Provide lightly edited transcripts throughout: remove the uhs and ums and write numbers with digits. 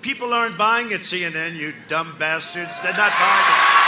People aren't buying at CNN, you dumb bastards. They're not buying it.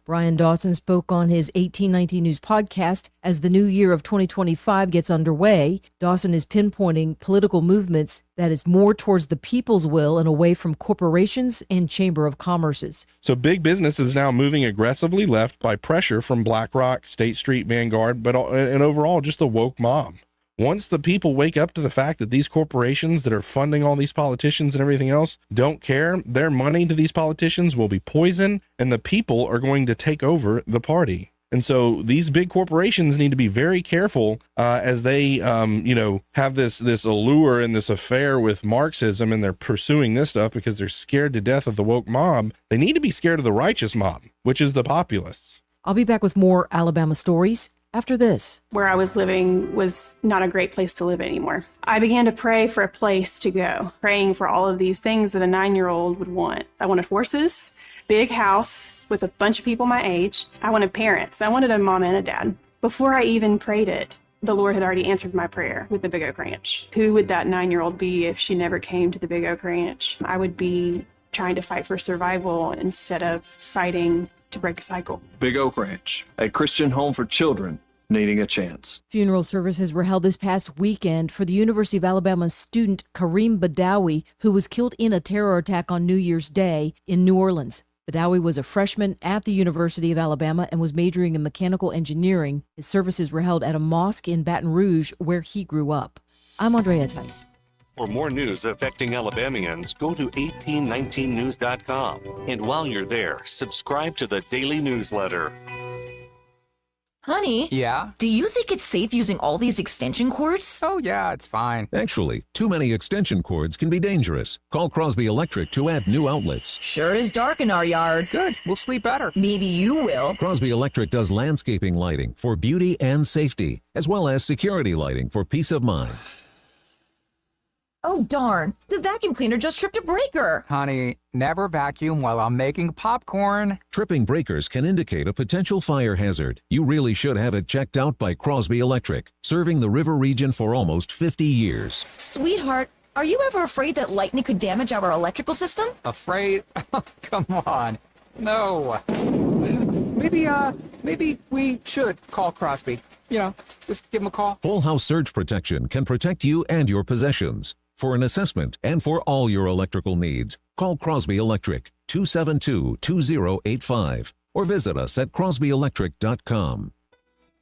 Brian Dawson spoke on his 1819 News podcast. As the new year of 2025 gets underway, Dawson is pinpointing political movements that is more towards the people's will and away from corporations and Chamber of Commerce's. So big business is now moving aggressively left by pressure from BlackRock, State Street, Vanguard, and overall just the woke mob. Once the people wake up to the fact that these corporations that are funding all these politicians and everything else don't care, their money to these politicians will be poison, and the people are going to take over the party. And so these big corporations need to be very careful as they, have this allure and this affair with Marxism, and they're pursuing this stuff because they're scared to death of the woke mob. They need to be scared of the righteous mob, which is the populists. I'll be back with more Alabama stories after this. Where I was living was not a great place to live anymore. I began to pray for a place to go, praying for all of these things that a 9-year-old would want. I wanted horses, big house with a bunch of people my age. I wanted parents. I wanted a mom and a dad. Before I even prayed it, the Lord had already answered my prayer with the Big Oak Ranch. Who would that 9-year-old be if she never came to the Big Oak Ranch? I would be trying to fight for survival instead of fighting to break a cycle. Big Oak Ranch, a Christian home for children needing a chance. Funeral services were held this past weekend for the University of Alabama student Kareem Badawi, who was killed in a terror attack on New Year's Day in New Orleans. Badawi was a freshman at the University of Alabama and was majoring in mechanical engineering. His services were held at a mosque in Baton Rouge, where he grew up. I'm Andrea Tice. For more news affecting Alabamians, go to 1819news.com. And while you're there, subscribe to the daily newsletter. Honey? Yeah? Do you think it's safe using all these extension cords? Oh, yeah, it's fine. Actually, too many extension cords can be dangerous. Call Crosby Electric to add new outlets. Sure is dark in our yard. Good. We'll sleep better. Maybe you will. Crosby Electric does landscaping lighting for beauty and safety, as well as security lighting for peace of mind. Oh, darn. The vacuum cleaner just tripped a breaker. Honey, never vacuum while I'm making popcorn. Tripping breakers can indicate a potential fire hazard. You really should have it checked out by Crosby Electric, serving the river region for almost 50 years. Sweetheart, are you ever afraid that lightning could damage our electrical system? Afraid? Come on. No. Maybe we should call Crosby. Just give him a call. Whole house surge protection can protect you and your possessions. For an assessment and for all your electrical needs, call Crosby Electric 272-2085 or visit us at crosbyelectric.com.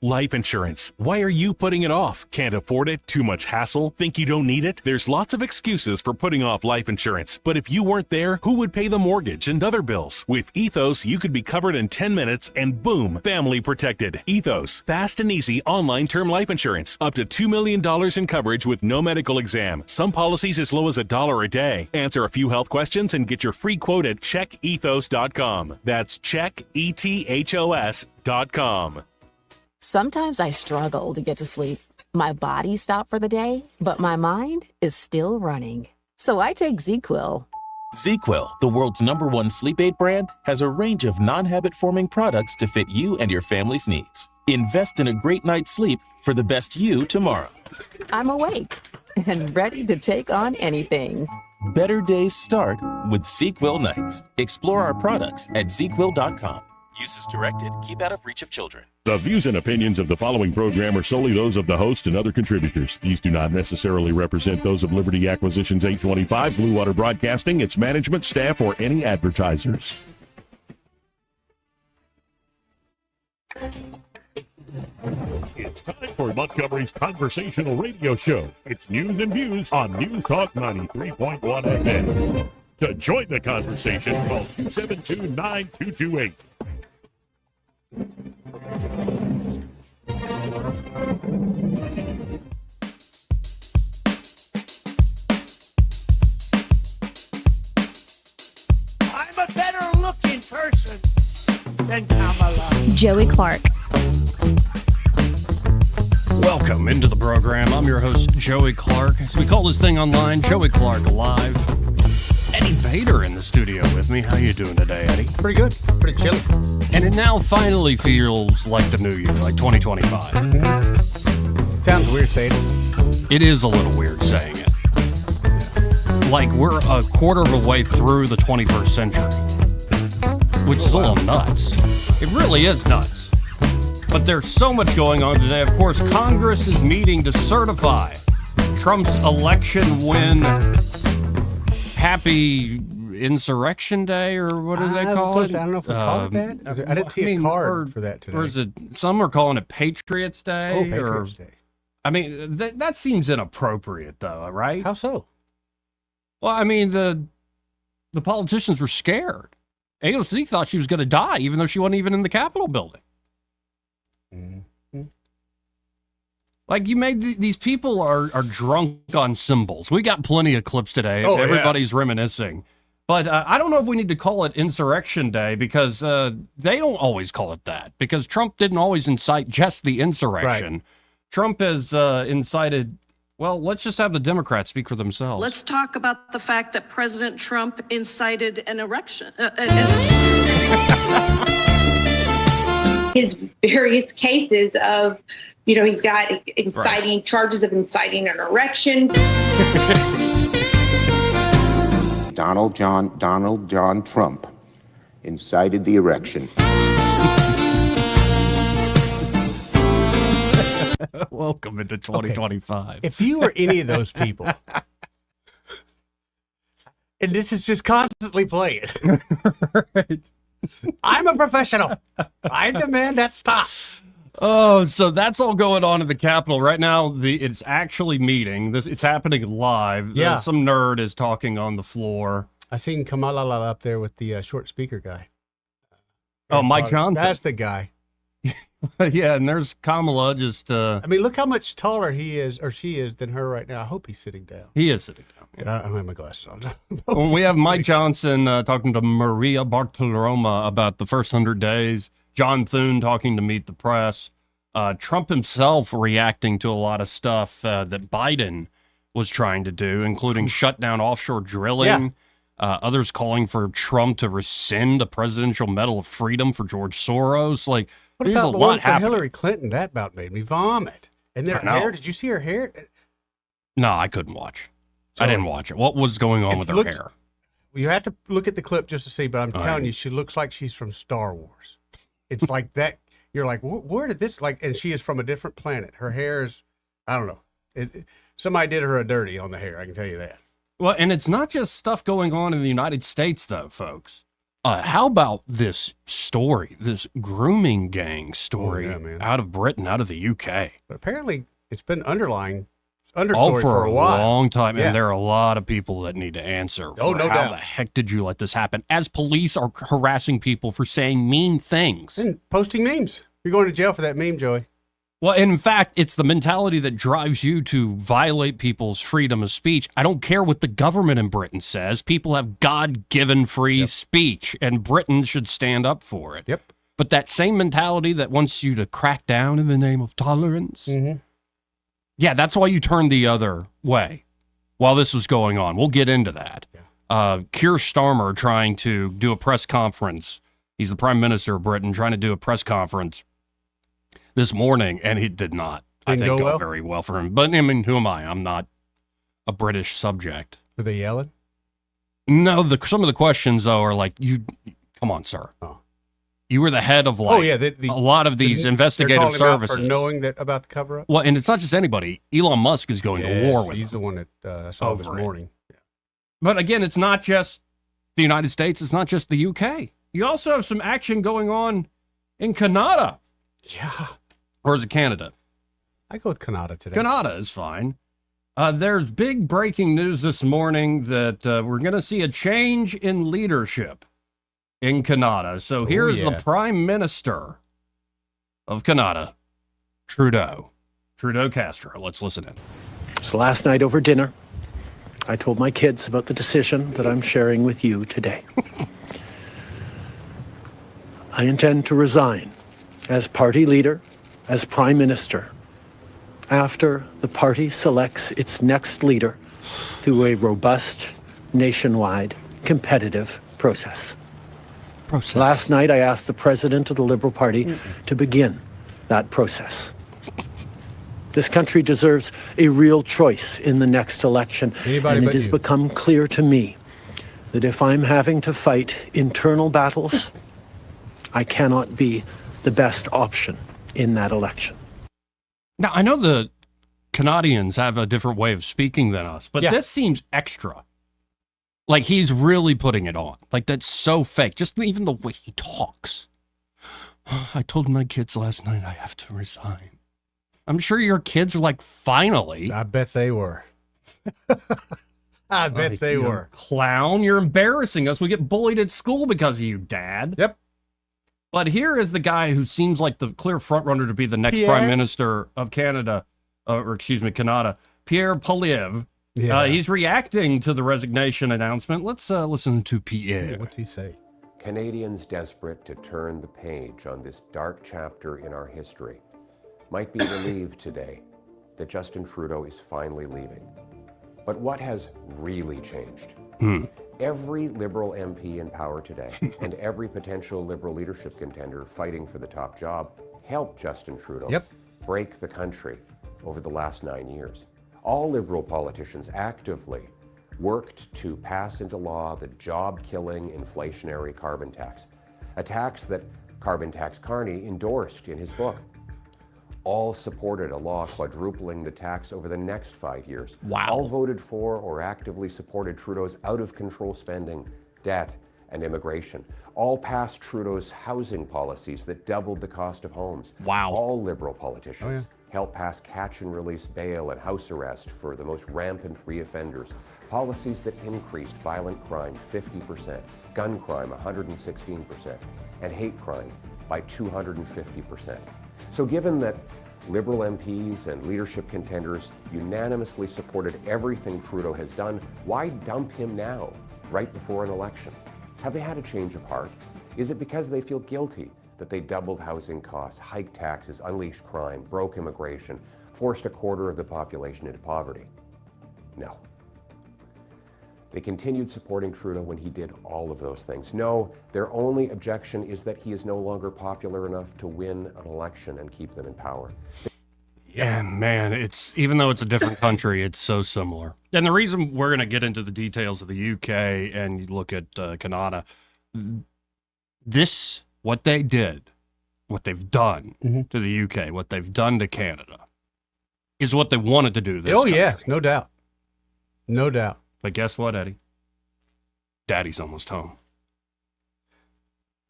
Life insurance. Why are you putting it off? Can't afford it? Too much hassle? Think you don't need it? There's lots of excuses for putting off life insurance. But if you weren't there, who would pay the mortgage and other bills? With Ethos, you could be covered in 10 minutes and boom, family protected. Ethos, fast and easy online term life insurance. Up to $2 million in coverage with no medical exam. Some policies as low as $1 a day. Answer a few health questions and get your free quote at checkethos.com. That's checkethos.com. Sometimes I struggle to get to sleep. My body stopped for the day, but my mind is still running. So I take ZzzQuil. ZzzQuil, the world's #1 sleep aid brand, has a range of non-habit-forming products to fit you and your family's needs. Invest in a great night's sleep for the best you tomorrow. I'm awake and ready to take on anything. Better days start with ZzzQuil nights. Explore our products at ZzzQuil.com. Use as directed. Keep out of reach of children. The views and opinions of the following program are solely those of the host and other contributors. These do not necessarily represent those of Liberty Acquisitions 825, Blue Water Broadcasting, its management, staff, or any advertisers. It's time for Montgomery's conversational radio show. It's news and views on News Talk 93.1 FM. To join the conversation, call 272-9228. I'm a better looking person than Kamala. Joey Clark. Welcome into the program. I'm your host, Joey Clark. As we call this thing online, Joey Clark Live. Eddie Vader in the studio with me. How you doing today, Eddie? Pretty good. Pretty chilly. And it now finally feels like the new year, like 2025. Sounds weird saying it. It is a little weird saying it. Like we're a quarter of a way through the 21st century, which is a little nuts. It really is nuts. But there's so much going on today. Of course, Congress is meeting to certify Trump's election win. Happy Insurrection Day, or what do they call it? I don't know if we call it that. I didn't see a card for that today. Or is it, some are calling it Patriots Day. Oh, Patriots Day. I mean, that seems inappropriate, though, right? How so? Well, I mean, the politicians were scared. AOC thought she was going to die, even though she wasn't even in the Capitol building. Mm-hmm. Like, you made these people are drunk on symbols. We got plenty of clips today. Oh, everybody's reminiscing. But I don't know if we need to call it Insurrection Day, because they don't always call it that, because Trump didn't always incite just the insurrection. Right. Trump has incited, well, let's just have the Democrats speak for themselves. Let's talk about the fact that President Trump incited an erection. his various cases of, he's got inciting charges of inciting an erection. Donald John Trump incited the erection. Welcome into 2025. Okay. If you were any of those people, and this is just constantly playing, Right. I'm a professional. I demand that stop. Oh, so that's all going on in the Capitol right now. It's actually meeting. It's happening live. Yeah. Some nerd is talking on the floor. I seen Kamala up there with the short speaker guy. Oh, Mike Johnson. That's the guy. Yeah, and there's Kamala just. I mean, look how much taller he is or she is than her right now. I hope he's sitting down. He is sitting down. Yeah, I don't have my glasses on. When we have Mike Johnson talking to Maria Bartiromo about the first 100 days, John Thune talking to Meet the Press, Trump himself reacting to a lot of stuff that Biden was trying to do, including shut down offshore drilling. Yeah. Others calling for Trump to rescind a Presidential Medal of Freedom for George Soros. Like, What there's about a the lot one from happening. Hillary Clinton? That about made me vomit. And their I know. hair, did you see her hair? No, I couldn't watch. So, I didn't watch it. What was going on with her hair? You have to look at the clip just to see, but I'm All telling right. you, she looks like she's from Star Wars. It's like that. You're like, where did this, and she is from a different planet. Her hair is, I don't know. Somebody did her a dirty on the hair, I can tell you that. Well, and it's not just stuff going on in the United States, though, folks. How about this story, this grooming gang story out of Britain, out of the UK? But apparently, it's been understory for a while. long time, Yeah. and there are a lot of people that need to answer for no how doubt. the heck did you let this happen, as police are harassing people for saying mean things. And posting memes. You're going to jail for that meme, Joey. Well, in fact, it's the mentality that drives you to violate people's freedom of speech. I don't care what the government in Britain says. People have God-given free speech, and Britain should stand up for it. Yep. But that same mentality that wants you to crack down in the name of tolerance, yeah, that's why you turned the other way while this was going on. We'll get into that. Keir Starmer trying to do a press conference. He's the Prime Minister of Britain, trying to do a press conference this morning, and he did not, Didn't go well? very well for him. But, I mean, who am I? I'm not a British subject. Were they yelling? No, some of the questions, though, are like, come on, sir. Oh. You were the head of, a lot of these investigative services. For knowing that about the cover-up? Well, and it's not just anybody. Elon Musk is going to war with He's them the one that I saw this over it. morning. But again, it's not just the United States. It's not just the UK. You also have some action going on in Canada. Yeah. Or is it Canada? I go with Canada today. Canada is fine. There's big breaking news this morning that we're going to see a change in leadership in Canada. So here's the Prime Minister of Canada, Trudeau Castro. Let's listen in. So last night over dinner, I told my kids about the decision that I'm sharing with you today. I intend to resign as party leader, as Prime Minister, after the party selects its next leader through a robust, nationwide, competitive process. Last night, I asked the President of the Liberal Party to begin that process. This country deserves a real choice in the next election, and it has become clear to me that if I'm having to fight internal battles, I cannot be the best option in that election. Now, I know the Canadians have a different way of speaking than us, but this seems extra. Like he's really putting it on. Like that's so fake. Just even the way he talks. I told my kids last night I have to resign. I'm sure your kids are like, finally. I bet they were. I bet they were. Clown, you're embarrassing us. We get bullied at school because of you, Dad. Yep. But here is the guy who seems like the clear frontrunner to be the next Prime Minister of Canada, Canada, Pierre Poilievre. Yeah. He's reacting to the resignation announcement. Let's listen to Pierre. What's he say? Canadians desperate to turn the page on this dark chapter in our history might be relieved today that Justin Trudeau is finally leaving. But what has really changed? Every Liberal MP in power today and every potential Liberal leadership contender fighting for the top job helped Justin Trudeau break the country over the last 9 years. All Liberal politicians actively worked to pass into law the job-killing inflationary carbon tax, a tax that Carbon Tax Carney endorsed in his book. All supported a law quadrupling the tax over the next 5 years. Wow. All voted for or actively supported Trudeau's out-of-control spending, debt, and immigration. All passed Trudeau's housing policies that doubled the cost of homes. Wow. All Liberal politicians helped pass catch-and-release bail and house arrest for the most rampant reoffenders, policies that increased violent crime 50%, gun crime 116%, and hate crime by 250%. So given that Liberal MPs and leadership contenders unanimously supported everything Trudeau has done, why dump him now, right before an election? Have they had a change of heart? Is it because they feel guilty that they doubled housing costs, hiked taxes, unleashed crime, broke immigration, forced a quarter of the population into poverty? No. They continued supporting Trudeau when he did all of those things. No, their only objection is that he is no longer popular enough to win an election and keep them in power. Yeah, man, it's even though it's a different country, it's so similar. And the reason we're going to get into the details of the UK and you look at Canada, this, what they did, what they've done to the UK, what they've done to Canada, is what they wanted to do to this country. Yeah, no doubt. No doubt. But guess what, Eddie? Daddy's almost home.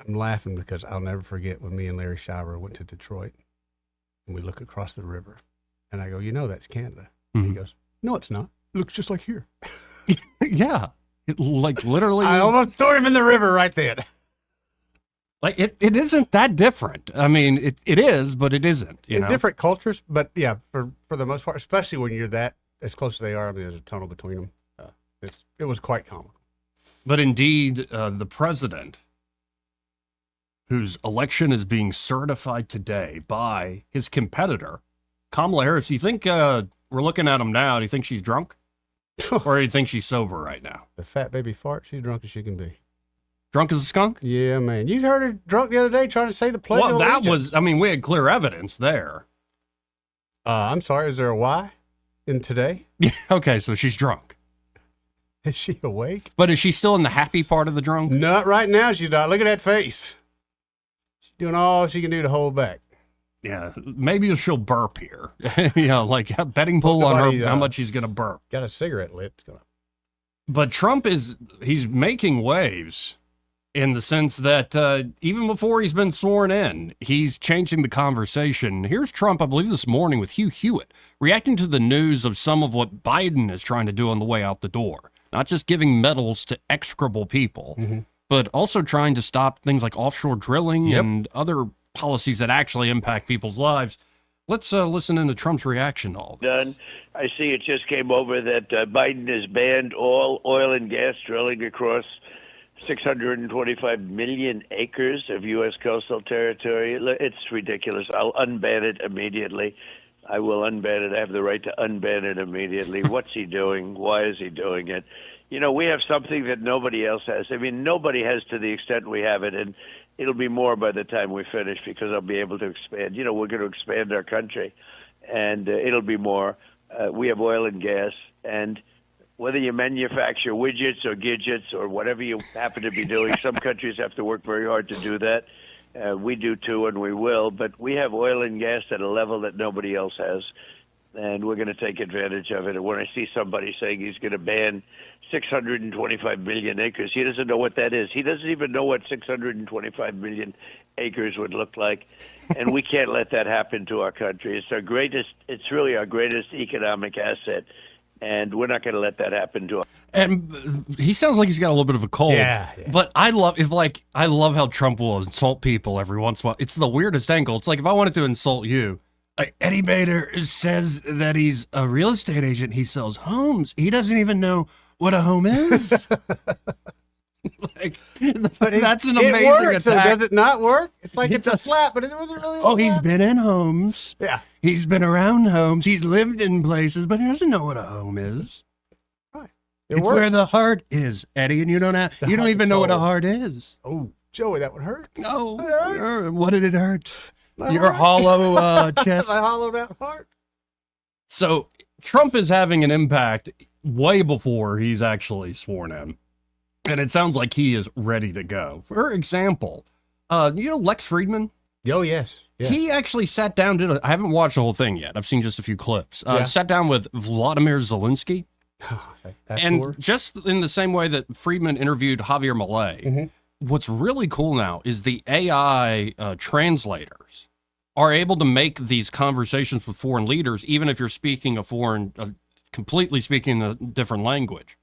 I'm laughing because I'll never forget when me and Larry Shiver went to Detroit and we look across the river and I go, you know, that's Canada. And he goes, no, it's not. It looks just like here. Yeah. It, like literally. I almost threw him in the river right then. Like it isn't that different. I mean, it is, but it isn't. You know? Different cultures, but yeah, for the most part, especially when you're that as close as they are, I mean, there's a tunnel between them. It was quite comical. But indeed, the president, whose election is being certified today by his competitor, Kamala Harris, you think we're looking at him now, do you think she's drunk? Or do you think she's sober right now? The fat baby fart, she's drunk as she can be. Drunk as a skunk? Yeah, man. You heard her drunk the other day trying to say the pledge. Well, that was, I mean, we had clear evidence there. I'm sorry, is there a Y in today? Yeah, okay, so she's drunk. Is she awake? But is she still in the happy part of the drunk? Not right now, she's not. Look at that face. She's doing all she can do to hold back. Yeah, maybe she'll burp here. You know, like a betting pool on her, how much she's going to burp. Got a cigarette lit. But Trump he's making waves in the sense that even before he's been sworn in, he's changing the conversation. Here's Trump, I believe this morning, with Hugh Hewitt, reacting to the news of some of what Biden is trying to do on the way out the door. Not just giving medals to execrable people, but also trying to stop things like offshore drilling and other policies that actually impact people's lives. Let's listen into Trump's reaction to all this. Done. I see it just came over that Biden has banned all oil and gas drilling across 625 million acres of U.S. coastal territory. It's ridiculous. I'll unban it immediately. I will unban it. I have the right to unban it immediately. What's he doing? Why is he doing it? You know, we have something that nobody else has. I mean, nobody has to the extent we have it, and it'll be more by the time we finish because I'll be able to expand. You know, we're going to expand our country, and it'll be more. We have oil and gas, and whether you manufacture widgets or gadgets or whatever you happen to be doing, some countries have to work very hard to do that. We do too, and we will, but we have oil and gas at a level that nobody else has, and we're going to take advantage of it. And when I see somebody saying he's going to ban 625 million acres, he doesn't know what that is. He doesn't even know what 625 million acres would look like, and we can't let that happen to our country. It's really our greatest economic asset, and we're not going to let that happen to us. And he sounds like he's got a little bit of a cold. Yeah. But I love how Trump will insult people every once in a while. It's the weirdest angle. It's like if I wanted to insult you, Eddie Bader says that he's a real estate agent. He sells homes. He doesn't even know what a home is. That's an amazing works, attack. So does it not work? It's like it's a slap, but it wasn't really. Oh, he's been in homes. Yeah. He's been around homes. He's lived in places, but he doesn't know what a home is. Right. It's where the heart is, Eddie, and you don't even know what a heart is. Oh, Joey, that would hurt. No. What did it hurt? Your hollow chest. I hollowed out heart. So Trump is having an impact way before he's actually sworn in. And it sounds like he is ready to go. For example, Lex Friedman? Oh, yes. Yeah. He actually sat down, I haven't watched the whole thing yet. I've seen just a few clips. Sat down with Vladimir Zelensky. And just in the same way that Friedman interviewed Javier Milei, what's really cool now is the AI translators are able to make these conversations with foreign leaders, even if you're speaking completely speaking a different language.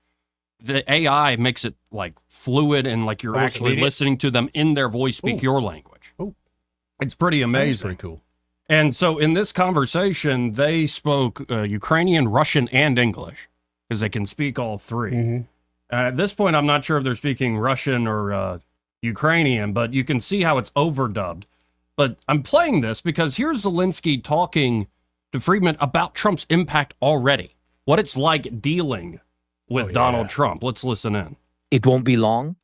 The AI makes it like fluid and like you're actually listening to them in their voice speak your language. It's pretty amazing. That's pretty cool. And so in this conversation, they spoke Ukrainian, Russian, and English because they can speak all three. At this point, I'm not sure if they're speaking Russian or Ukrainian, but you can see how it's overdubbed. But I'm playing this because here's Zelensky talking to Friedman about Trump's impact already, what it's like dealing with Donald Trump. Let's listen in. It won't be long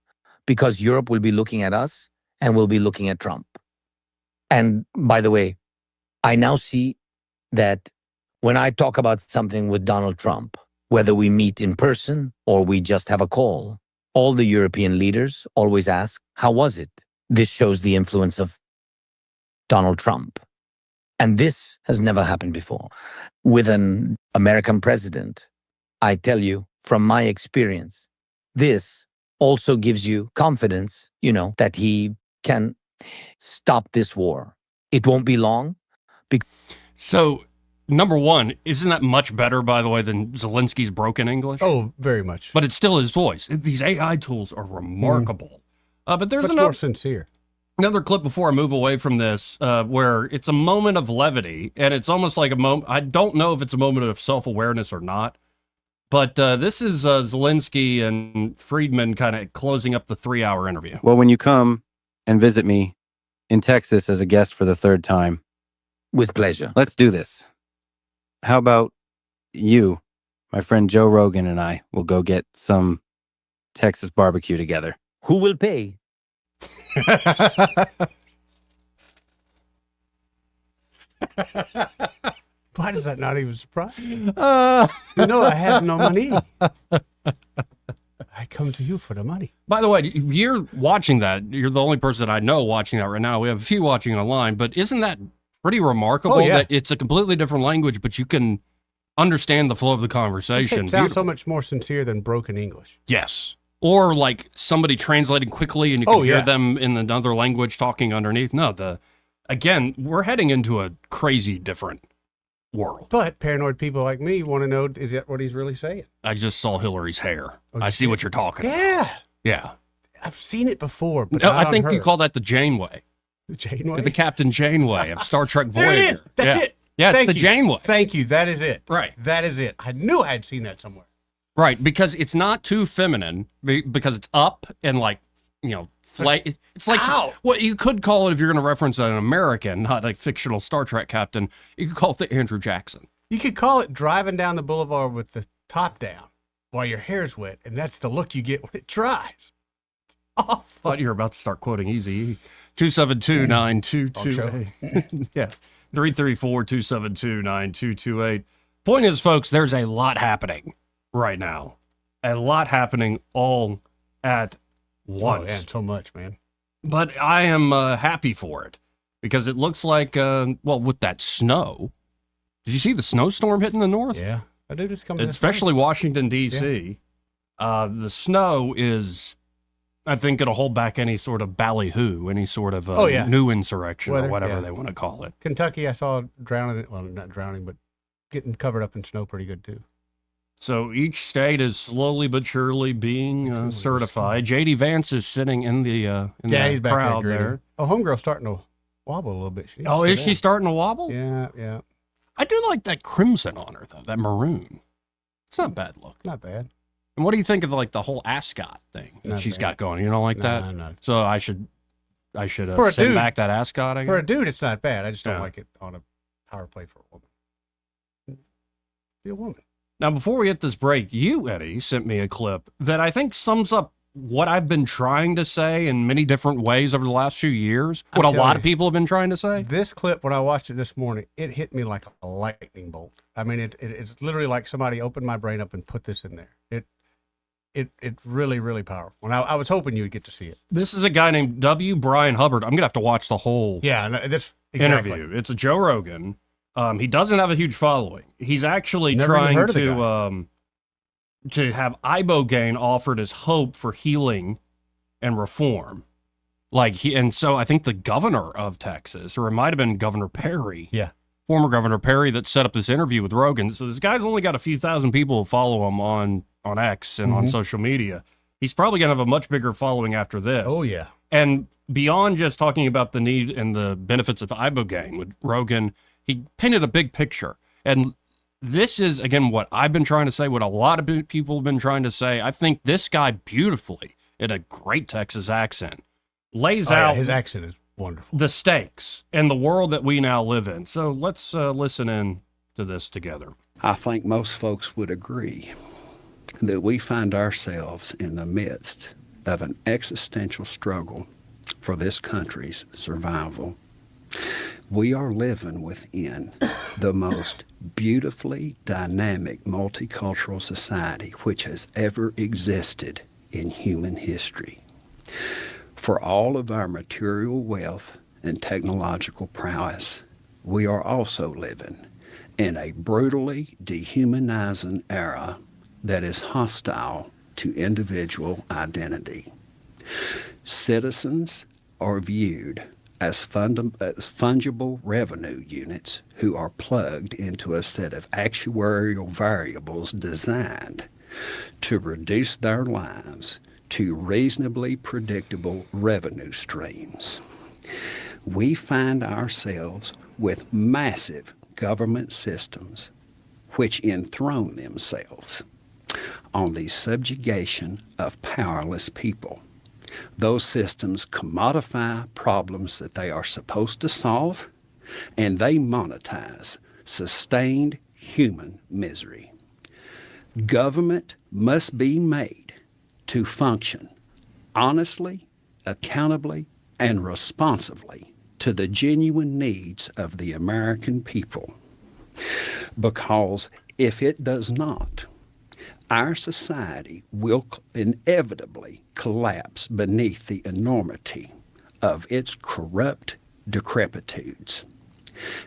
because Europe will be looking at us and we'll be looking at Trump. And by the way, I now see that when I talk about something with Donald Trump, whether we meet in person or we just have a call, all the European leaders always ask, how was it? This shows the influence of Donald Trump. And this has never happened before. With an American president, I tell you, from my experience, this also gives you confidence, that he can stop this war. It won't be long. So, number one, isn't that much better, by the way, than Zelensky's broken English? Oh, very much. But it's still his voice. These AI tools are remarkable. But there's more sincere. Another clip before I move away from this, where it's a moment of levity, and it's almost like a moment. I don't know if it's a moment of self-awareness or not, but this is Zelensky and Friedman kind of closing up the 3-hour interview. Well, when you come and visit me in Texas as a guest for the third time, with pleasure. Let's do this. How about you, my friend Joe Rogan, and I will go get some Texas barbecue together? Who will pay? Why does that not even surprise me? I have no money. I come to you for the money. By the way, you're watching that. You're the only person I know watching that right now. We have a few watching online, but isn't that pretty remarkable that it's a completely different language, but you can understand the flow of the conversation? It sounds so much more sincere than broken English. Yes. Or like somebody translating quickly and you can hear them in another language talking underneath. No, again, we're heading into a crazy different world. But paranoid people like me want to know, is that what he's really saying? I just saw Hillary's hair. I see what you're talking about. Yeah. Yeah. I've seen it before, but no, I think you call that the Janeway. The Janeway? The Captain Janeway of Star Trek Voyager. There it is. That's it. Yeah, it's the Janeway. Thank you. That is it. Right. That is it. I knew I had seen that somewhere. Right, because it's not too feminine, because it's up and like, it's like what you could call it if you're going to reference an American, not a fictional Star Trek captain. You could call it the Andrew Jackson. You could call it driving down the boulevard with the top down while your hair's wet, and that's the look you get when it dries. Awful. Thought you were about to start quoting Easy. 272-9228. Yeah, 334-272-9228. Point is, folks, there's a lot happening right now. A lot happening all at once. Oh, yeah, so much, man. But I am happy for it because it looks like, with that snow. Did you see the snowstorm hitting the north? Yeah, I did. Just coming, especially Washington, D.C. Yeah. The snow is, I think, going to hold back any sort of ballyhoo, any sort of new insurrection or whatever they want to call it. Kentucky, I saw drowning. Well, not drowning, but getting covered up in snow pretty good too. So each state is slowly but surely being certified. J.D. Vance is sitting in the he's back crowd there. Oh, homegirl's starting to wobble a little bit. Is she starting to wobble? Yeah. I do like that crimson on her, though, that maroon. It's not a bad look. Not bad. And what do you think of the whole ascot thing that she's got going? You don't like that? No. So I should send back that ascot, I guess? For a dude, it's not bad. I just don't like it on a power play for a woman. Be a woman. Now, before we hit this break, you, Eddie, sent me a clip that I think sums up what I've been trying to say in many different ways over the last few years, what a lot of people have been trying to say. This clip, when I watched it this morning, it hit me like a lightning bolt. I mean, it's literally like somebody opened my brain up and put this in there. It's really, really powerful. And I was hoping you would get to see it. This is a guy named W. Brian Hubbard. I'm going to have to watch the whole interview. It's a Joe Rogan. He doesn't have a huge following. He's actually trying to have ibogaine offered as hope for healing and reform. So I think the governor of Texas, or it might have been Governor Perry. Yeah. Former Governor Perry that set up this interview with Rogan. So this guy's only got a few thousand people who follow him on X and on social media. He's probably going to have a much bigger following after this. Oh, yeah. And beyond just talking about the need and the benefits of ibogaine with Rogan, he painted a big picture. And this is, again, what I've been trying to say, what a lot of people have been trying to say. I think this guy beautifully, in a great Texas accent, lays out his accent is wonderful. The stakes and the world that we now live in. So let's listen in to this together. I think most folks would agree that we find ourselves in the midst of an existential struggle for this country's survival. We are living within the most beautifully dynamic multicultural society which has ever existed in human history. For all of our material wealth and technological prowess, we are also living in a brutally dehumanizing era that is hostile to individual identity. Citizens are viewed as fungible revenue units who are plugged into a set of actuarial variables designed to reduce their lives to reasonably predictable revenue streams. We find ourselves with massive government systems which enthrone themselves on the subjugation of powerless people. Those systems commodify problems that they are supposed to solve, and they monetize sustained human misery. Government must be made to function honestly, accountably, and responsibly to the genuine needs of the American people. Because if it does not, our society will inevitably collapse beneath the enormity of its corrupt decrepitudes.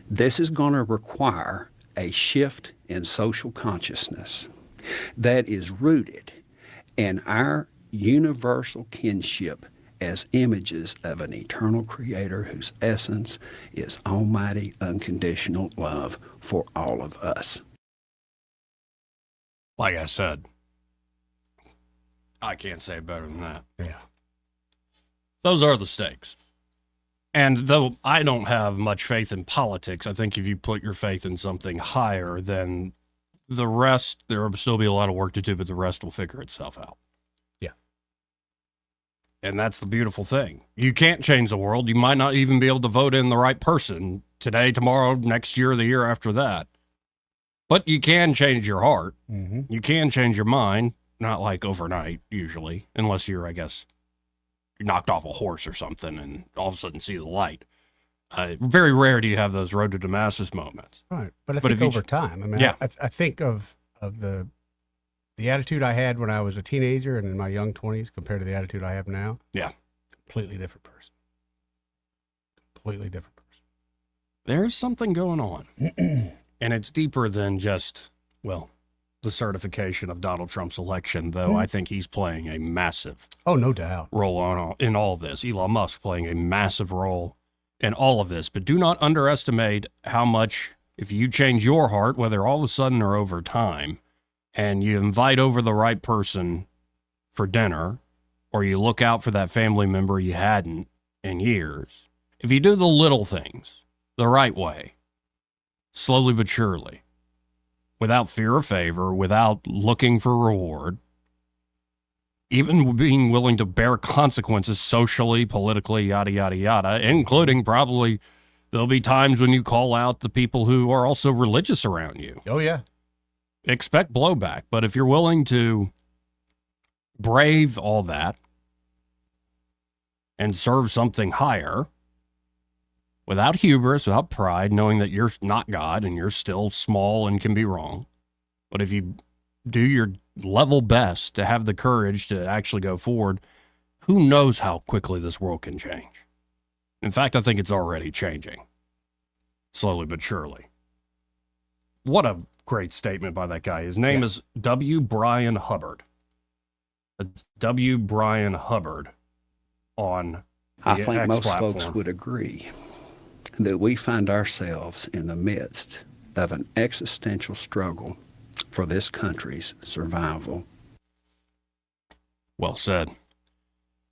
This is going to require a shift in social consciousness that is rooted in our universal kinship as images of an eternal creator whose essence is almighty, unconditional love for all of us. Like I said, I can't say it better than that. Yeah. Those are the stakes. And though I don't have much faith in politics, I think if you put your faith in something higher, then the rest, there will still be a lot of work to do, but the rest will figure itself out. Yeah. And that's the beautiful thing. You can't change the world. You might not even be able to vote in the right person today, tomorrow, next year, the year after that. But you can change your heart. Mm-hmm. You can change your mind, not like overnight, usually, unless you're, I guess, knocked off a horse or something and all of a sudden see the light. Very rare do you have those road to Damascus moments. Right. But I think over time, I mean, yeah. I think of the attitude I had when I was a teenager and in my young 20s compared to the attitude I have now. Yeah. Completely different person. Completely different person. There's something going on. And it's deeper than just, well, the certification of Donald Trump's election, though I think he's playing a massive no doubt role in all this. Elon Musk playing a massive role in all of this. But do not underestimate how much, if you change your heart, whether all of a sudden or over time, and you invite over the right person for dinner, or you look out for that family member you hadn't in years, if you do the little things the right way, slowly but surely, without fear of favor, without looking for reward, even being willing to bear consequences socially, politically, yada, yada, yada, including probably there'll be times when you call out the people who are also religious around you. Oh, yeah. expect blowback. But if you're willing to brave all that and serve something higher without hubris, without pride, knowing that you're not God and you're still small and can be wrong. But if you do your level best to have the courage to actually go forward, who knows how quickly this world can change. In fact, I think it's already changing, slowly but surely. What a great statement by that guy. His name is W. Brian Hubbard. It's W. Brian Hubbard on the I think X most platform. folks would agree that we find ourselves in the midst of an existential struggle for this country's survival. Well said.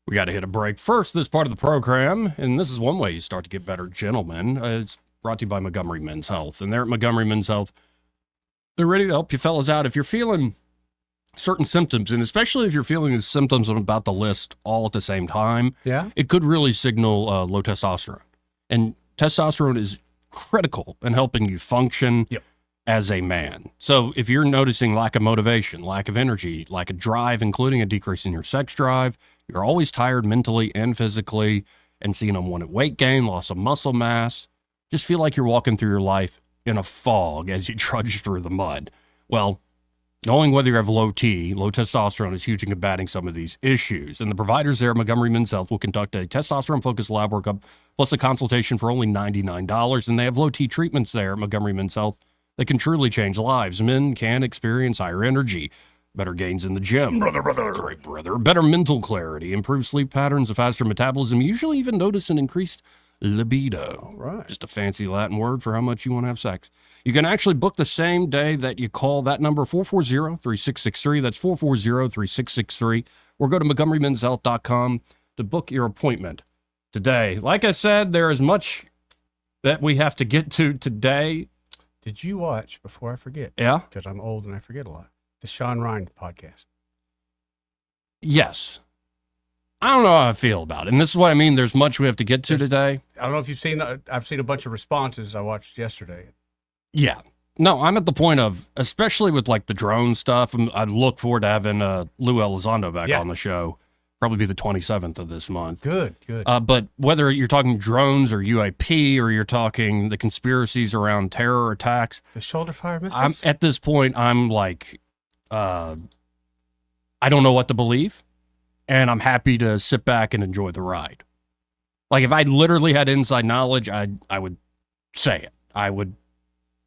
We got to hit a break. First, this part of the program, and this is one way you start to get better, gentlemen. It's brought to you by Montgomery Men's Health. And they're at Montgomery Men's Health. They're ready to help you fellas out. If you're feeling certain symptoms, and especially if you're feeling the symptoms I'm about to list all at the same time, it could really signal low testosterone. And testosterone is critical in helping you function as a man. So if you're noticing lack of motivation, lack of energy, lack of drive, including a decrease in your sex drive, you're always tired mentally and physically, and seeing unwanted weight gain, loss of muscle mass, just feel like you're walking through your life in a fog as you trudge through the mud. Well, knowing whether you have low testosterone is huge in combating some of these issues. And the providers there at Montgomery Men's Health will conduct a testosterone-focused lab workup plus a consultation for only $99. And they have low T treatments there at Montgomery Men's Health that can truly change lives. Men can experience higher energy, better gains in the gym. Brother. Great, brother. Better mental clarity, improved sleep patterns, a faster metabolism. You usually even notice an increased libido. All right. Just a fancy Latin word for how much you want to have sex. You can actually book the same day that you call that number, 440-3663. That's 440-3663. Or go to MontgomeryMen'sHealth.com to book your appointment today. Like I said, there is much that we have to get to today. Did you watch, before I forget? Yeah? Because I'm old and I forget a lot. The Sean Ryan podcast. Yes. I don't know how I feel about it. And this is what I mean. There's much we have to get to today. I don't know if you've seen, I've seen a bunch of responses I watched yesterday. Yeah. No, I'm at the point of, especially with like the drone stuff, I look forward to having Lou Elizondo back on the show. Probably be the 27th of this month. Good. But whether you're talking drones or UAP or you're talking the conspiracies around terror attacks. The shoulder fire missiles? At this point, I'm like, I don't know what to believe. And I'm happy to sit back and enjoy the ride. Like if I literally had inside knowledge, I would say it. I would,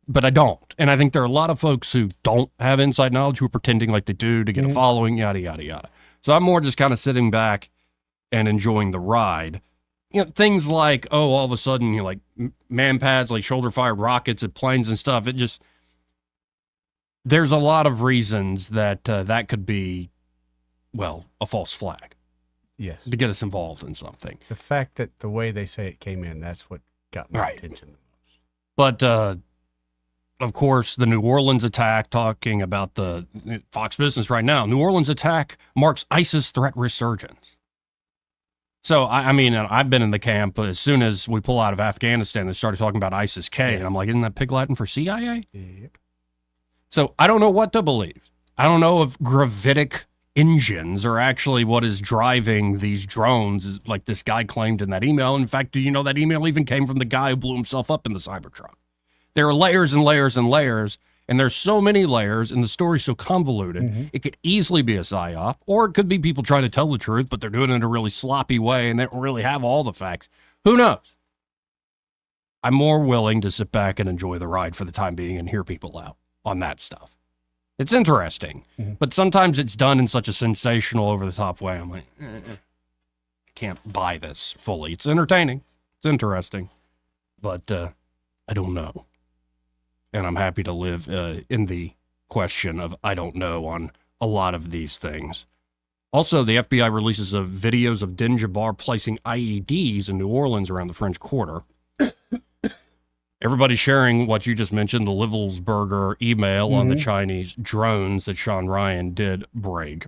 but I don't. And I think there are a lot of folks who don't have inside knowledge who are pretending like they do to get a following, yada, yada, yada. So I'm more just kind of sitting back and enjoying the ride. You know, things like, all of a sudden, you know, like man pads, like shoulder fired rockets at planes and stuff. It just, there's a lot of reasons that that could be, well, a false flag. Yes. To get us involved in something. The fact that the way they say it came in, that's what got my attention the most. But, of course, the New Orleans attack, talking about the Fox Business right now, New Orleans attack marks ISIS threat resurgence. So, I mean, I've been in the camp as soon as we pull out of Afghanistan, they started talking about ISIS-K, and I'm like, isn't that pig Latin for CIA? Yep. So, I don't know what to believe. I don't know if gravitic engines are actually what is driving these drones, like this guy claimed in that email. In fact, do you know that email even came from the guy who blew himself up in the Cybertruck? There are layers and layers and layers, and there's so many layers, and the story's so convoluted, it could easily be a psyop, or it could be people trying to tell the truth, but they're doing it in a really sloppy way, and they don't really have all the facts. Who knows? I'm more willing to sit back and enjoy the ride for the time being and hear people out on that stuff. It's interesting, but sometimes it's done in such a sensational, over-the-top way. I'm like, I can't buy this fully. It's entertaining. It's interesting, but I don't know. And I'm happy to live in the question of I don't know on a lot of these things. Also, the FBI releases of videos of Din Jabbar placing IEDs in New Orleans around the French Quarter. Everybody's sharing what you just mentioned, the Livelsberger email on the Chinese drones that Sean Ryan did break.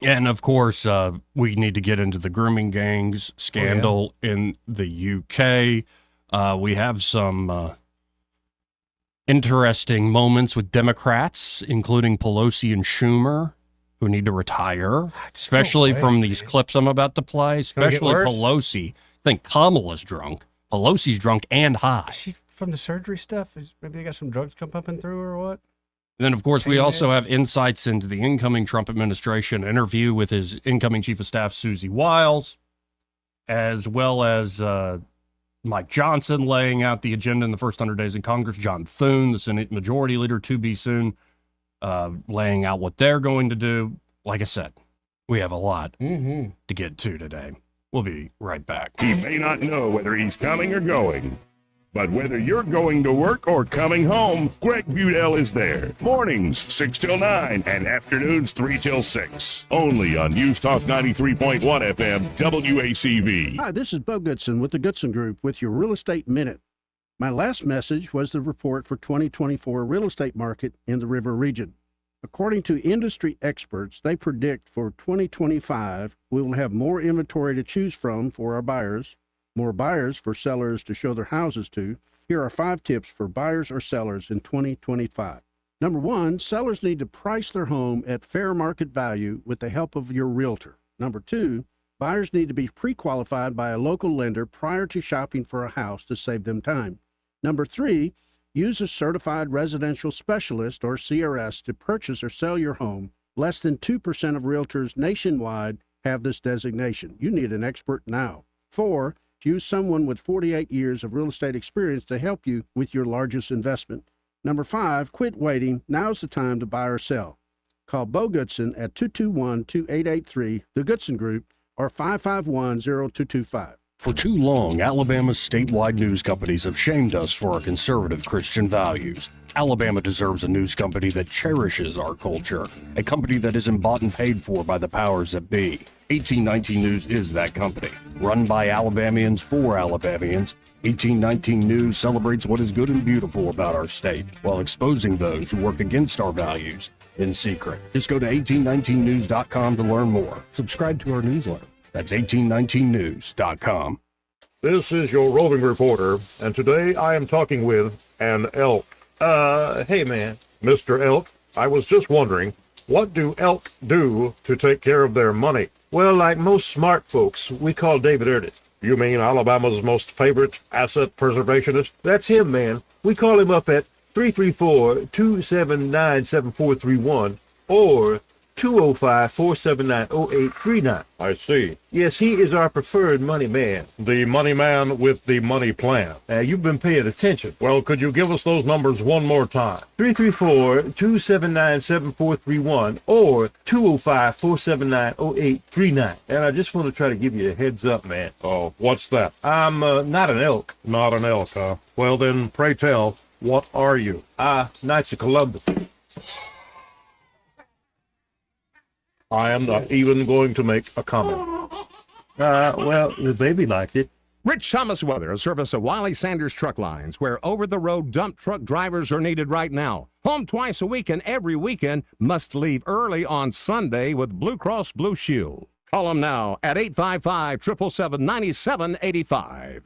And, of course, we need to get into the grooming gangs scandal in the UK. We have some interesting moments with Democrats, including Pelosi and Schumer, who need to retire, especially from these clips I'm about to play, especially Pelosi. I think Kamala's drunk. Pelosi's drunk and high. She's from the surgery stuff? Maybe they got some drugs pumping through her or what? And then, of course, we also have insights into the incoming Trump administration, interview with his incoming chief of staff, Susie Wiles, as well as Mike Johnson laying out the agenda in the first 100 days in Congress, John Thune, the Senate Majority Leader to be soon, laying out what they're going to do. Like I said, we have a lot to get to today. We'll be right back. He may not know whether he's coming or going, but whether you're going to work or coming home, Greg Budell is there. Mornings, 6 till 9, and afternoons, 3 till 6. Only on News Talk 93.1 FM, WACV. Hi, this is Bo Goodson with the Goodson Group with your Real Estate Minute. My last message was the report for 2024 real estate market in the River region. According to industry experts, they predict for 2025, we will have more inventory to choose from for our buyers, more buyers for sellers to show their houses to. Here are 5 tips for buyers or sellers in 2025. Number 1, sellers need to price their home at fair market value with the help of your realtor. Number 2, buyers need to be pre-qualified by a local lender prior to shopping for a house to save them time. Number 3, use a certified residential specialist or CRS to purchase or sell your home. Less than 2% of realtors nationwide have this designation. You need an expert now. 4, use someone with 48 years of real estate experience to help you with your largest investment. Number 5, quit waiting. Now's the time to buy or sell. Call Bo Goodson at 221-2883, the Goodson Group, or 551-0225. For too long, Alabama's statewide news companies have shamed us for our conservative Christian values. Alabama deserves a news company that cherishes our culture, a company that isn't bought and paid for by the powers that be. 1819 News is that company. Run by Alabamians for Alabamians, 1819 News celebrates what is good and beautiful about our state, while exposing those who work against our values in secret. Just go to 1819news.com to learn more. Subscribe to our newsletter. That's 1819news.com. This is your roving reporter, and today I am talking with an elk. Hey man, Mr. Elk, I was just wondering, what do elk do to take care of their money? Well, like most smart folks, we call David Erdit. You mean Alabama's most favorite asset preservationist? That's him, man. We call him up at 334-279-7431 or 205-479-0839. I see. Yes, he is our preferred money man. The money man with the money plan. You've been paying attention. Well, could you give us those numbers one more time? 334-279-7431 or 205-479-0839. And I just want to try to give you a heads up, man. Oh, what's that? I'm not an elk. Not an elk, huh? Well, then, pray tell, what are you? Knights of Columbus. I am not even going to make a comment. Well, the baby liked it. Rich Thomas Weather, a service of Wiley Sanders Truck Lines, where over-the-road dump truck drivers are needed right now. Home twice a week and every weekend, must leave early on Sunday with Blue Cross Blue Shield. Call them now at 855-777-9785.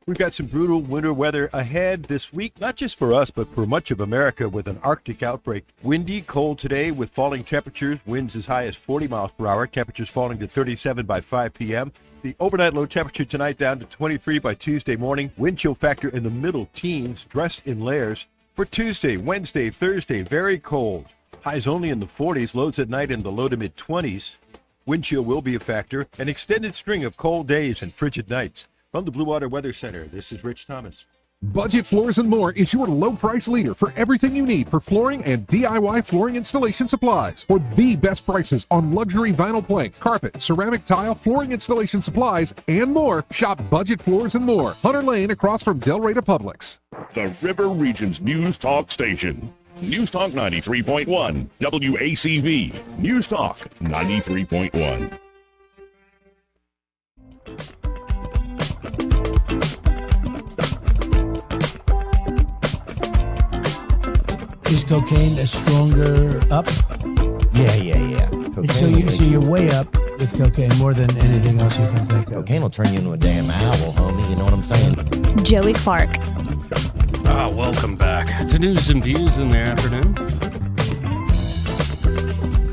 We've got some brutal winter weather ahead this week, not just for us, but for much of America with an Arctic outbreak. Windy, cold today with falling temperatures, winds as high as 40 miles per hour, temperatures falling to 37 by 5 p.m. The overnight low temperature tonight down to 23 by Tuesday morning. Wind chill factor in the middle teens, dress in layers. For Tuesday, Wednesday, Thursday, very cold. Highs only in the 40s, lows at night in the low to mid 20s. Wind chill will be a factor. An extended string of cold days and frigid nights. From the Blue Water Weather Center, this is Rich Thomas. Budget Floors and More is your low-price leader for everything you need for flooring and DIY flooring installation supplies. For the best prices on luxury vinyl plank, carpet, ceramic tile, flooring installation supplies, and more, shop Budget Floors and More, Hunter Lane across from Delray to Publix. The River Region's News Talk Station. News Talk 93.1, WACV. News Talk 93.1. Is cocaine a stronger up? Yeah. Cocaine So you're way up with cocaine more than anything else you can think of. Cocaine will turn you into a damn owl, homie. You know what I'm saying? Joey Clark. Welcome back to News and Views in the afternoon.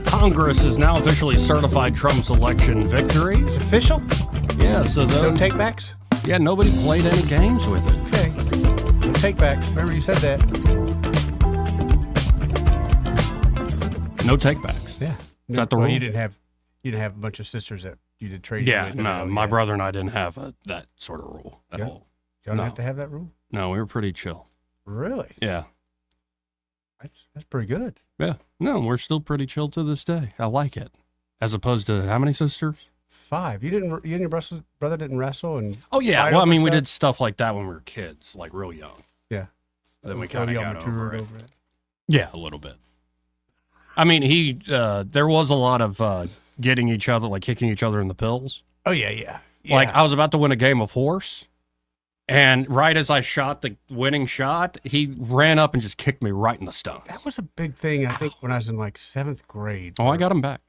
Congress has now officially certified Trump's election victory. It's official? Yeah, so no takebacks? Yeah, nobody played any games with it. Okay. No takebacks. Remember you said that. No takebacks. Yeah. Is that the rule? You didn't have a bunch of sisters that you did trade Yeah, with. no, my brother and I didn't have that sort of rule at all. You don't have to have that rule? No, we were pretty chill. Really? Yeah. That's pretty good. Yeah. No, we're still pretty chill to this day. I like it. As opposed to how many sisters? 5. You and your brother didn't wrestle and. Oh yeah. fight Well, I over mean, we stuff? did stuff like that when we were kids, like real young. Yeah. Then we kind of got over it. over it. Yeah, a little bit. I mean, there was a lot of getting each other, like kicking each other in the pills. Oh yeah. Like I was about to win a game of horse, and right as I shot the winning shot, he ran up and just kicked me right in the stomach. That was a big thing, I think, when I was in like 7th grade. Oh, I got him back.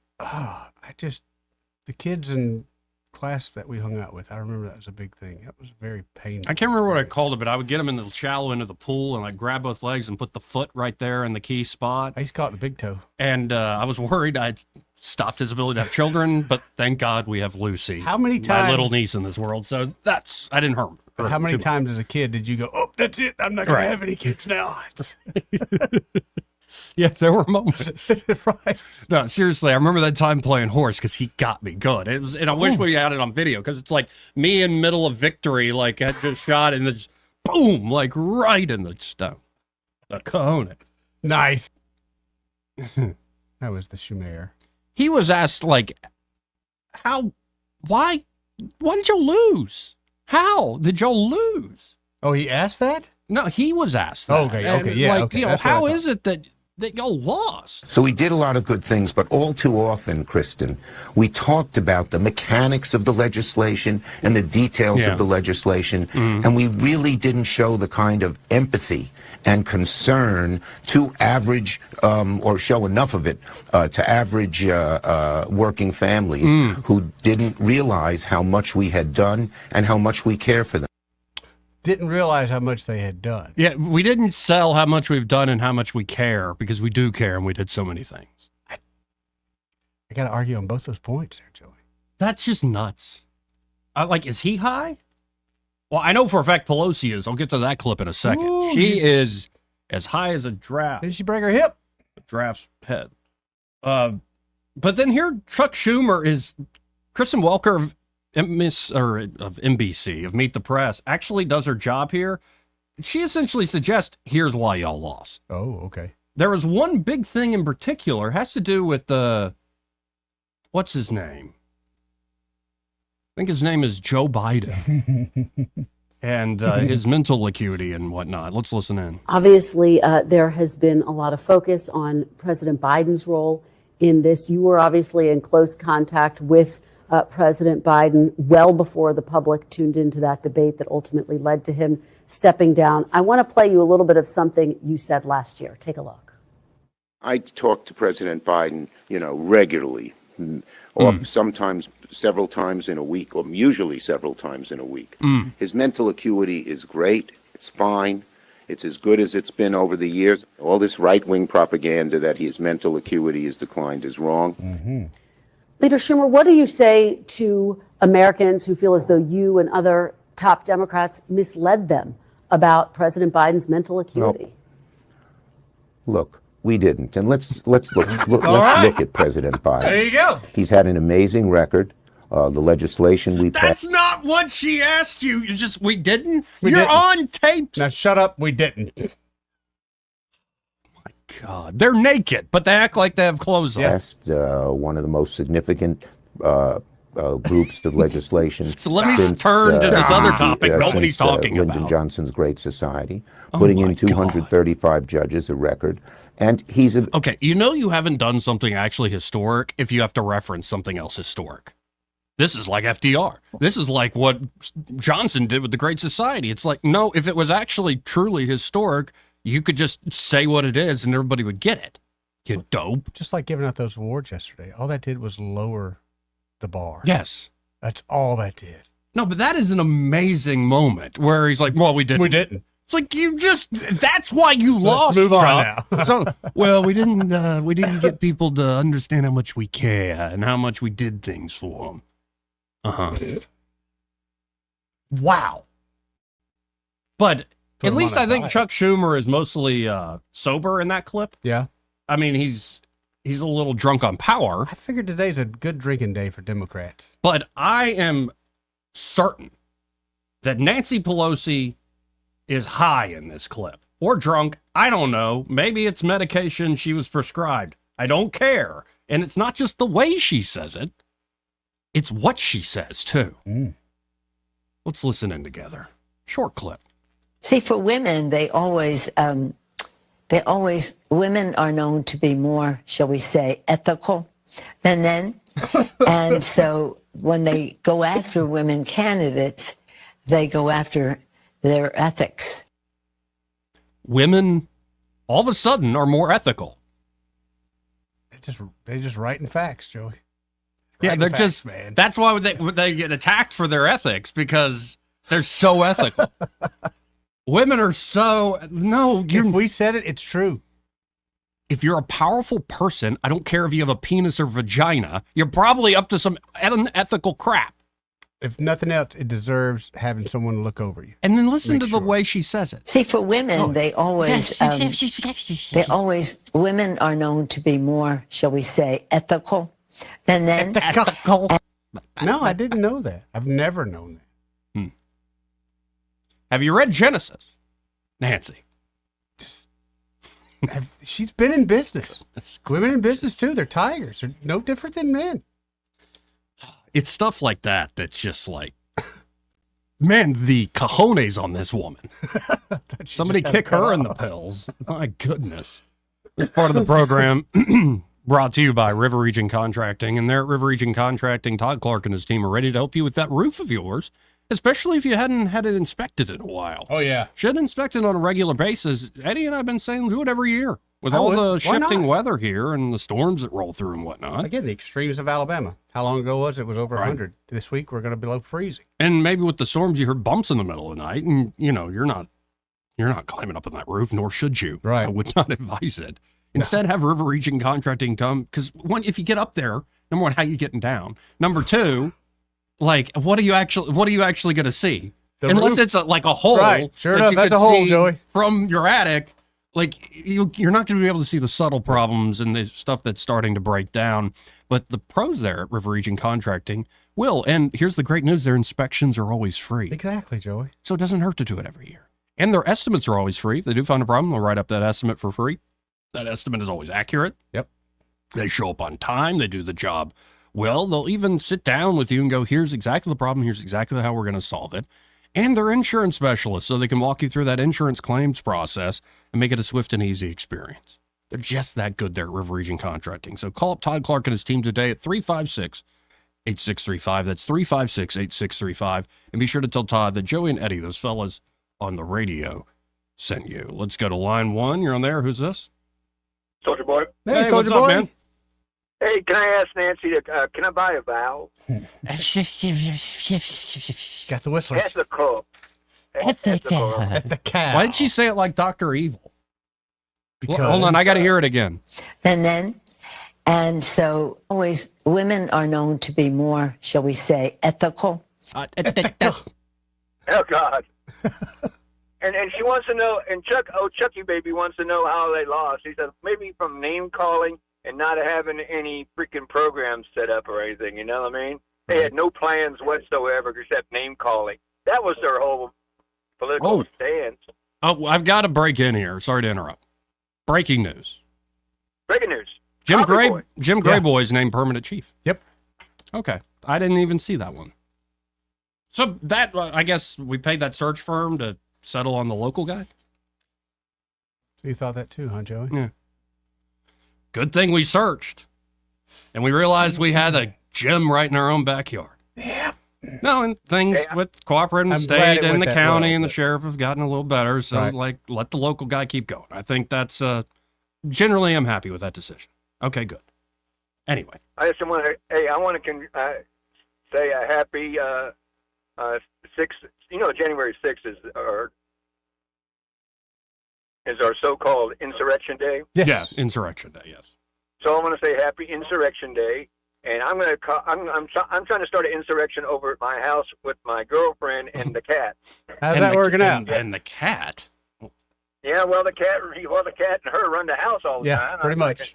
The kids in class that we hung out with, I remember that was a big thing. That was very painful. I can't remember what I called it, but I would get him in the shallow end of the pool and like grab both legs and put the foot right there in the key spot. I used to call it the big toe. And I was worried I'd stopped his ability to have children, but thank God we have Lucy. How many My times- little niece in this world. So I didn't hurt her. How many too much. times as a kid did you go, oh, that's it, I'm not going Right. to have any kids now? Yeah, there were moments. Right. No, seriously, I remember that time playing horse because he got me good. It was, and I wish we had it on video because it's like me in middle of victory, like I just shot and then just boom, like right in the stone. The cojones. Nice. That was the Schumer. He was asked like, why did you lose? How did you lose? Oh, he asked that? No, he was asked that. Okay, And, yeah, like, okay. you know, That's what I how thought. is it that y'all lost? So we did a lot of good things, but all too often, Kristen, we talked about the mechanics of the legislation and the details Yeah. of the legislation, and we really didn't show the kind of empathy and concern to average, or show enough of it to average working families who didn't realize how much we had done and how much we care for them. Didn't realize how much they had done. Yeah, we didn't sell how much we've done and how much we care because we do care and we did so many things. I got to argue on both those points there, Joey. That's just nuts. Like, is he high? Well, I know for a fact Pelosi is. I'll get to that clip in a second. Ooh, She is as high as a giraffe. Did she break her hip? A giraffe's head. But then here, Chuck Schumer is Kristen Welker of NBC, of Meet the Press, actually does her job here. She essentially suggests, here's why y'all lost. Oh, okay. There was one big thing in particular, has to do with what's his name? I think his name is Joe Biden. And his mental acuity and whatnot. Let's listen in. Obviously, there has been a lot of focus on President Biden's role in this. You were obviously in close contact with President Biden well before the public tuned into that debate that ultimately led to him stepping down. I want to play you a little bit of something you said last year. Take a look. I talk to President Biden, regularly, or sometimes several times in a week, or usually several times in a week. His mental acuity is great. It's fine. It's as good as it's been over the years. All this right-wing propaganda that his mental acuity has declined is wrong. Leader Schumer, what do you say to Americans who feel as though you and other top Democrats misled them about President Biden's mental acuity? Look, we didn't. And let's look at President Biden. There you go. He's had an amazing record. The legislation we passed. That's not what she asked you. We didn't? We You're didn't. on tape. Now shut up. We didn't. God, they're naked, but they act like they have clothes on. Passed one of the most significant groups of legislation. So let me turn to this other topic nobody's since, talking Lyndon about. Johnson's Great Society, putting in 235 judges, a record. And he's a... Okay, you haven't done something actually historic if you have to reference something else historic. This is like FDR. This is like what Johnson did with the Great Society. It's like, no, if it was actually truly historic, you could just say what it is and everybody would get it. You dope. Just like giving out those awards yesterday. All that did was lower the bar. Yes. That's all that did. No, but that is an amazing moment where he's like, well, we didn't. We didn't. It's like that's why you lost. Move on now. So, well, we didn't get people to understand how much we care and how much we did things for them. Uh-huh. Wow. But at least I think Chuck Schumer is mostly sober in that clip. Yeah. I mean, he's a little drunk on power. I figured today's a good drinking day for Democrats. But I am certain that Nancy Pelosi is high in this clip. Or drunk. I don't know. Maybe it's medication she was prescribed. I don't care. And it's not just the way she says it. It's what she says, too. Let's listen in together. Short clip. See, for women, women are known to be more, shall we say, ethical than men. And so when they go after women candidates, they go after their ethics. Women, all of a sudden, are more ethical. They're just writing facts, Joey. Yeah, they're just, man. That's why they get attacked for their ethics, because they're so ethical. Women are so, if we said it, it's true. If you're a powerful person, I don't care if you have a penis or vagina, you're probably up to some unethical crap. If nothing else, it deserves having someone look over you. And then listen to the way she says it. See, for women, women are known to be more, shall we say, ethical than men. Ethical. No, I didn't know that. I've never known that. Have you read Genesis, Nancy? She's been in business. Women in business, too. They're tigers. They're no different than men. It's stuff like that that's just like, man, the cojones on this woman. Somebody kick her in the pills. My goodness. This part of the program brought to you by River Region Contracting. And there at River Region Contracting, Todd Clark and his team are ready to help you with that roof of yours, especially if you hadn't had it inspected in a while. Oh, yeah. Should inspect it on a regular basis. Eddie and I have been saying do it every year. With all the shifting weather here and the storms that roll through and whatnot. Again, the extremes of Alabama. How long ago was it? It was over 100. This week, we're going to be below freezing. And maybe with the storms, you heard bumps in the middle of the night, and you're not climbing up on that roof, nor should you. Right. I would not advise it. Instead, have River Region Contracting come, because one, if you get up there, number one, how you getting down? Number two, like, what are you actually going to see? Unless roof. it's like a hole. Right. Sure that enough, you that's could a hole, see Joey. From your attic. Like, you're not going to be able to see the subtle problems and the stuff that's starting to break down. But the pros there at River Region Contracting will. And here's the great news. Their inspections are always free. Exactly, Joey. So it doesn't hurt to do it every year. And their estimates are always free. If they do find a problem, they'll write up that estimate for free. That estimate is always accurate. Yep. They show up on time. They do the job well. They'll even sit down with you and go, here's exactly the problem. Here's exactly how we're going to solve it. And they're insurance specialists, so they can walk you through that insurance claims process and make it a swift and easy experience. They're just that good there at River Region Contracting. So call up Todd Clark and his team today at 356-8635. That's 356-8635. And be sure to tell Todd that Joey and Eddie, those fellas on the radio, sent you. Let's go to line one. You're on there. Who's this? Soldier Boy. Hey, Soldier what's Boy. up, man? Hey, can I ask Nancy, can I buy a valve? Got the whistle. At the cup. At the cow. At the cow. Why did she say it like Dr. Evil? Because Hold on, I got to hear it again. Than men. And so women are known to be more, shall we say, ethical. Oh, God. And she wants to know, and Chucky baby wants to know how they lost. He said maybe from name calling and not having any freaking programs set up or anything. You know what I mean? They had no plans whatsoever except name calling. That was their whole political stance. Oh, I've got to break in here. Sorry to interrupt. Breaking news. Breaking news. Jim Coffee Boy. Grayboy's named permanent chief. Yep. Okay. I didn't even see that one. So that, I guess we paid that search firm to settle on the local guy? So you thought that too, huh, Joey? Yeah. Good thing we searched. And we realized we had a gym right in our own backyard. Yeah. No, and things with cooperating the I'm glad state it and went the that county well, and the but- sheriff have gotten a little better. So, Right. let the local guy keep going. I think that's, generally I'm happy with that decision. Okay, good. Anyway. I just want to, I want to say a happy January 6th is our so-called Insurrection Day. Yes. Yeah, Insurrection Day. Yes. So I want to say Happy Insurrection Day, and I'm trying to start an insurrection over at my house with my girlfriend and the cat. How's that working out? And the cat. Yeah, well, the cat and her run the house all the time. Yeah, pretty much.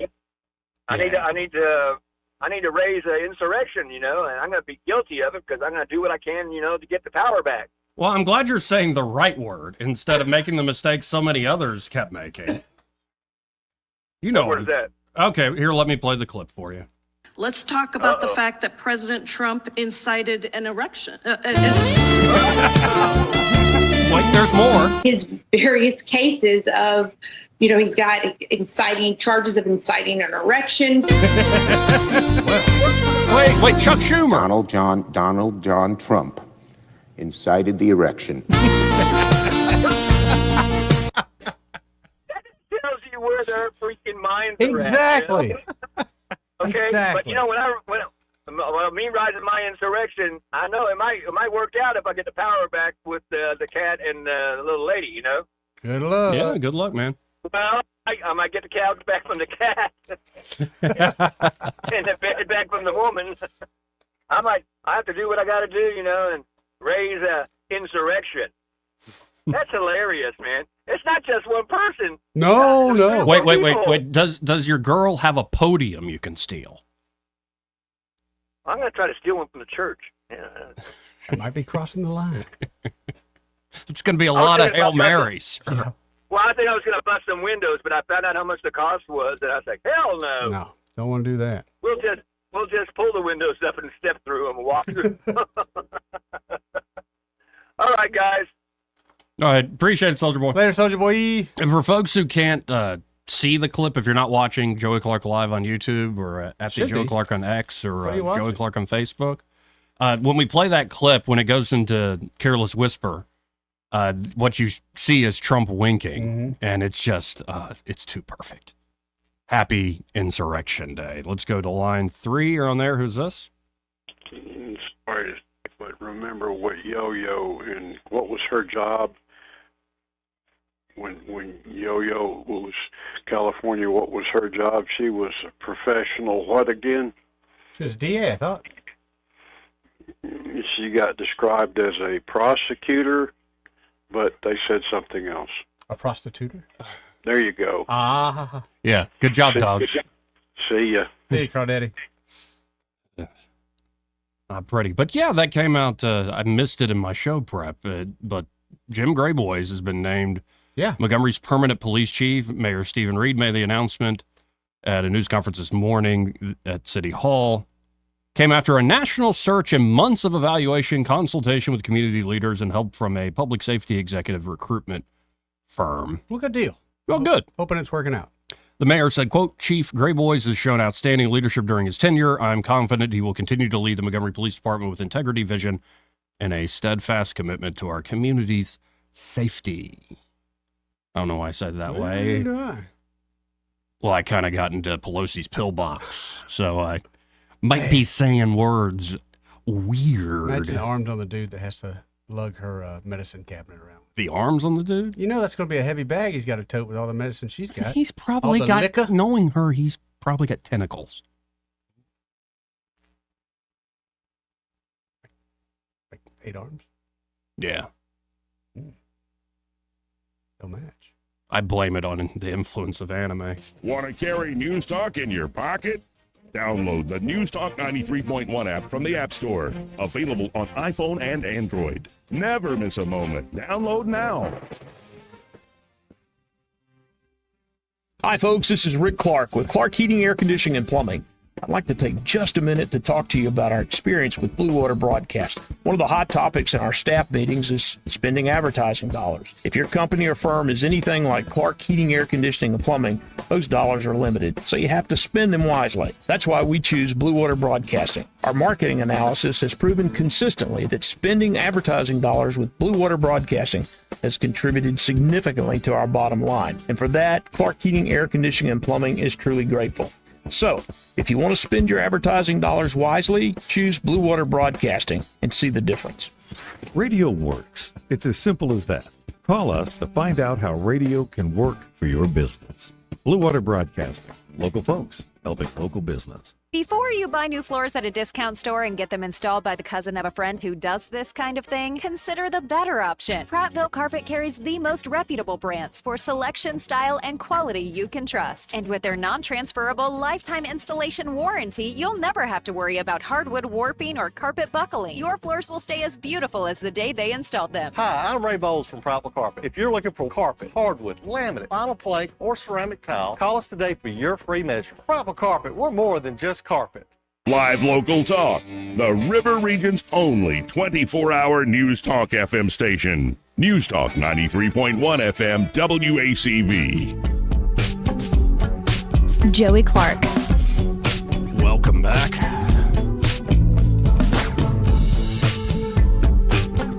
I need to raise an insurrection, and I'm going to be guilty of it because I'm going to do what I can, to get the power back. Well, I'm glad you're saying the right word instead of making the mistakes so many others kept making. What is that? Okay, here, let me play the clip for you. Let's talk about the fact that President Trump incited an erection. Wait, there's more. His various cases of, he's got charges of inciting an erection. Wait, Chuck Schumer. Donald John Trump incited the erection. Tells you where their freaking minds are exactly. At. Okay, exactly. But when me rising my insurrection, I know it might work out if I get the power back with the cat and the little lady. Good luck. Yeah, good luck, man. Well, I might get the cow back from the cat and the bed back from the woman. I have to do what I got to do, and raise a insurrection. That's hilarious, man. It's not just one person. No. Wait. Does your girl have a podium you can steal? I'm going to try to steal one from the church. Yeah. It might be crossing the line. It's going to be a lot of Hail Marys. Yeah. Well, I think I was going to bust some windows, but I found out how much the cost was, and I was like, hell no. No, don't want to do that. We'll just pull the windows up and step through them and walk through. All right, guys. All right, appreciate it, Soldier Boy. Later, Soldier Boy. And for folks who can't see the clip, if you're not watching Joey Clark Live on YouTube or at the Joey Clark on X or Joey Clark on Facebook, when we play that clip, when it goes into Careless Whisper, what you see is Trump winking, and it's just, it's too perfect. Happy Insurrection Day. Let's go to line 3. You're on there. Who's this? Sorry, but remember what Yo-Yo and what was her job when Yo-Yo was California? What was her job? She was a professional. What again? She was DA, I thought. She got described as a prosecutor, but they said something else. A prostituter? There you go. Ah. Yeah, good job, dog. See ya. See you, Crawdaddy. Not pretty. But yeah, that came out, I missed it in my show prep, but Jim Grayboys has been named Montgomery's permanent police chief. Mayor Stephen Reed made the announcement at a news conference this morning at City Hall. Came after a national search and months of evaluation, consultation with community leaders, and help from a public safety executive recruitment firm. Well, good deal. Well, good. Hoping it's working out. The mayor said, quote, Chief Grayboys has shown outstanding leadership during his tenure. I'm confident he will continue to lead the Montgomery Police Department with integrity, vision, and a steadfast commitment to our community's safety. I don't know why I said it that way. Well, I kind of got into Pelosi's pillbox, so I might be saying words weird. Imagine the arms on the dude that has to lug her medicine cabinet around. The arms on the dude? You know that's going to be a heavy bag he's got to tote with all the medicine she's got. He's probably got, liquor. Knowing her, he's probably got tentacles. Like 8 arms? Yeah. Don't match. I blame it on the influence of anime. Want to carry News Talk in your pocket? Download the News Talk 93.1 app from the App Store. Available on iPhone and Android. Never miss a moment. Download now. Hi, folks. This is Rick Clark with Clark Heating, Air Conditioning, and Plumbing. I'd like to take just a minute to talk to you about our experience with Blue Water Broadcast. One of the hot topics in our staff meetings is spending advertising dollars. If your company or firm is anything like Clark Heating, Air Conditioning, and Plumbing, those dollars are limited, so you have to spend them wisely. That's why we choose Blue Water Broadcasting. Our marketing analysis has proven consistently that spending advertising dollars with Blue Water Broadcasting has contributed significantly to our bottom line. And for that, Clark Heating, Air Conditioning, and Plumbing is truly grateful. So, if you want to spend your advertising dollars wisely, choose Blue Water Broadcasting and see the difference. Radio works. It's as simple as that. Call us to find out how radio can work for your business. Blue Water Broadcasting. Local folks helping local business. Before you buy new floors at a discount store and get them installed by the cousin of a friend who does this kind of thing, consider the better option. Prattville Carpet carries the most reputable brands for selection, style, and quality you can trust. And with their non-transferable lifetime installation warranty, you'll never have to worry about hardwood warping or carpet buckling. Your floors will stay as beautiful as the day they installed them. Hi, I'm Ray Bowles from Prattville Carpet. If you're looking for carpet, hardwood, laminate, vinyl plank, or ceramic tile, call us today for your free measure. Prattville Carpet, we're more than just carpet. Live local talk. The River Region's only 24-hour News Talk FM station. News Talk 93.1 FM WACV. Joey Clark. Welcome back.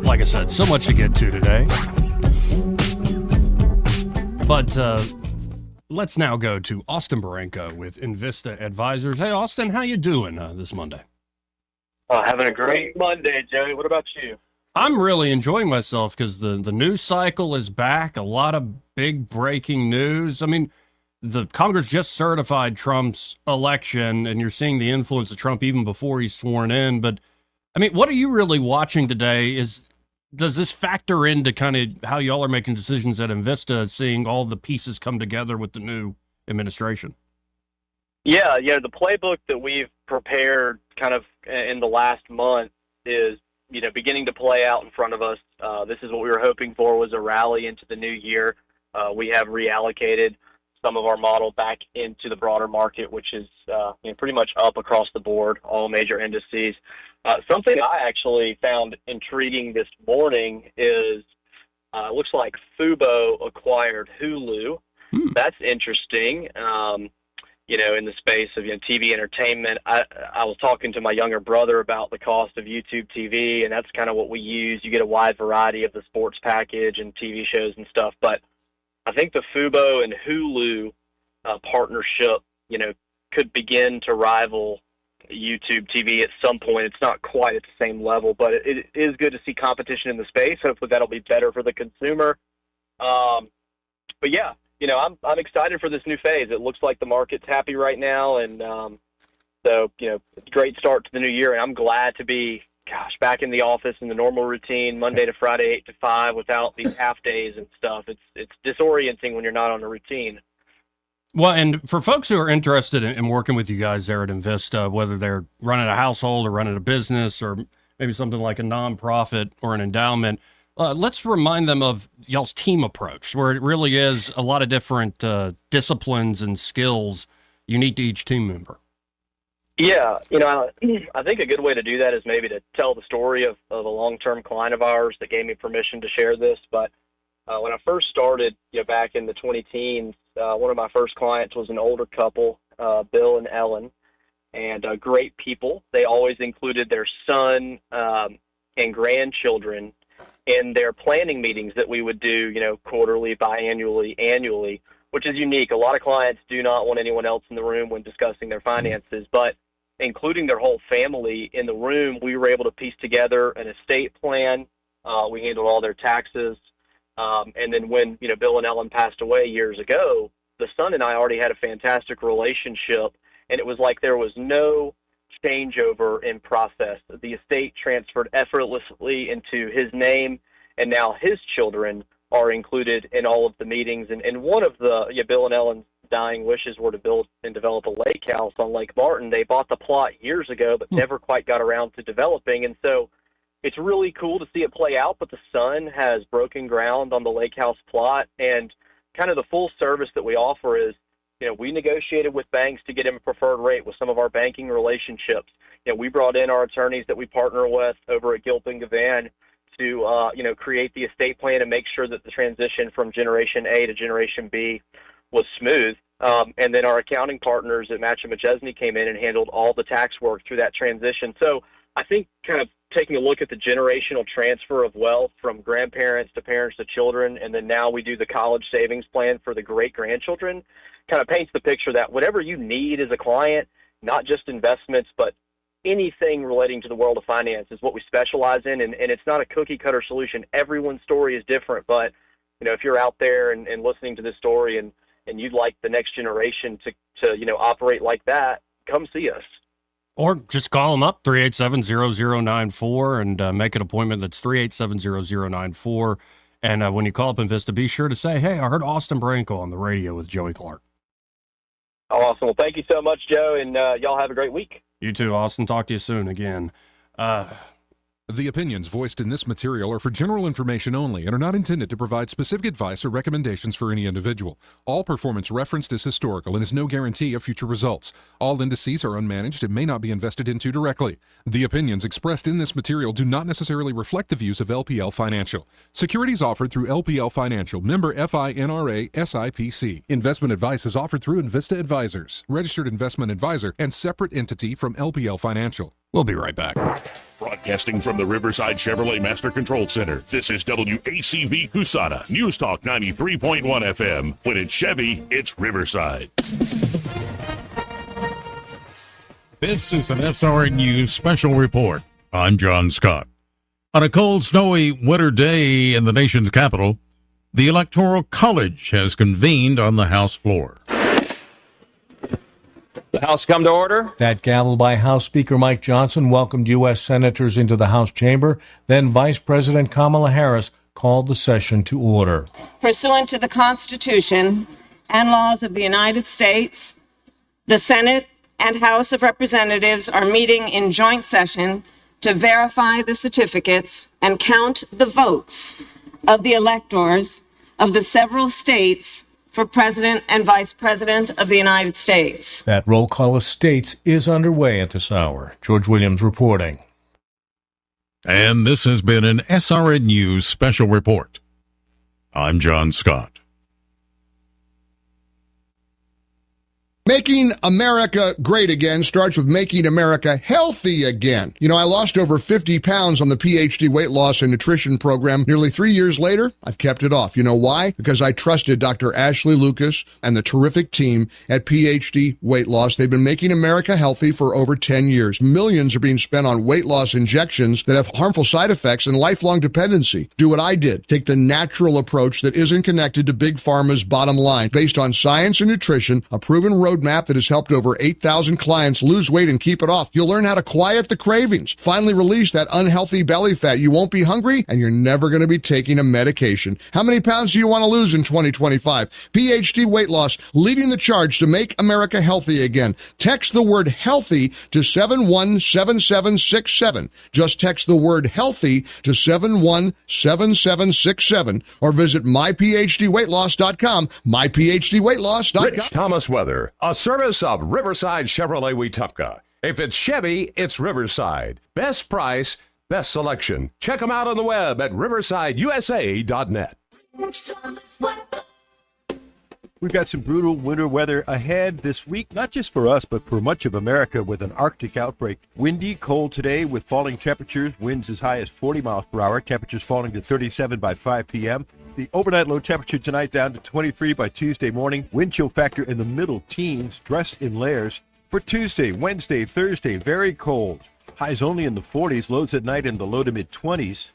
Like I said, so much to get to today. But let's now go to Austin Barenko with Invista Advisors. Hey, Austin, how you doing this Monday? Having a great Monday, Joey. What about you? I'm really enjoying myself because the news cycle is back. A lot of big breaking news. I mean, the Congress just certified Trump's election, and you're seeing the influence of Trump even before he's sworn in. But, I mean, what are you really watching today? Does this factor into kind of how y'all are making decisions at Invista, seeing all the pieces come together with the new administration? Yeah, the playbook that we've prepared kind of in the last month is, beginning to play out in front of us. This is what we were hoping for, was a rally into the new year. We have reallocated some of our model back into the broader market, which is pretty much up across the board, all major indices. Something I actually found intriguing this morning is it looks like Fubo acquired Hulu. That's interesting. In the space of TV entertainment, I was talking to my younger brother about the cost of YouTube TV, and that's kind of what we use. You get a wide variety of the sports package and TV shows and stuff, but I think the Fubo and Hulu partnership, could begin to rival YouTube TV at some point. It's not quite at the same level, but it is good to see competition in the space. Hopefully that'll be better for the consumer. But yeah, I'm excited for this new phase. It looks like the market's happy right now, and so great start to the new year. And I'm glad to be, back in the office in the normal routine, Monday to Friday, 8 to 5, without these half days and stuff. It's disorienting when you're not on a routine. Well, and for folks who are interested in working with you guys there at Invista, whether they're running a household or running a business or maybe something like a nonprofit or an endowment, let's remind them of y'all's team approach, where it really is a lot of different disciplines and skills unique to each team member. Yeah, I think a good way to do that is maybe to tell the story of a long-term client of ours that gave me permission to share this. But when I first started, back in the 20-teens, one of my first clients was an older couple, Bill and Ellen, and great people. They always included their son and grandchildren in their planning meetings that we would do, quarterly, biannually, annually, which is unique. A lot of clients do not want anyone else in the room when discussing their finances, but including their whole family in the room, we were able to piece together an estate plan. We handled all their taxes. And then when, Bill and Ellen passed away years ago, the son and I already had a fantastic relationship, and it was like there was no changeover in process. The estate transferred effortlessly into his name, and now his children are included in all of the meetings. And one of the Bill and Ellen's dying wishes were to build and develop a lake house on Lake Martin. They bought the plot years ago, but never quite got around to developing. And so it's really cool to see it play out, but the son has broken ground on the lake house plot, and kind of the full service that we offer is, we negotiated with banks to get him a preferred rate with some of our banking relationships. We brought in our attorneys that we partner with over at Gilpin Gavan to, create the estate plan and make sure that the transition from Generation A to Generation B was smooth. And then our accounting partners at Match & McChesney came in and handled all the tax work through that transition. So I think kind of taking a look at the generational transfer of wealth from grandparents to parents to children, and then now we do the college savings plan for the great-grandchildren, kind of paints the picture that whatever you need as a client, not just investments, but anything relating to the world of finance is what we specialize in, and it's not a cookie-cutter solution. Everyone's story is different, but if you're out there and listening to this story and you'd like the next generation to operate like that, come see us. Or just call them up, 387-0094, and make an appointment. That's 387-0094. And when you call up Invista, be sure to say, hey, I heard Austin Branco on the radio with Joey Clark. Awesome. Well, thank you so much, Joe, and y'all have a great week. You too, Austin. Talk to you soon again. The opinions voiced in this material are for general information only and are not intended to provide specific advice or recommendations for any individual. All performance referenced is historical and is no guarantee of future results. All indices are unmanaged and may not be invested into directly. The opinions expressed in this material do not necessarily reflect the views of LPL Financial. Securities offered through LPL Financial, member FINRA SIPC. Investment advice is offered through Invista Advisors, registered investment advisor, and separate entity from LPL Financial. We'll be right back. Broadcasting from the Riverside Chevrolet Master Control Center, this is WACV Cusana, News Talk 93.1 FM. When it's Chevy, it's Riverside. This is an SRN News special report. I'm John Scott. On a cold, snowy winter day in the nation's capital, the Electoral College has convened on the House floor. The House come to order. That gavel by House Speaker Mike Johnson welcomed U.S. senators into the House chamber. Then Vice President Kamala Harris called the session to order. Pursuant to the Constitution and laws of the United States, the Senate and House of Representatives are meeting in joint session to verify the certificates and count the votes of the electors of the several states for President and Vice President of the United States. That roll call of states is underway at this hour. George Williams reporting. And this has been an SRN News special report. I'm John Scott. Making America great again starts with making America healthy again. You know, I lost over 50 pounds on the PhD weight loss and nutrition program. Nearly 3 years later, I've kept it off. You know why? Because I trusted Dr. Ashley Lucas and the terrific team at PhD Weight Loss. They've been making America healthy for over 10 years. Millions are being spent on weight loss injections that have harmful side effects and lifelong dependency. Do what I did. Take the natural approach that isn't connected to Big Pharma's bottom line. Based on science and nutrition, a proven roadmap that has helped over 8,000 clients lose weight and keep it off. You'll learn how to quiet the cravings, finally release that unhealthy belly fat. You won't be hungry, and you're never going to be taking a medication. How many pounds do you want to lose in 2025? PhD Weight Loss, leading the charge to make America healthy again. Text the word healthy to 717767. Just text the word healthy to 717767 or visit myphdweightloss.com, myphdweightloss.com. Rich Thomas Weather, a service of Riverside Chevrolet Wetumpka. If it's Chevy, it's Riverside. Best price, best selection. Check them out on the web at riversideusa.net. We've got some brutal winter weather ahead this week, not just for us, but for much of America with an Arctic outbreak. Windy, cold today with falling temperatures, winds as high as 40 miles per hour, temperatures falling to 37 by 5 p.m. The overnight low temperature tonight down to 23 by Tuesday morning. Wind chill factor in the middle teens, dress in layers. For Tuesday, Wednesday, Thursday, very cold. Highs only in the 40s, lows at night in the low to mid 20s.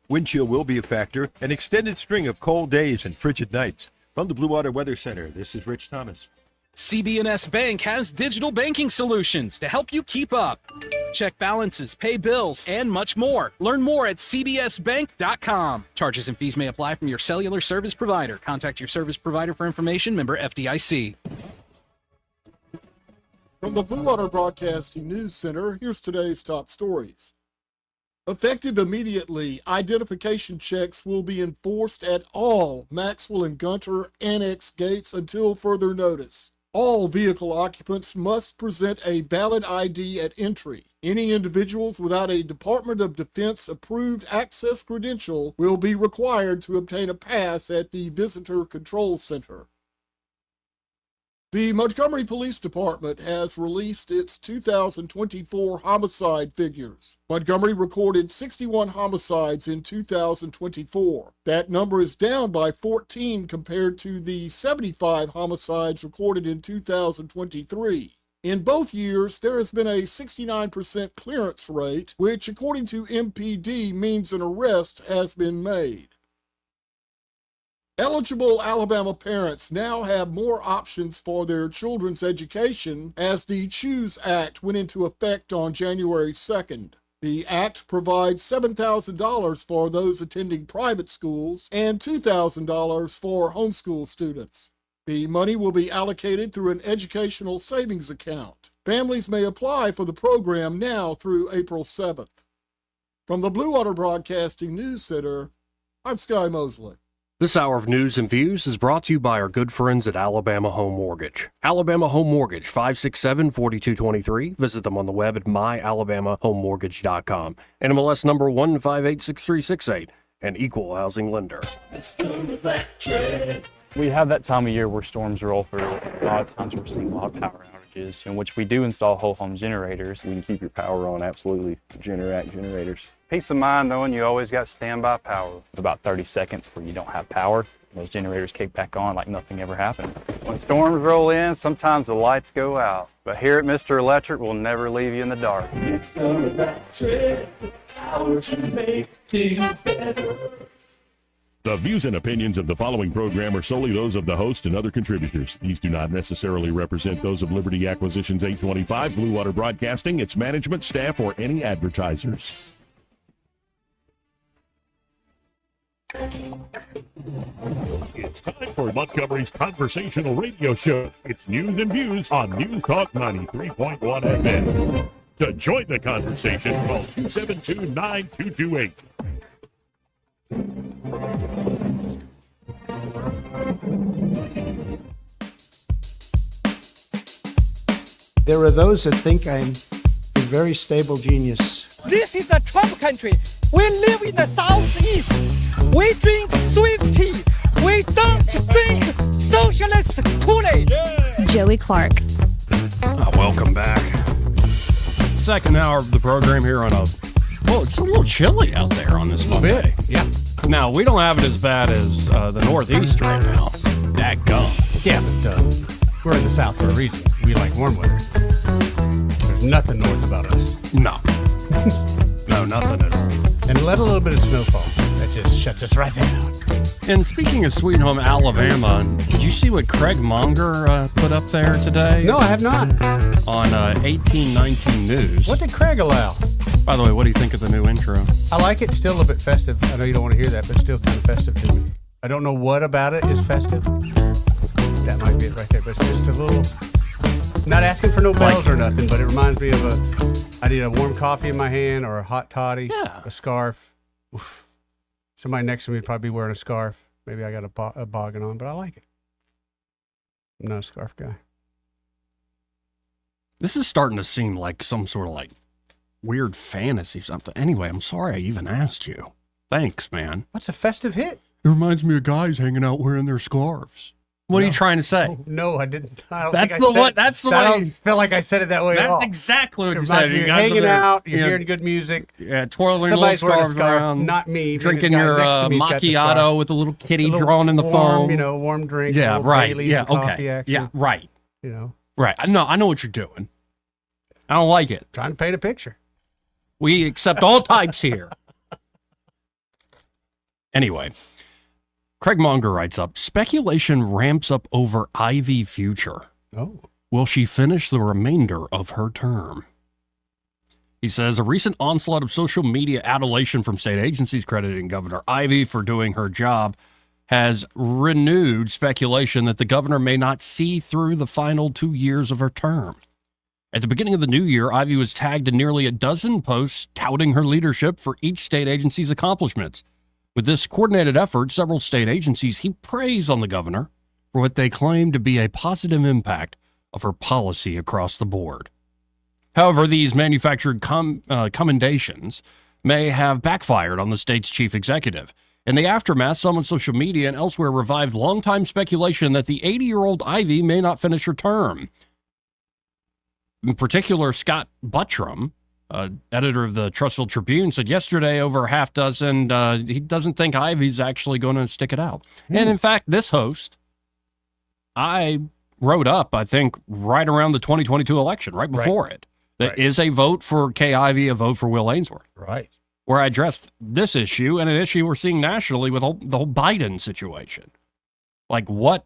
Wind chill will be a factor. An extended string of cold days and frigid nights. From the Blue Water Weather Center, this is Rich Thomas. CB&S Bank has digital banking solutions to help you keep up. Check balances, pay bills, and much more. Learn more at cbsbank.com. Charges and fees may apply from your cellular service provider. Contact your service provider for information. Member FDIC. From the Blue Water Broadcasting News Center, here's today's top stories. Effective immediately, identification checks will be enforced at all Maxwell and Gunter Annex gates until further notice. All vehicle occupants must present a valid ID at entry. Any individuals without a Department of Defense approved access credential will be required to obtain a pass at the Visitor Control Center. The Montgomery Police Department has released its 2024 homicide figures. Montgomery recorded 61 homicides in 2024. That number is down by 14 compared to the 75 homicides recorded in 2023. In both years, there has been a 69% clearance rate, which according to MPD means an arrest has been made. Eligible Alabama parents now have more options for their children's education as the CHOOSE Act went into effect on January 2nd. The act provides $7,000 for those attending private schools and $2,000 for homeschool students. The money will be allocated through an educational savings account. Families may apply for the program now through April 7th. From the Blue Water Broadcasting News Center, I'm Sky Mosley. This hour of news and views is brought to you by our good friends at Alabama Home Mortgage. Alabama Home Mortgage, 567-4223. Visit them on the web at myalabamahomemortgage.com. NMLS number 1586368, an equal housing lender. We have that time of year where storms roll through. A lot of times we're seeing a lot of power outages, in which we do install whole home generators. We can keep your power on, absolutely. Generac generators. Peace of mind knowing you always got standby power. About 30 seconds where you don't have power, those generators kick back on like nothing ever happened. When storms roll in, sometimes the lights go out. But here at Mr. Electric, we'll never leave you in the dark. It's the electric power to make things better. The views and opinions of the following program are solely those of the host and other contributors. These do not necessarily represent those of Liberty Acquisitions 825, Blue Water Broadcasting, its management, staff, or any advertisers. It's time for Montgomery's conversational radio show. It's news and views on News Talk 93.1 FM. To join the conversation, call 272-9228. There are those that think I'm a very stable genius. This is a Trump country. We live in the Southeast. We drink sweet tea. We don't drink socialist Kool-Aid. Joey Clark. Welcome back. Second hour of the program here on well, it's a little chilly out there on this Monday. Yeah. Now, we don't have it as bad as the Northeast right now. Dadgum. Yeah, but we're in the South for a reason. We like warm weather. There's nothing north about us. No. No, nothing at all. And let a little bit of snowfall. That just shuts us right down. And speaking of Sweet Home Alabama, did you see what Craig Monger put up there today? No, I have not. On 1819 News. What did Craig allow? By the way, what do you think of the new intro? I like it. Still a bit festive. I know you don't want to hear that, but still kind of festive to me. I don't know what about it is festive. That might be it right there, but it's just a little... Not asking for no bells or nothing, but it reminds me of I need a warm coffee in my hand or a hot toddy, a scarf. Oof. Somebody next to me would probably be wearing a scarf. Maybe I got a boggin on, but I like it. I'm not a scarf guy. This is starting to seem like some sort of like weird fantasy something. Anyway, I'm sorry I even asked you. Thanks, man. What's a festive hit? It reminds me of guys hanging out wearing their scarves. What are you trying to say? Oh, no, I didn't. I don't That's think the I said one. it. That's the I way. don't feel like I said it that way at all. That's exactly what It you reminds said. me You of guys hanging are there, out, you're you know, hearing good music. Yeah, twirling Somebody's little wearing a scarves scarf, around. not me. Maybe Drinking the guy your next to me's got the macchiato scarf. with a little kitty A little drawn in the warm, foam. You know, warm drink. Yeah, a little right. Baileys Yeah, and coffee okay. action, Yeah, right. You know, right. I know what you're doing. I don't like it. Trying to paint a picture. We accept all types here. Anyway, Craig Monger writes up, speculation ramps up over Ivy future. Oh. Will she finish the remainder of her term? He says, a recent onslaught of social media adulation from state agencies crediting Governor Ivy for doing her job has renewed speculation that the governor may not see through the final 2 years of her term. At the beginning of the new year, Ivy was tagged in nearly a dozen posts touting her leadership for each state agency's accomplishments. With this coordinated effort, several state agencies heaped praise on the governor for what they claim to be a positive impact of her policy across the board. However, these manufactured commendations may have backfired on the state's chief executive. In the aftermath, some on social media and elsewhere revived longtime speculation that the 80-year-old Ivy may not finish her term. In particular, Scott Buttram, editor of the Trussville Tribune, said yesterday over a half dozen, he doesn't think Ivy's actually going to stick it out. And in fact, this host, I wrote up, I think, right around the 2022 election, right before it, that is a vote for Kay Ivey, a vote for Will Ainsworth. Right. Where I addressed this issue and an issue we're seeing nationally with the whole Biden situation. Like, what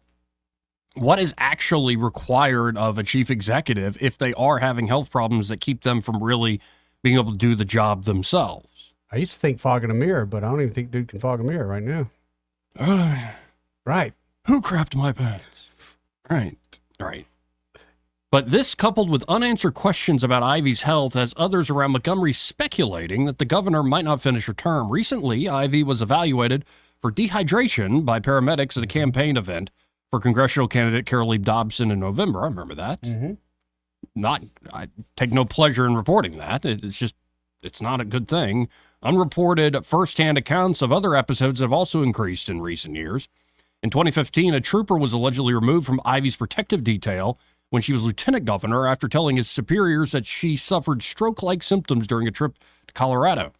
is actually required of a chief executive if they are having health problems that keep them from really being able to do the job themselves? I used to think fogging a mirror, but I don't even think dude can fog a mirror right now. Right. Who crapped my pants? Right. But this, coupled with unanswered questions about Ivy's health, has others around Montgomery speculating that the governor might not finish her term. Recently, Ivy was evaluated for dehydration by paramedics at a campaign event for congressional candidate Carol Lee Dobson in November. I remember that. I take no pleasure in reporting that. It's not a good thing. Unreported firsthand accounts of other episodes have also increased in recent years. In 2015, a trooper was allegedly removed from Ivy's protective detail when she was lieutenant governor after telling his superiors that she suffered stroke-like symptoms during a trip to Colorado.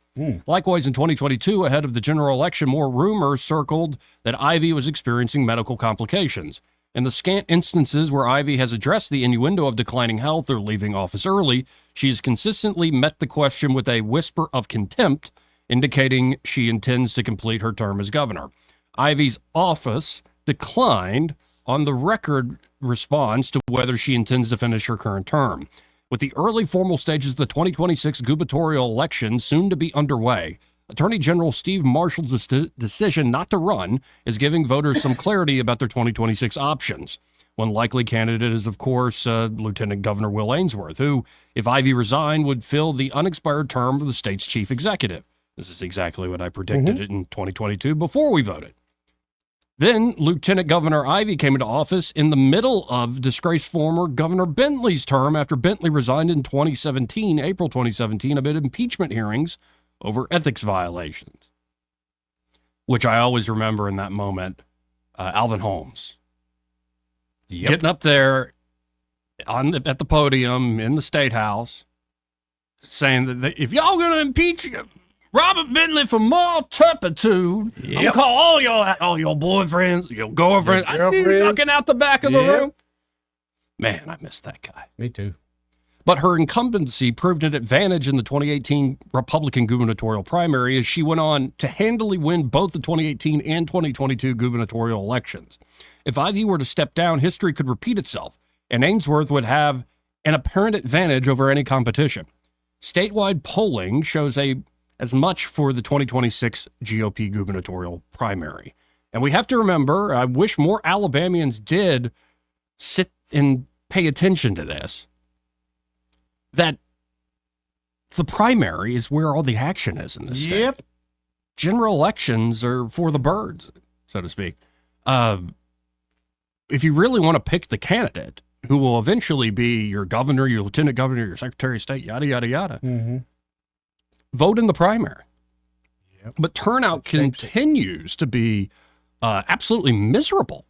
Likewise, in 2022, ahead of the general election, more rumors circled that Ivy was experiencing medical complications. In the scant instances where Ivy has addressed the innuendo of declining health or leaving office early, she has consistently met the question with a whisper of contempt, indicating she intends to complete her term as governor. Ivy's office declined on the record response to whether she intends to finish her current term. With the early formal stages of the 2026 gubernatorial election soon to be underway, Attorney General Steve Marshall's decision not to run is giving voters some clarity about their 2026 options. One likely candidate is, of course, Lieutenant Governor Will Ainsworth, who, if Ivy resigned, would fill the unexpired term of the state's chief executive. This is exactly what I predicted in 2022 before we voted. Then Lieutenant Governor Ivy came into office in the middle of disgraced former Governor Bentley's term after Bentley resigned in April 2017, amid impeachment hearings over ethics violations, which I always remember in that moment, Alvin Holmes getting up there at the podium in the State House saying that if y'all going to impeach Robert Bentley for moral turpitude, I'm going to call all your boyfriends, your girlfriends. I see you ducking out the back of the room. Man, I missed that guy. Me too. But her incumbency proved an advantage in the 2018 Republican gubernatorial primary as she went on to handily win both the 2018 and 2022 gubernatorial elections. If Ivy were to step down, history could repeat itself, and Ainsworth would have an apparent advantage over any competition. Statewide polling shows as much for the 2026 GOP gubernatorial primary. And we have to remember, I wish more Alabamians did sit and pay attention to this, that the primary is where all the action is in this state. General elections are for the birds, so to speak. If you really want to pick the candidate who will eventually be your governor, your lieutenant governor, your secretary of state, yada, yada, yada, vote in the primary. But turnout continues to be absolutely miserable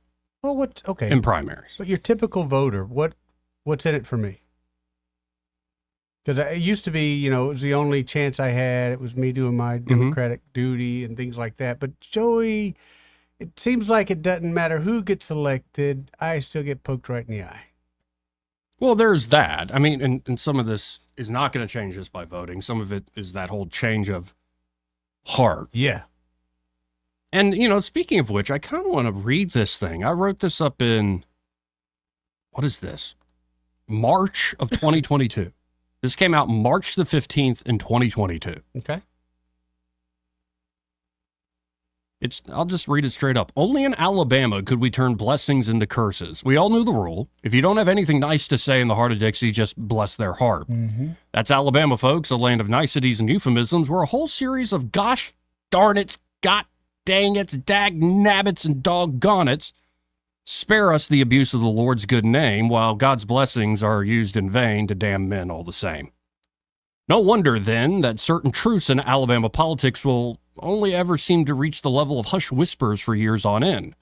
in primaries. But your typical voter, what's in it for me? Because it used to be, it was the only chance I had. It was me doing my democratic duty and things like that. But Joey, it seems like it doesn't matter who gets elected. I still get poked right in the eye. Well, there's that. I mean, and some of this is not going to change just by voting. Some of it is that whole change of heart. Yeah. And, speaking of which, I kind of want to read this thing. I wrote this up in, what is this? March of 2022. This came out March the 15th in 2022. Okay. I'll just read it straight up. Only in Alabama could we turn blessings into curses. We all knew the rule. If you don't have anything nice to say in the heart of Dixie, just bless their heart. That's Alabama, folks, a land of niceties and euphemisms where a whole series of gosh darn it's, god dang it's, dag nabbits, and doggone it's spare us the abuse of the Lord's good name, while God's blessings are used in vain to damn men all the same. No wonder, then, that certain truths in Alabama politics will only ever seemed to reach the level of hushed whispers for years on end.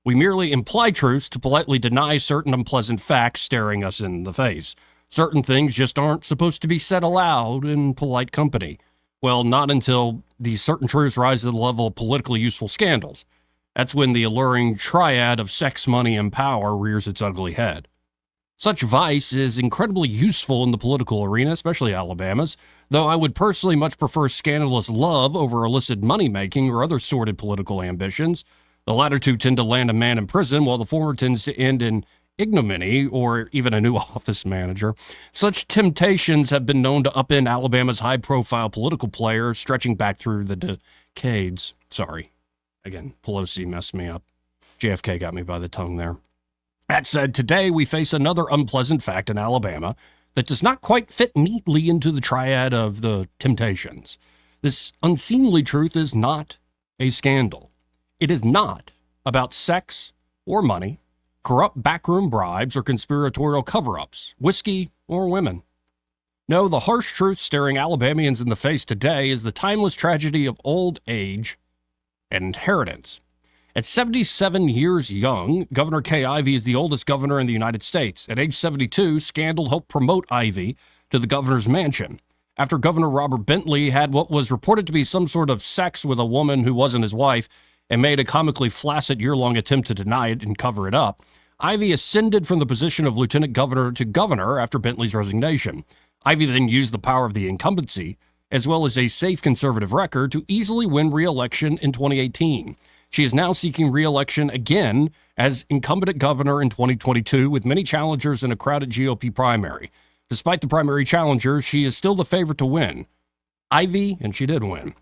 We merely imply truths to politely deny certain unpleasant facts staring us in the face. Certain things just aren't supposed to be said aloud in polite company. Well, not until these certain truths rise to the level of politically useful scandals. That's when the alluring triad of sex, money, and power rears its ugly head. Such vice is incredibly useful in the political arena, especially Alabama's, though I would personally much prefer scandalous love over illicit money-making or other sordid political ambitions. The latter two tend to land a man in prison, while the former tends to end in ignominy or even a new office manager. Such temptations have been known to upend Alabama's high-profile political players, stretching back through the decades. Sorry. Again, Pelosi messed me up. JFK got me by the tongue there. That said, today we face another unpleasant fact in Alabama that does not quite fit neatly into the triad of the temptations. This unseemly truth is not a scandal. It is not about sex or money, corrupt backroom bribes or conspiratorial cover-ups, whiskey or women. No, the harsh truth staring Alabamians in the face today is the timeless tragedy of old age and inheritance. At 77 years young, Governor Kay Ivey is the oldest governor in the United States. At age 72, scandal helped promote Ivey to the governor's mansion. After Governor Robert Bentley had what was reported to be some sort of sex with a woman who wasn't his wife and made a comically flaccid year-long attempt to deny it and cover it up, Ivey ascended from the position of lieutenant governor to governor after Bentley's resignation. Ivey then used the power of the incumbency, as well as a safe conservative record, to easily win re-election in 2018. She is now seeking re-election again as incumbent governor in 2022, with many challengers in a crowded GOP primary. Despite the primary challengers, she is still the favorite to win. Ivey, and she did win.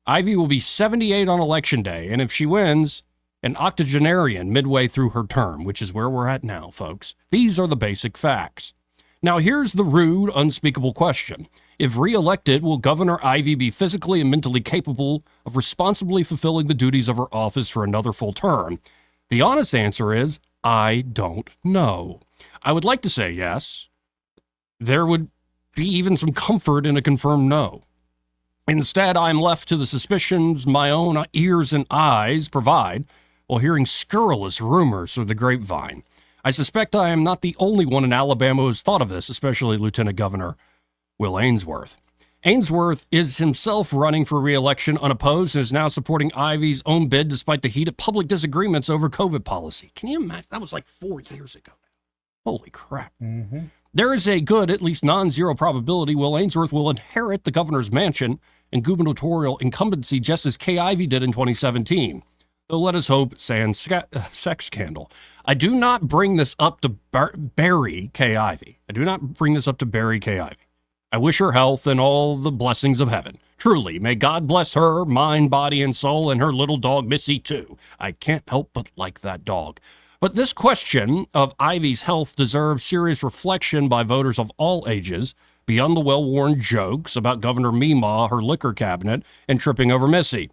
Ivey will be 78 on Election Day, and if she wins, an octogenarian midway through her term, which is where we're at now, folks. These are the basic facts. Now, here's the rude, unspeakable question. If re-elected, will Governor Ivey be physically and mentally capable of responsibly fulfilling the duties of her office for another full term? The honest answer is, I don't know. I would like to say yes. There would be even some comfort in a confirmed no. Instead, I'm left to the suspicions my own ears and eyes provide while hearing scurrilous rumors through the grapevine. I suspect I am not the only one in Alabama who's thought of this, especially Lieutenant Governor Will Ainsworth. Ainsworth is himself running for re-election unopposed and is now supporting Ivey's own bid despite the heated public disagreements over COVID policy. Can you imagine? That was like 4 years ago. Holy crap. Mm-hmm. There is a good, at least non-zero probability Will Ainsworth will inherit the governor's mansion and gubernatorial incumbency just as Kay Ivey did in 2017. Though let us hope sans sex scandal. I do not bring this up to bury Kay Ivey. I do not bring this up to bury Kay Ivey. I wish her health and all the blessings of heaven. Truly, may God bless her, mind, body, and soul, and her little dog, Missy, too. I can't help but like that dog. But this question of Ivey's health deserves serious reflection by voters of all ages, beyond the well-worn jokes about Governor Meemaw, her liquor cabinet, and tripping over Missy.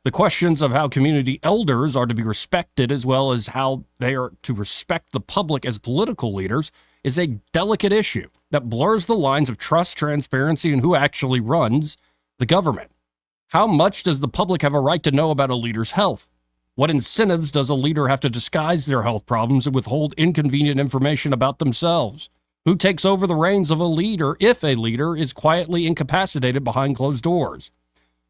The questions of how community elders are to be respected as well as how they are to respect the public as political leaders is a delicate issue that blurs the lines of trust, transparency, and who actually runs the government. How much does the public have a right to know about a leader's health? What incentives does a leader have to disguise their health problems and withhold inconvenient information about themselves? Who takes over the reins of a leader if a leader is quietly incapacitated behind closed doors?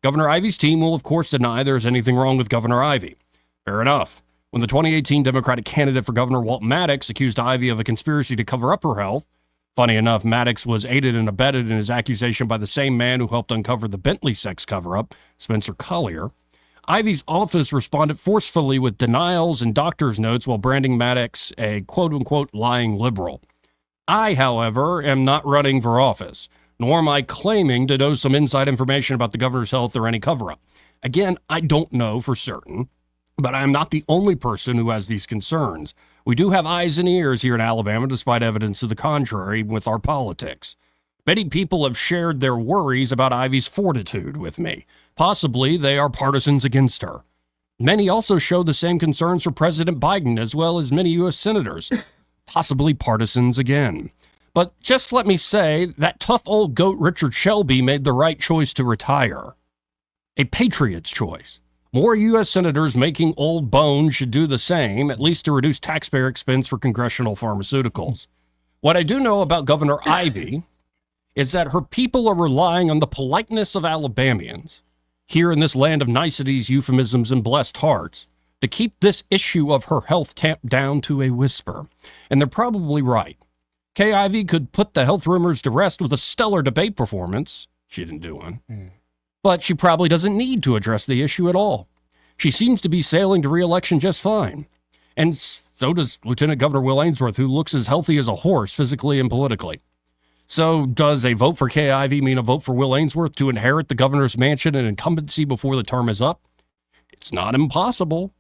Governor Ivey's team will, of course, deny there's anything wrong with Governor Ivey. Fair enough. When the 2018 Democratic candidate for Governor Walt Maddox accused Ivey of a conspiracy to cover up her health, funny enough, Maddox was aided and abetted in his accusation by the same man who helped uncover the Bentley sex cover-up, Spencer Collier. Ivey's office responded forcefully with denials and doctor's notes while branding Maddox a quote-unquote lying liberal. I, however, am not running for office, nor am I claiming to know some inside information about the governor's health or any cover-up. Again, I don't know for certain, but I am not the only person who has these concerns. We do have eyes and ears here in Alabama, despite evidence to the contrary with our politics. Many people have shared their worries about Ivey's fortitude with me. Possibly they are partisans against her. Many also show the same concerns for President Biden, as well as many U.S. senators, possibly partisans again. But just let me say that tough old goat Richard Shelby made the right choice to retire. a patriot's choice. More U.S. senators making old bones should do the same, at least to reduce taxpayer expense for congressional pharmaceuticals. What I do know about Governor Ivey is that her people are relying on the politeness of Alabamians, here in this land of niceties, euphemisms, and blessed hearts, to keep this issue of her health tamped down to a whisper. And they're probably right. Kay Ivey could put the health rumors to rest with a stellar debate performance. She didn't do one. But she probably doesn't need to address the issue at all. She seems to be sailing to re-election just fine. And so does Lieutenant Governor Will Ainsworth, who looks as healthy as a horse physically and politically. So does a vote for Kay Ivey mean a vote for Will Ainsworth to inherit the governor's mansion and incumbency before the term is up? It's not impossible.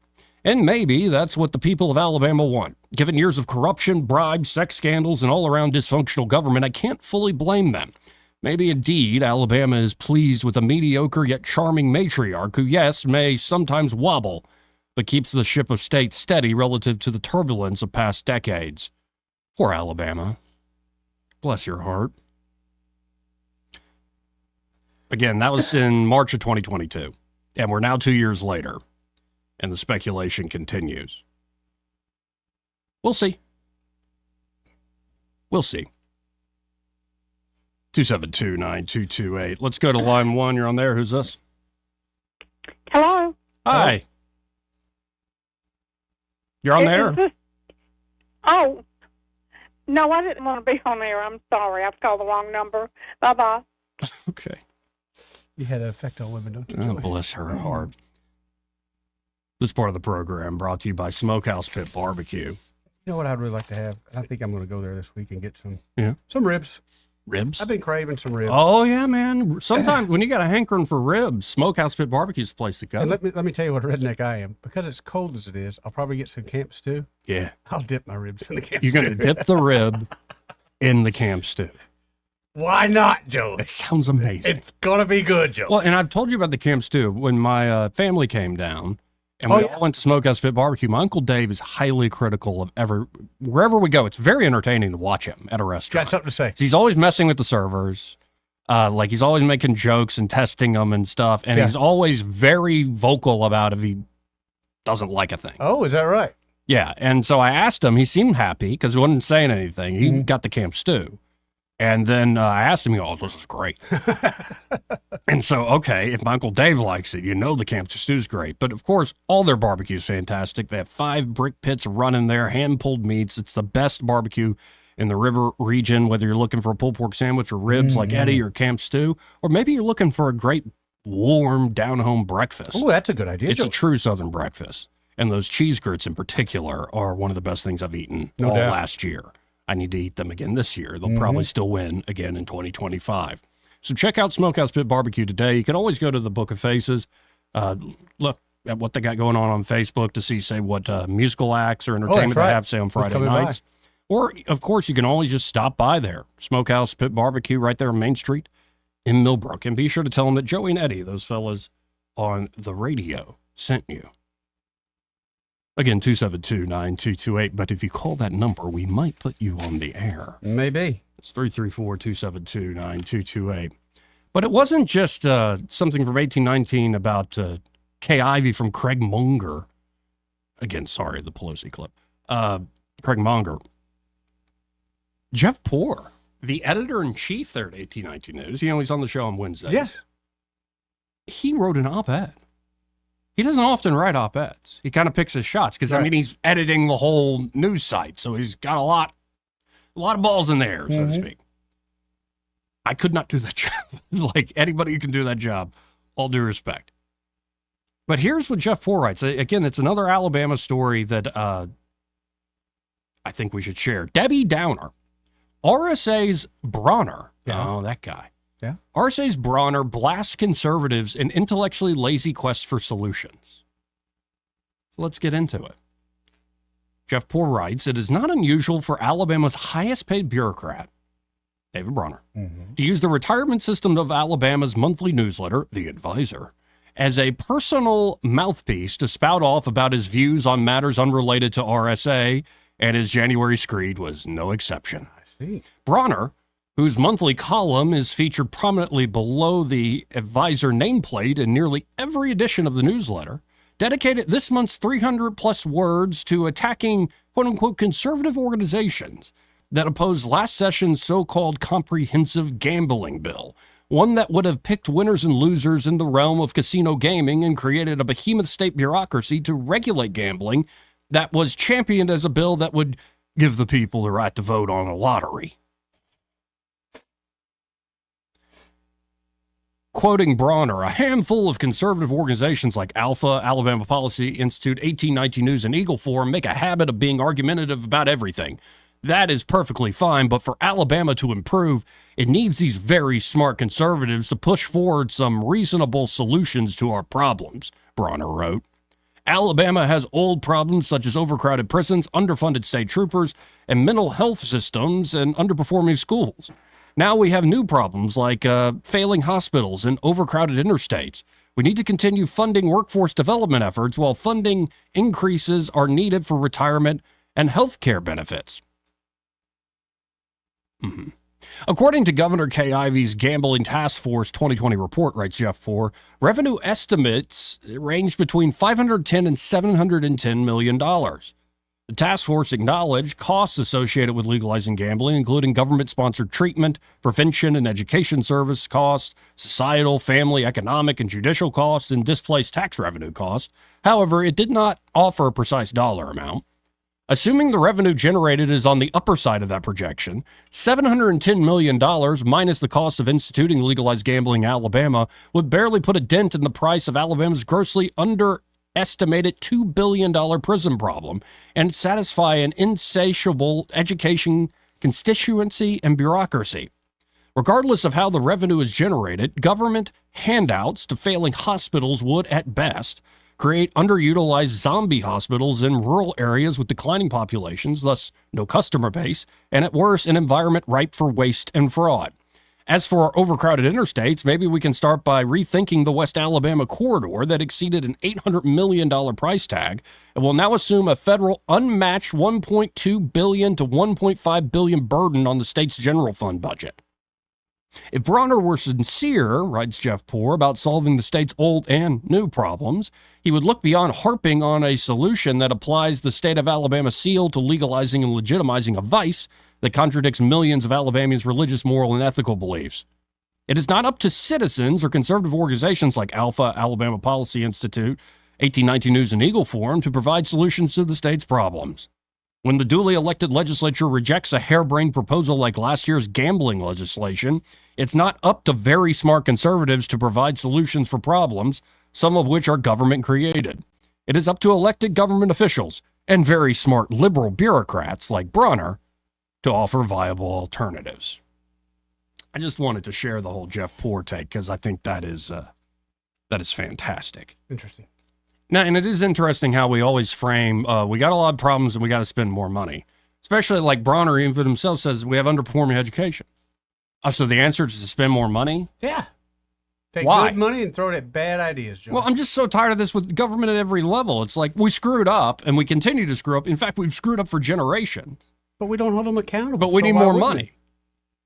And maybe that's what the people of Alabama want. Given years of corruption, bribes, sex scandals, and all-around dysfunctional government, I can't fully blame them. Maybe indeed Alabama is pleased with a mediocre yet charming matriarch who, yes, may sometimes wobble, but keeps the ship of state steady relative to the turbulence of past decades. Poor Alabama. Bless your heart. Again, that was in March of 2022, and we're now 2 years later, and the speculation continues. We'll see. We'll see. 272-9228. Let's go to line one. You're on there. Who's this? Hello. Hi. You're on there? Oh, no, I didn't want to be on there. I'm sorry. I've called the wrong number. Bye-bye. Okay. You had an effect on women, don't you? Oh, bless her heart. This part of the program brought to you by Smokehouse Pit Barbecue. You know what I'd really like to have? I think I'm going to go there this week and get some ribs. Ribs? I've been craving some ribs. Oh, yeah, man. Sometimes when you got a hankering for ribs, Smokehouse Pit Barbecue's the place to go. And let me tell you what a redneck I am. Because it's cold as it is, I'll probably get some camp stew. Yeah. I'll dip my ribs in the camp You're stew. going to dip the rib in the camp stew. Why not, Joe? It sounds amazing. It's going to be good, Joe. Well, and I've told you about the camp stew. When my family came down, and we all went to Smokehouse Pit Barbecue, my Uncle Dave is highly critical of wherever we go. It's very entertaining to watch him at a restaurant. Got something to say. He's always messing with the servers. Like he's always making jokes and testing them and stuff. And he's always very vocal about if he doesn't like a thing. Oh, is that right? Yeah. And so I asked him, he seemed happy because he wasn't saying anything. He got the camp stew. And then I asked him, oh, this is great. And so, okay, if my Uncle Dave likes it, you know the camp stew's great. But, of course, all their barbecue is fantastic. They have 5 brick pits running there, hand-pulled meats. It's the best barbecue in the river region, whether you're looking for a pulled pork sandwich or ribs like Eddie or camp stew, or maybe you're looking for a great, warm, down-home breakfast. Oh, that's a good idea. It's a true Southern breakfast. And those cheese grits in particular are one of the best things I've eaten all last year. I need to eat them again this year. They'll probably still win again in 2025. So check out Smokehouse Pit Barbecue today. You can always go to the Book of Faces, look at what they got going on Facebook to see, say, what musical acts or entertainment they have, say, on Friday nights. Or, of course, you can always just stop by there. Smokehouse Pit Barbecue right there on Main Street in Millbrook. And be sure to tell them that Joey and Eddie, those fellas on the radio, sent you. Again, 272-9228. But if you call that number, we might put you on the air. Maybe. It's 334-272-9228. But it wasn't just something from 1819 about Kay Ivey from Craig Munger. Again, sorry, the Pelosi clip. Craig Munger. Jeff Poor, the editor-in-chief there at 1819 News, he's on the show on Wednesday. Yes. He wrote an op-ed. He doesn't often write op-eds. He kind of picks his shots because, he's editing the whole news site. So he's got a lot of balls in there, so to speak. I could not do that job. Like anybody who can do that job, all due respect. But here's what Jeff Poor writes. Again, it's another Alabama story that I think we should share. Debbie Downer, RSA's Bronner. Yeah. Oh, that guy. Yeah. RSA's Bronner blasts conservatives in intellectually lazy quest for solutions. So let's get into it. Jeff Poor writes, it is not unusual for Alabama's highest paid bureaucrat, David Bronner, to use the retirement system of Alabama's monthly newsletter, The Advisor, as a personal mouthpiece to spout off about his views on matters unrelated to RSA, and his January screed was no exception. I see. Bronner, whose monthly column is featured prominently below the advisor nameplate in nearly every edition of the newsletter, dedicated this month's 300-plus words to attacking quote-unquote conservative organizations that opposed last session's so-called comprehensive gambling bill, one that would have picked winners and losers in the realm of casino gaming and created a behemoth state bureaucracy to regulate gambling that was championed as a bill that would give the people the right to vote on a lottery. Quoting Bronner, a handful of conservative organizations like Alpha, Alabama Policy Institute, 1819 News, and Eagle Forum make a habit of being argumentative about everything. That is perfectly fine, but for Alabama to improve, it needs these very smart conservatives to push forward some reasonable solutions to our problems, Bronner wrote. Alabama has old problems such as overcrowded prisons, underfunded state troopers, and mental health systems and underperforming schools. Now we have new problems like failing hospitals and overcrowded interstates. We need to continue funding workforce development efforts while funding increases are needed for retirement and health care benefits. According to Governor Kay Ivey's Gambling Task Force 2020 report, writes Jeff Poor, revenue estimates range between $510 and $710 million. The task force acknowledged costs associated with legalizing gambling, including government-sponsored treatment, prevention and education service costs, societal, family, economic, and judicial costs, and displaced tax revenue costs. However, it did not offer a precise dollar amount. Assuming the revenue generated is on the upper side of that projection, $710 million minus the cost of instituting legalized gambling in Alabama would barely put a dent in the price of Alabama's grossly underestimated $2 billion prison problem and satisfy an insatiable education constituency and bureaucracy. Regardless of how the revenue is generated, government handouts to failing hospitals would, at best, create underutilized zombie hospitals in rural areas with declining populations, thus no customer base, and at worst, an environment ripe for waste and fraud. As for our overcrowded interstates, maybe we can start by rethinking the West Alabama corridor that exceeded an $800 million price tag and will now assume a federal unmatched $1.2 billion to $1.5 billion burden on the state's general fund budget. If Bronner were sincere, writes Jeff Poor, about solving the state's old and new problems, he would look beyond harping on a solution that applies the state of Alabama seal to legalizing and legitimizing a vice that contradicts millions of Alabamians' religious, moral, and ethical beliefs. It is not up to citizens or conservative organizations like Alpha, Alabama Policy Institute, 1819 News, and Eagle Forum to provide solutions to the state's problems. When the duly elected legislature rejects a harebrained proposal like last year's gambling legislation, it's not up to very smart conservatives to provide solutions for problems, some of which are government created. It is up to elected government officials and very smart liberal bureaucrats like Bronner to offer viable alternatives. I just wanted to share the whole Jeff Poor take because I think that is fantastic. Interesting. Now, and it is interesting how we always frame, we got a lot of problems and we got to spend more money. Especially like Bronner even himself says, we have underperforming education. So the answer is to spend more money? Yeah. Take Why? good money and throw it at bad ideas, Joe. Well, I'm just so tired of this with government at every level. It's like we screwed up and we continue to screw up. In fact, we've screwed up for generations. But we don't hold them accountable. But we need more money.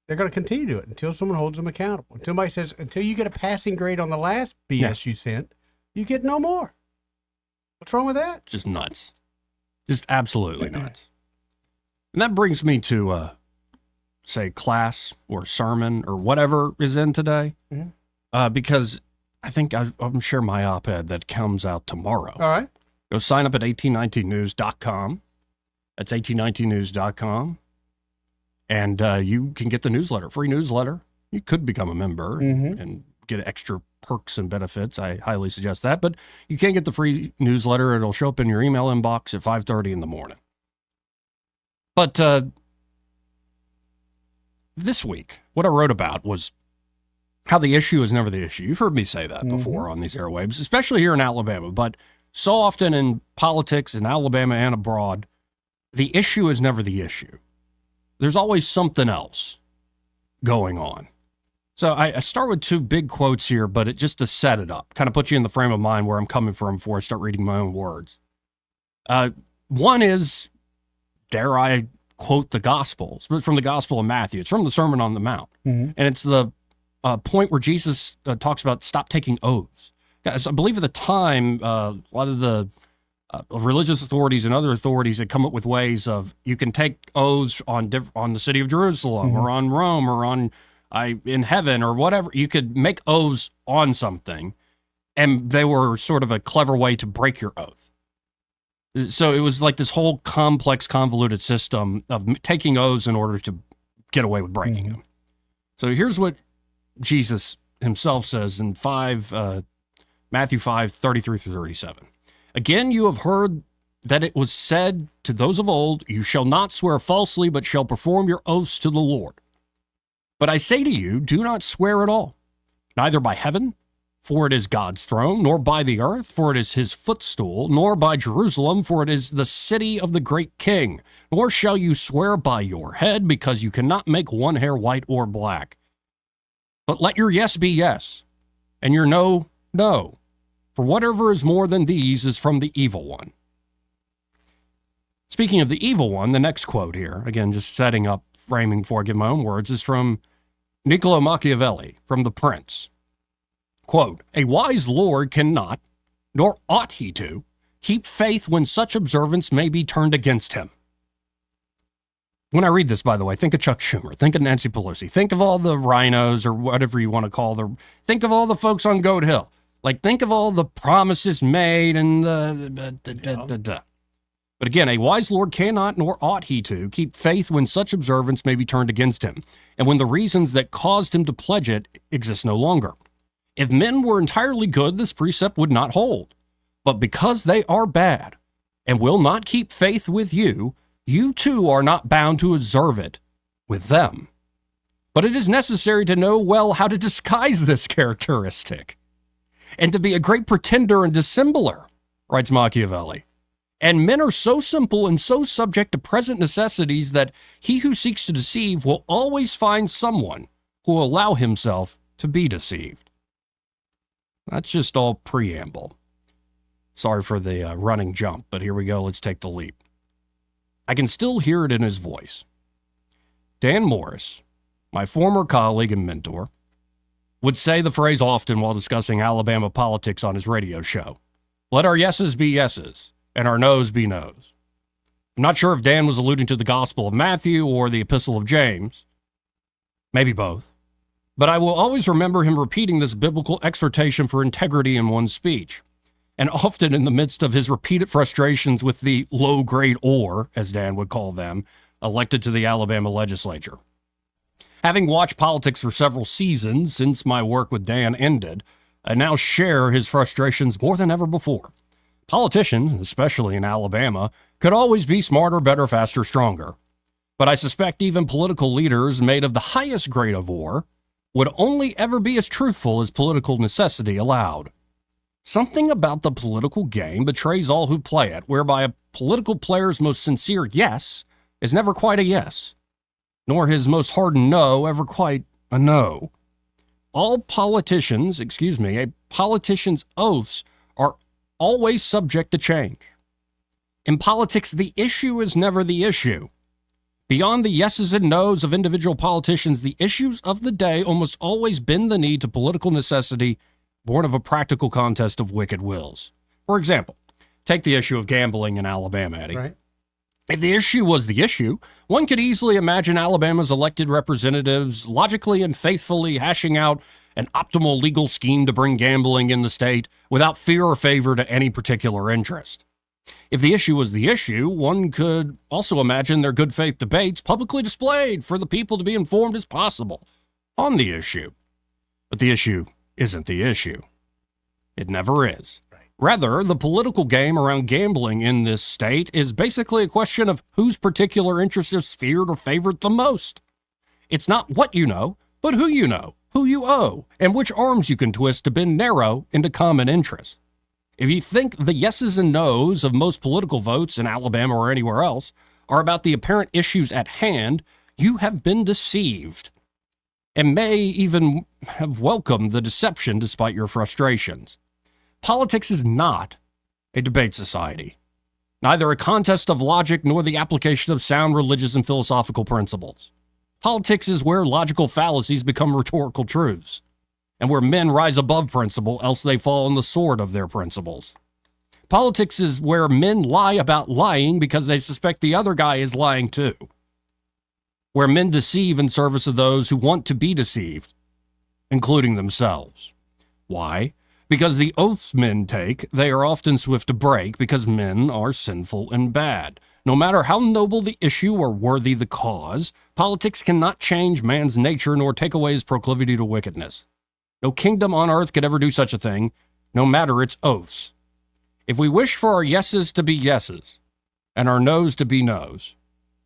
They're going to continue to do it until someone holds them accountable. Until somebody says, until you get a passing grade on the last BS you sent, you get no more. What's wrong with that? Just nuts. Just absolutely nuts. And that brings me to, say, class or sermon or whatever is in today. Mm-hmm. Because I think I'm sure my op-ed that comes out tomorrow. All right. Go sign up at 1819news.com. That's 1819news.com. And you can get the newsletter, free newsletter. You could become a member and get extra perks and benefits. I highly suggest that. But you can't get the free newsletter. It'll show up in your email inbox at 5:30 in the morning. But this week, what I wrote about was how the issue is never the issue. You've heard me say that before on these airwaves, especially here in Alabama. But so often in politics in Alabama and abroad, the issue is never the issue. There's always something else going on. So I start with two big quotes here, but it just to set it up, kind of put you in the frame of mind where I'm coming from before I start reading my own words. One is, dare I quote the Gospels, but from the Gospel of Matthew. It's from the Sermon on the Mount. Mhm. And it's the point where Jesus talks about stop taking oaths. Guys, I believe at the time, a lot of the religious authorities and other authorities had come up with ways of you can take oaths on the city of Jerusalem or on Rome or on in heaven or whatever. You could make oaths on something, and they were sort of a clever way to break your oath. So it was like this whole complex, convoluted system of taking oaths in order to get away with breaking them. So here's what Jesus himself says in Matthew 5:33 through 37. Again, you have heard that it was said to those of old, you shall not swear falsely, but shall perform your oaths to the Lord. But I say to you, do not swear at all, neither by heaven, for it is God's throne, nor by the earth, for it is his footstool, nor by Jerusalem, for it is the city of the great king. Nor shall you swear by your head, because you cannot make one hair white or black. But let your yes be yes, and your no, no. For whatever is more than these is from the evil one. Speaking of the evil one, the next quote here, again, just setting up, framing before I give my own words, is from Niccolo Machiavelli, from The Prince. Quote, a wise lord cannot, nor ought he to, keep faith when such observance may be turned against him. When I read this, by the way, think of Chuck Schumer, think of Nancy Pelosi, think of all the rhinos or whatever you want to call them, think of all the folks on Goat Hill. Like, think of all the promises made and But again, a wise lord cannot, nor ought he to, keep faith when such observance may be turned against him, and when the reasons that caused him to pledge it exist no longer. If men were entirely good, this precept would not hold. But because they are bad, and will not keep faith with you, you too are not bound to observe it with them. But it is necessary to know well how to disguise this characteristic, and to be a great pretender and dissembler, writes Machiavelli. And men are so simple and so subject to present necessities that he who seeks to deceive will always find someone who will allow himself to be deceived. That's just all preamble. Sorry for the running jump, but here we go. Let's take the leap. I can still hear it in his voice. Dan Morris, my former colleague and mentor, would say the phrase often while discussing Alabama politics on his radio show. Let our yeses be yeses, and our noes be noes. I'm not sure if Dan was alluding to the Gospel of Matthew or the Epistle of James. Maybe both. But I will always remember him repeating this biblical exhortation for integrity in one's speech, and often in the midst of his repeated frustrations with the low-grade or, as Dan would call them, elected to the Alabama legislature. Having watched politics for several seasons since my work with Dan ended, I now share his frustrations more than ever before. Politicians, especially in Alabama, could always be smarter, better, faster, stronger. But I suspect even political leaders made of the highest grade of war would only ever be as truthful as political necessity allowed. Something about the political game betrays all who play it, whereby a political player's most sincere yes is never quite a yes, nor his most hardened no ever quite a no. A politician's oaths are always subject to change. In politics, the issue is never the issue. Beyond the yeses and nos of individual politicians, the issues of the day almost always bend the knee to political necessity born of a practical contest of wicked wills. For example, take the issue of gambling in Alabama, Eddie. Right. If the issue was the issue, one could easily imagine Alabama's elected representatives logically and faithfully hashing out an optimal legal scheme to bring gambling in the state without fear or favor to any particular interest. If the issue was the issue, one could also imagine their good faith debates publicly displayed for the people to be informed as possible on the issue. But the issue isn't the issue. It never is. Rather, the political game around gambling in this state is basically a question of whose particular interest is feared or favored the most. It's not what you know, but who you know, who you owe, and which arms you can twist to bend narrow into common interest. If you think the yeses and nos of most political votes in Alabama or anywhere else are about the apparent issues at hand, you have been deceived, and may even have welcomed the deception despite your frustrations. Politics is not a debate society. neither a contest of logic nor the application of sound religious and philosophical principles. Politics is where logical fallacies become rhetorical truths, and where men rise above principle, else they fall on the sword of their principles. Politics is where men lie about lying because they suspect the other guy is lying too. Where men deceive in service of those who want to be deceived, including themselves. Why? Because the oaths men take, they are often swift to break, because men are sinful and bad. No matter how noble the issue or worthy the cause, politics cannot change man's nature nor take away his proclivity to wickedness. No kingdom on earth could ever do such a thing, no matter its oaths. If we wish for our yeses to be yeses and our noes to be noes,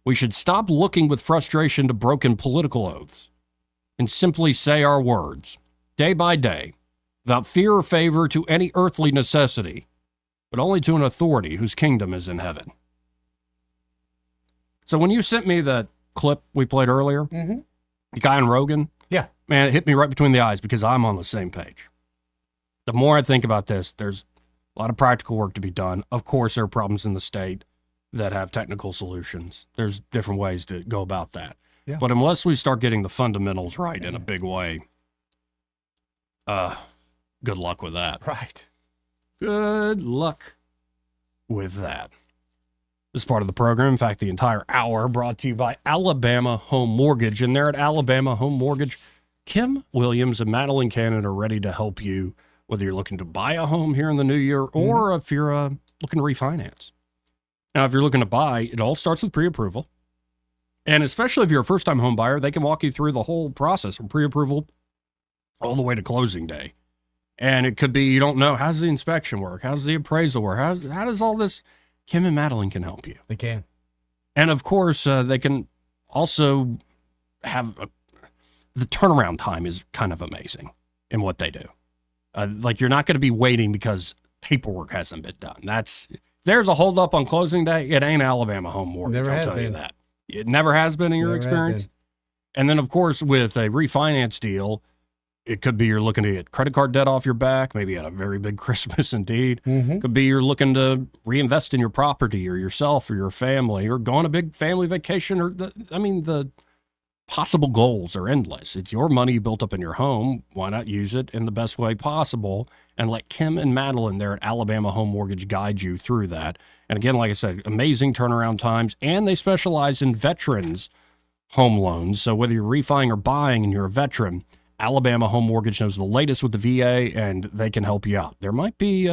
we should stop looking with frustration to broken political oaths and simply say our words, day by day, without fear or favor to any earthly necessity, but only to an authority whose kingdom is in heaven. So when you sent me that clip we played earlier, the guy on Rogan, yeah, man, it hit me right between the eyes because I'm on the same page. The more I think about this, there's a lot of practical work to be done. Of course, there are problems in the state that have technical solutions. There's different ways to go about that. Yeah. But unless we start getting the fundamentals right in a big way, good luck with that. Right. Good luck with that. This part of the program, in fact, the entire hour, brought to you by Alabama Home Mortgage. And there at Alabama Home Mortgage, Kim Williams and Madeline Cannon are ready to help you, whether you're looking to buy a home here in the new year or if you're looking to refinance. Now, if you're looking to buy, it all starts with pre-approval. And especially if you're a first-time home buyer, they can walk you through the whole process from pre-approval all the way to closing day. And it could be, you don't know, how's the inspection work? How's the appraisal work? How does all this? Kim and Madeline can help you. They can. And of course, they can also have the turnaround time is kind of amazing in what they do. Like, you're not going to be waiting because paperwork hasn't been done. There's a holdup on closing day. It ain't Alabama Home Mortgage. I'll tell you that. It never has been in your experience. And then, of course, with a refinance deal, it could be you're looking to get credit card debt off your back, maybe at a very big Christmas indeed. Could be you're looking to reinvest in your property or yourself or your family or go on a big family vacation. Or the possible goals are endless. It's your money you built up in your home. Why not use it in the best way possible and let Kim and Madeline there at Alabama Home Mortgage guide you through that. And again, like I said, amazing turnaround times, and they specialize in veterans home loans. So whether you're refining or buying and you're a veteran, Alabama Home Mortgage knows the latest with the VA, and they can help you out. There might be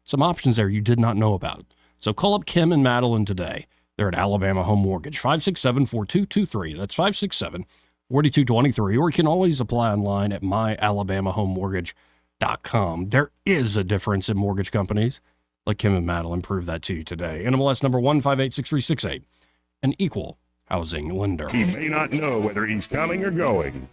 some options there you did not know about. So call up Kim and Madeline today. They're at Alabama Home Mortgage, 567-4223. That's 567-4223. Or you can always apply online at myalabamahomemortgage.com. There is a difference in mortgage companies. Let Kim and Madeline prove that to you today. NMLS number 1586368, an equal housing lender. He may not know whether he's coming or going,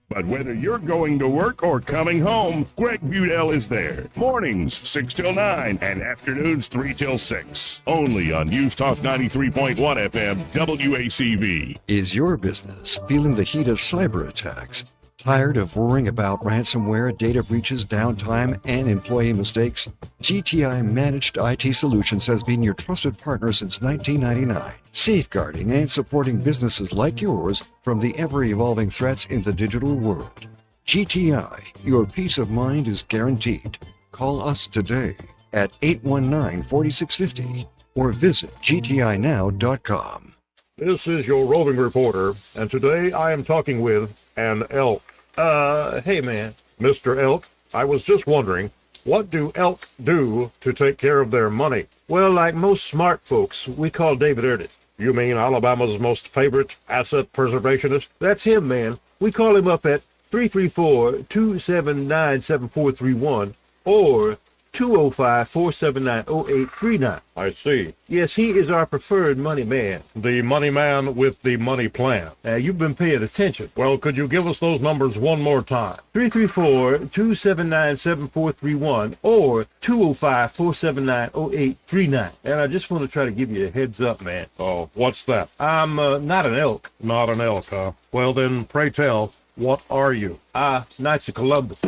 but whether you're going to work or coming home, Greg Budell is there. Mornings, 6 till 9, and afternoons, 3 till 6. Only on News Talk 93.1 FM, WACV. Is your business feeling the heat of cyber attacks? Tired of worrying about ransomware, data breaches, downtime, and employee mistakes? GTI Managed IT Solutions has been your trusted partner since 1999, safeguarding and supporting businesses like yours from the ever-evolving threats in the digital world. GTI, your peace of mind is guaranteed. Call us today at 819-4650 or visit gtinow.com. This is your roving reporter, and today I am talking with an elk. Hey man, Mr. Elk, I was just wondering, what do elk do to take care of their money? Well, like most smart folks, we call David Erdit. You mean Alabama's most favorite asset preservationist? That's him, man. We call him up at 334-279-7431 or 205-479-0839. I see. Yes, he is our preferred money man. The money man with the money plan. You've been paying attention. Well, could you give us those numbers one more time? 334-279-7431 or 205-479-0839. And I just want to try to give you a heads up, man. Oh, what's that? I'm not an elk. Not an elk, huh? Well, then, pray tell, what are you? Knights of Columbus.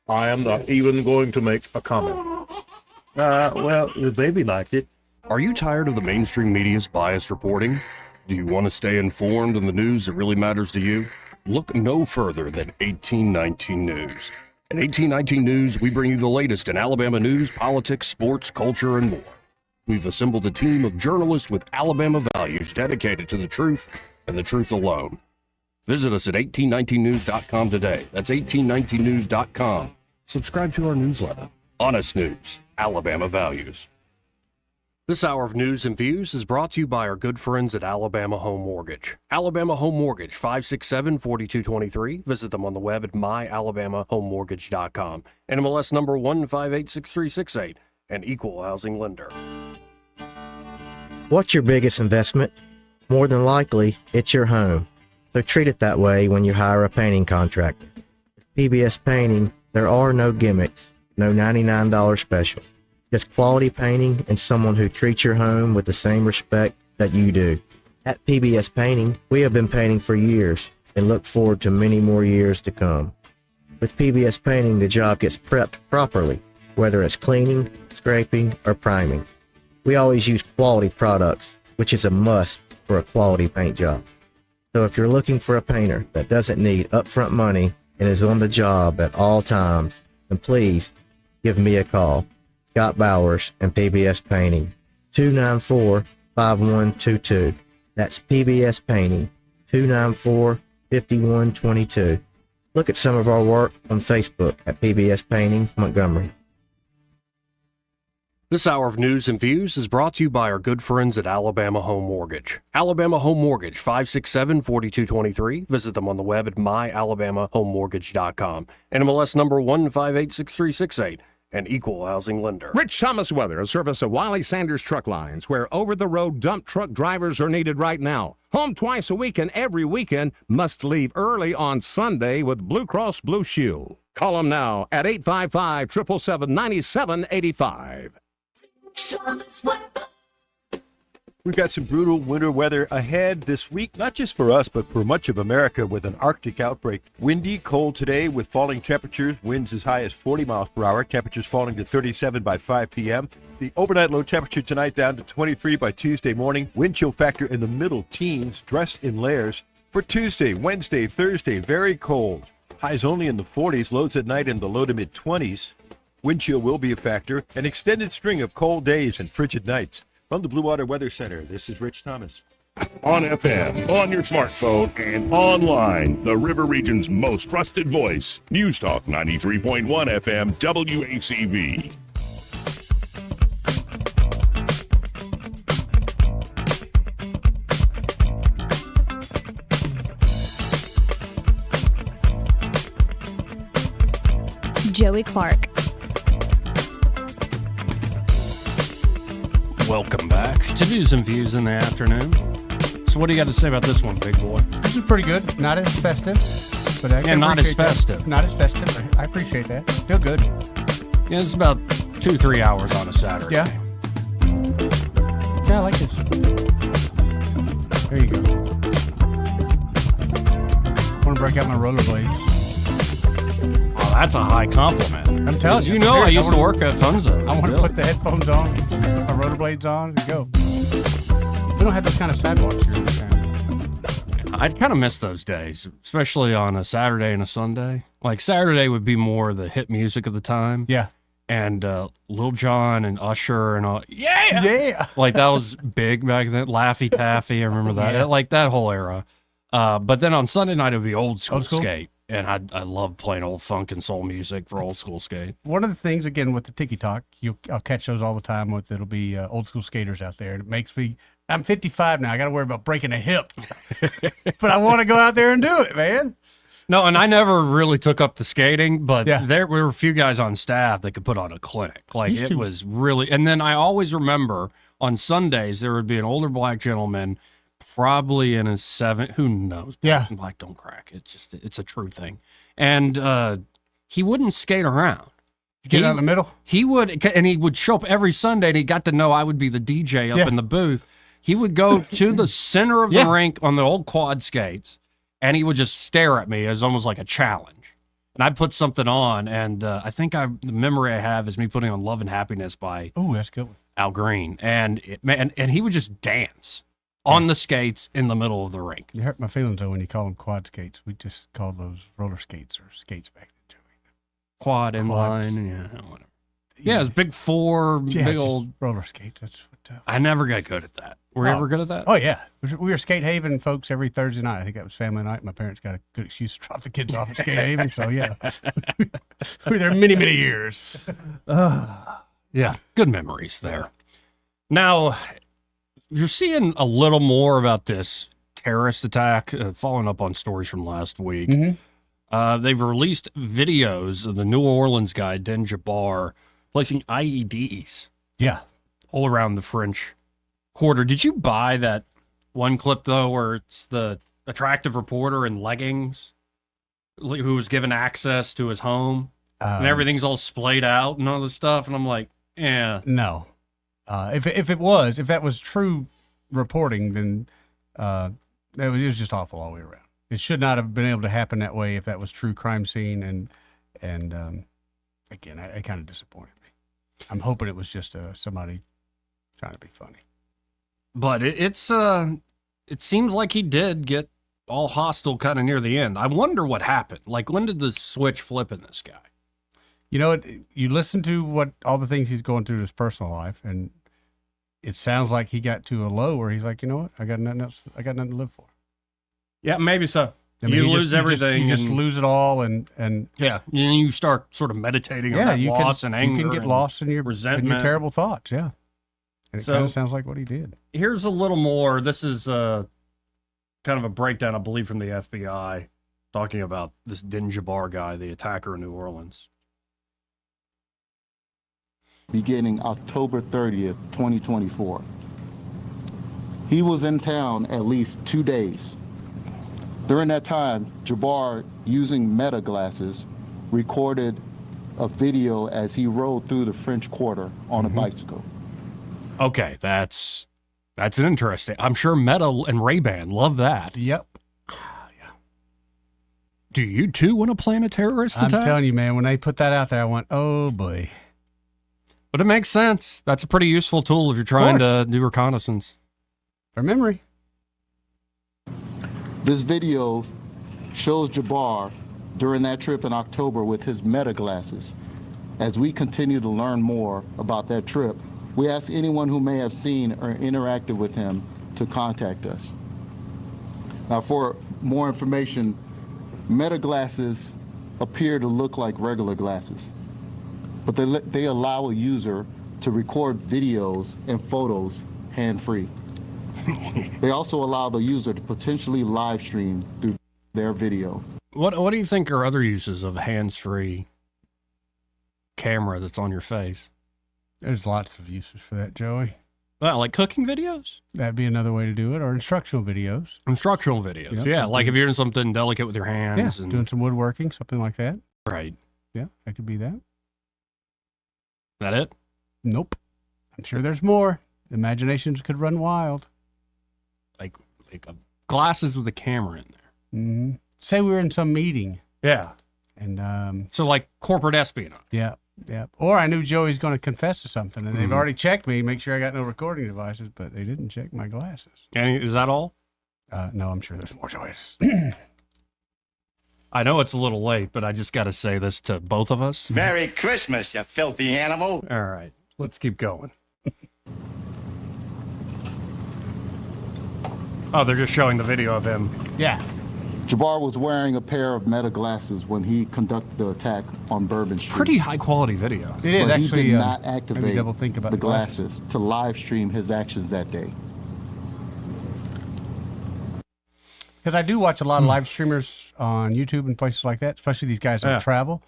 I am not even going to make a comment. Well, the baby liked it. Are you tired of the mainstream media's biased reporting? Do you want to stay informed on the news that really matters to you? Look no further than 1819 News. At 1819 News, we bring you the latest in Alabama news, politics, sports, culture, and more. We've assembled a team of journalists with Alabama values dedicated to the truth and the truth alone. Visit us at 1819news.com today. That's 1819news.com. Subscribe to our newsletter. Honest News, Alabama Values. This hour of news and views is brought to you by our good friends at Alabama Home Mortgage. Alabama Home Mortgage, 567-4223. Visit them on the web at myalabamahomemortgage.com. NMLS number 1586368, an equal housing lender. What's your biggest investment? More than likely, it's your home. So treat it that way when you hire a painting contractor. With PBS Painting, there are no gimmicks, no $99 specials. Just quality painting and someone who treats your home with the same respect that you do. At PBS Painting, we have been painting for years and look forward to many more years to come. With PBS Painting, the job gets prepped properly, whether it's cleaning, scraping, or priming. We always use quality products, which is a must for a quality paint job. So if you're looking for a painter that doesn't need upfront money and is on the job at all times, then please give me a call. Scott Bowers and PBS Painting, 294-5122. That's PBS Painting, 294-5122. Look at some of our work on Facebook at PBS Painting Montgomery. This hour of news and views is brought to you by our good friends at Alabama Home Mortgage. Alabama Home Mortgage, 567-4223. Visit them on the web at myalabamahomemortgage.com. NMLS number 1586368. An equal housing lender. Rich Thomas Weather, a service of Wiley Sanders Truck Lines, where over-the-road dump truck drivers are needed right now. Home twice a week and every weekend, must leave early on Sunday with Blue Cross Blue Shield. Call them now at 855-777-9785. We've got some brutal winter weather ahead this week, not just for us, but for much of America with an Arctic outbreak. Windy, cold today with falling temperatures, winds as high as 40 miles per hour, temperatures falling to 37 by 5 p.m. The overnight low temperature tonight down to 23 by Tuesday morning. Wind chill factor in the middle teens, dress in layers. For Tuesday, Wednesday, Thursday, very cold. Highs only in the 40s, lows at night in the low to mid 20s. Wind chill will be a factor. An extended string of cold days and frigid nights. From the Blue Water Weather Center, this is Rich Thomas. On FM, on your smartphone, and online, the River Region's most trusted voice. News Talk 93.1 FM WACV. Joey Clark. Welcome back to News and Views in the afternoon. So what do you got to say about this one, big boy? This is pretty good. Not as festive, but I not as festive. That. Not as festive. I appreciate that. Still good. Yeah, it's about 2-3 hours on a Saturday. Yeah. Yeah, I like this. There you go. I want to break out my rollerblades. Oh, that's a high compliment. I'm telling you. You know, I used to work at Funza. I want to put the headphones on, put my rollerblades on, and go. We don't have those kind of sidewalks here in this town. I'd kind of miss those days, especially on a Saturday and a Sunday. Like Saturday would be more the hit music of the time. Yeah. And Lil Jon and Usher and all. Yeah! Yeah! Like that was big back then. Laffy Taffy, I remember that. Yeah. Like that whole era. But then on Sunday night, it would be old school skate. And I love playing old funk and soul music for old school skate. One of the things, again, with the Tiki Talk, I'll catch those all the time. It'll be old school skaters out there. And it makes me, I'm 55 now. I got to worry about breaking a hip. But I want to go out there and do it, man. No, and I never really took up the skating, but there were a few guys on staff that could put on a clinic. Like it was really, and then I always remember on Sundays, there would be an older black gentleman probably in his 70s, who knows? Yeah. Black don't crack. It's a true thing. And he wouldn't skate around. Get out in the middle? He would, and he would show up every Sunday, and he got to know I would be the DJ up in the booth. He would go to the center of the rink on the old quad skates, and he would just stare at me as almost like a challenge. And I put something on, and I think the memory I have is me putting on Love and Happiness by Oh, that's good. Al Green. And he would just dance on the skates in the middle of the rink. You hurt my feelings, though, when you call them quad skates. We just call those roller skates or skates back then, Joey. Quad inline, yeah, whatever. Yeah, it was big four, big old roller skates. That's what. I never got good at that. Were you ever good at that? Oh yeah, we were Skate Haven folks every Thursday night. I think that was family night. My parents got a good excuse to drop the kids off at Skate Haven, so yeah, we were there many years. Yeah, good memories there. Now, you're seeing a little more about this terrorist attack, following up on stories from last week. They've released videos of the New Orleans guy, Den Jabbar, placing IEDs. Yeah. All around the French Quarter. Did you buy that one clip, though, where it's the attractive reporter in leggings who was given access to his home and everything's all splayed out and all this stuff? And I'm like, yeah. No. If that was true reporting, then it was just awful all the way around. It should not have been able to happen that way if that was true crime scene. And again, it kind of disappointed me. I'm hoping it was just somebody trying to be funny. But it seems like he did get all hostile kind of near the end. I wonder what happened. Like, when did the switch flip in this guy? You know, you listen to all the things he's going through in his personal life, and it sounds like he got to a low where he's like, you know what, I got nothing else. I got nothing to live for. Yeah, maybe so. I mean, you lose everything. You just lose it all, and yeah, and you start sort of meditating on that loss and anger. You can get lost in your resentment, in your terrible thoughts. Yeah, and it kind of sounds like what he did. Here's a little more. This is kind of a breakdown, I believe, from the FBI, talking about this Den Jabbar guy, the attacker in New Orleans. Beginning October 30th, 2024. He was in town at least 2 days. During that time, Jabbar, using Meta glasses, recorded a video as he rode through the French Quarter on a bicycle. Okay, that's an interesting. I'm sure Meta and Ray-Ban love that. Yep. Do you too want to plan a terrorist attack? I'm telling you, man, when they put that out there, I went, oh boy. But it makes sense. That's a pretty useful tool if you're trying to do reconnaissance. For memory. This video shows Jabbar during that trip in October with his Meta glasses. As we continue to learn more about that trip, we ask anyone who may have seen or interacted with him to contact us. Now, for more information, Meta glasses appear to look like regular glasses, but they allow a user to record videos and photos hand-free. They also allow the user to potentially live stream through their video. What do you think are other uses of hands-free camera that's on your face? There's lots of uses for that, Joey. Well, like cooking videos? That'd be another way to do it, or instructional videos. Instructional videos, Yep. yeah. Like if you're doing something delicate with your hands. Yeah, doing some woodworking, something like that. Right. Yeah, that could be that. That it? Nope. I'm sure there's more. Imaginations could run wild. Like glasses with a camera in there. Mm-hmm. Say we were in some meeting. Yeah. And so like corporate espionage. Yeah. Yeah. Or I knew Joey's going to confess to something, and they've already checked me, make sure I got no recording devices, but they didn't check my glasses. And is that all? No, I'm sure there's more choices. I know it's a little late, but I just got to say this to both of us. Merry Christmas, you filthy animal. All right, let's keep going. Oh, they're just showing the video of him. Yeah. Jabbar was wearing a pair of Meta glasses when he conducted the attack on Bourbon Street. Pretty high quality video. It is, but actually. He did not activate double think about the glasses to live stream his actions that day. Because I do watch a lot of live streamers on YouTube and places like that, especially these guys that travel.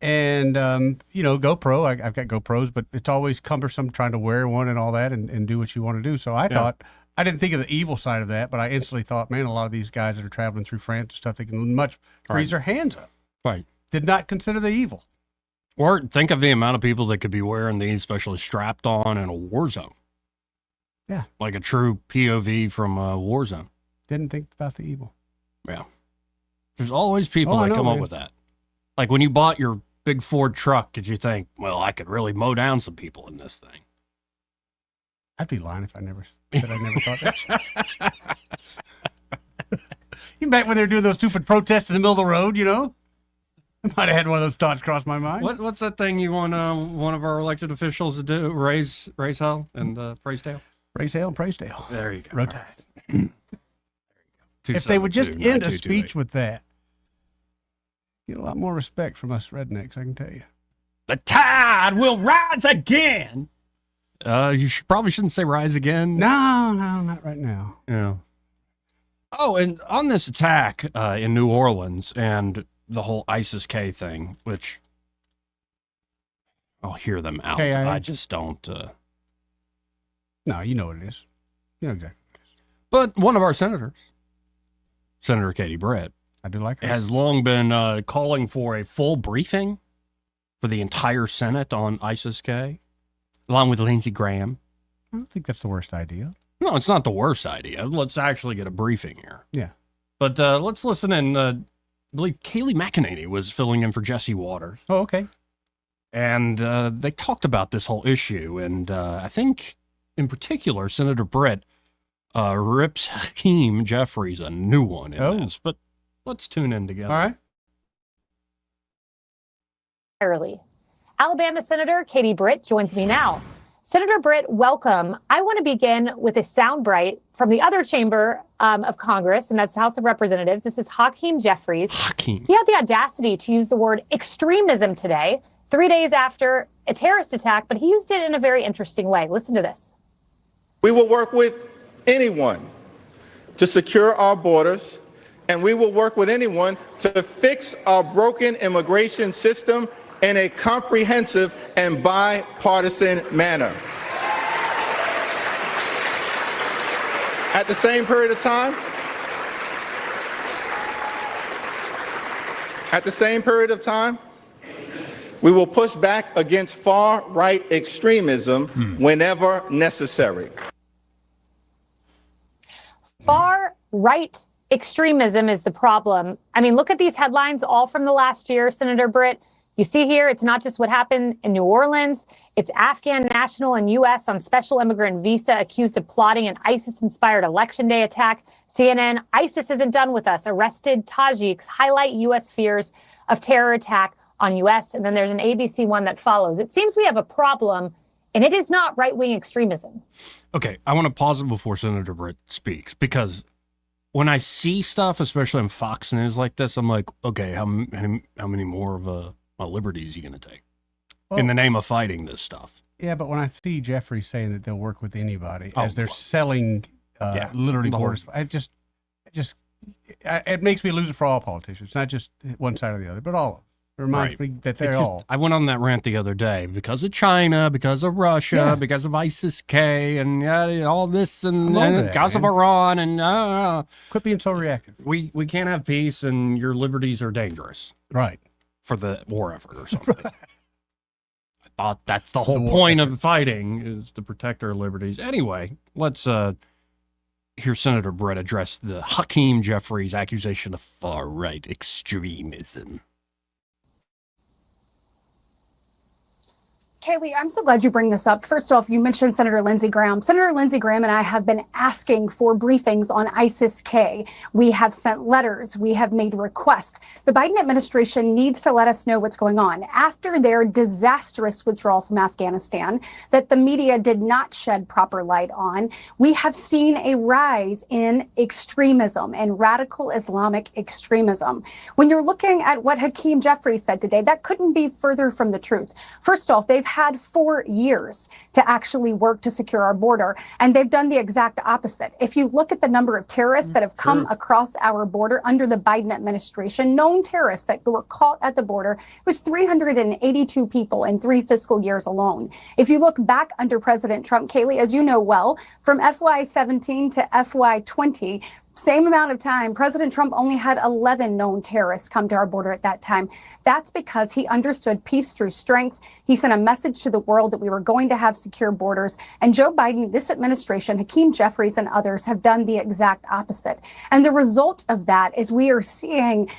And, GoPro, I've got GoPros, but it's always cumbersome trying to wear one and all that and do what you want to do. So I thought, I didn't think of the evil side of that, but I instantly thought, man, a lot of these guys that are traveling through France and stuff, they can freeze their hands up. Right. Did not consider the evil. Or think of the amount of people that could be wearing these, especially strapped on in a war zone. Yeah. Like a true POV from a war zone. Didn't think about the evil. Yeah. There's always people that come up with that. Like when you bought your big Ford truck, did you think, well, I could really mow down some people in this thing? I'd be lying if I never said I never thought that. You back when they were doing those stupid protests in the middle of the road, you know? I might have had one of those thoughts cross my mind. What's that thing you want one of our elected officials to do? Raise hell and praise Dale? Raise hell and praise Dale. There you go. Rotate. Right. If they would just end a speech with that, get a lot more respect from us rednecks, I can tell you. The tide will rise again. You probably shouldn't say rise again. No, not right now. Yeah. Oh, and on this attack in New Orleans and the whole ISIS-K thing, which I'll hear them out. I just don't. No, you know what it is. You know exactly what it is. But one of our senators, Senator Katie Britt, I do like her, has long been calling for a full briefing for the entire Senate on ISIS-K, along with Lindsey Graham. I don't think that's the worst idea. No, it's not the worst idea. Let's actually get a briefing here. Yeah. But let's listen in. I believe Kayleigh McEnany was filling in for Jesse Waters. Oh, okay. And they talked about this whole issue. And I think, in particular, Senator Britt rips Hakeem Jeffries a new one in this. But let's tune in together. All right. Early. Alabama Senator Katie Britt joins me now. Senator Britt, welcome. I want to begin with a soundbite from the other chamber of Congress, and that's the House of Representatives. This is Hakeem Jeffries. Hakeem. He had the audacity to use the word extremism today, 3 days after a terrorist attack, but he used it in a very interesting way. Listen to this. We will work with anyone to secure our borders, and we will work with anyone to fix our broken immigration system in a comprehensive and bipartisan manner. At the same period of time, we will push back against far-right extremism whenever necessary. Far-right extremism is the problem. I mean, look at these headlines, all from the last year, Senator Britt. You see here, it's not just what happened in New Orleans. It's Afghan national and U.S. on special immigrant visa accused of plotting an ISIS-inspired Election Day attack. CNN, ISIS isn't done with us. Arrested Tajiks highlight U.S. fears of terror attack on U.S. And then there's an ABC one that follows. It seems we have a problem, and it is not right-wing extremism. Okay, I want to pause it before Senator Britt speaks, because when I see stuff, especially on Fox News like this, I'm like, okay, how many more of my liberties are you going to take in the name of fighting this stuff? Yeah, but when I see Jeffrey saying that they'll work with anybody as they're selling literally borders, it makes me lose it for all politicians, not just one side or the other, but all of them. It reminds me that they're all. I went on that rant the other day because of China, because of Russia, because of ISIS-K, and all this, and because of Iran, and quit being so reactive. We can't have peace, and your liberties are dangerous. Right. For the war effort or something. I thought that's the whole point of fighting, is to protect our liberties. Anyway, let's hear Senator Britt address the Hakeem Jeffries accusation of far-right extremism. Kayleigh, I'm so glad you bring this up. First off, you mentioned Senator Lindsey Graham. Senator Lindsey Graham and I have been asking for briefings on ISIS-K. We have sent letters. We have made requests. The Biden administration needs to let us know what's going on. After their disastrous withdrawal from Afghanistan that the media did not shed proper light on, we have seen a rise in extremism and radical Islamic extremism. When you're looking at what Hakeem Jeffries said today, that couldn't be further from the truth. First off, they've had 4 years to actually work to secure our border, and they've done the exact opposite. If you look at the number of terrorists that have come across our border under the Biden administration, known terrorists that were caught at the border, it was 382 people in 3 fiscal years alone. If you look back under President Trump, Kayleigh, as you know well, from FY17 to FY20, same amount of time, President Trump only had 11 known terrorists come to our border at that time. That's because he understood peace through strength. He sent a message to the world that we were going to have secure borders. And Joe Biden, this administration, Hakeem Jeffries and others have done the exact opposite. And the result of that is we are seeing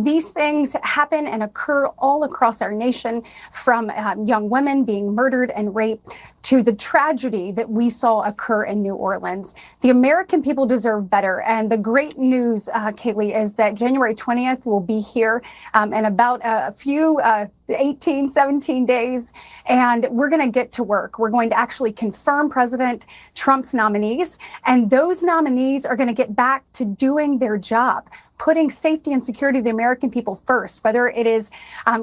these things happen and occur all across our nation, from young women being murdered and raped to the tragedy that we saw occur in New Orleans. The American people deserve better. And the great news, Kaylee, is that January 20th will be here in about a few 18, 17 days, and we're going to get to work. We're going to actually confirm President Trump's nominees, and those nominees are going to get back to doing their job, putting safety and security of the American people first, whether it is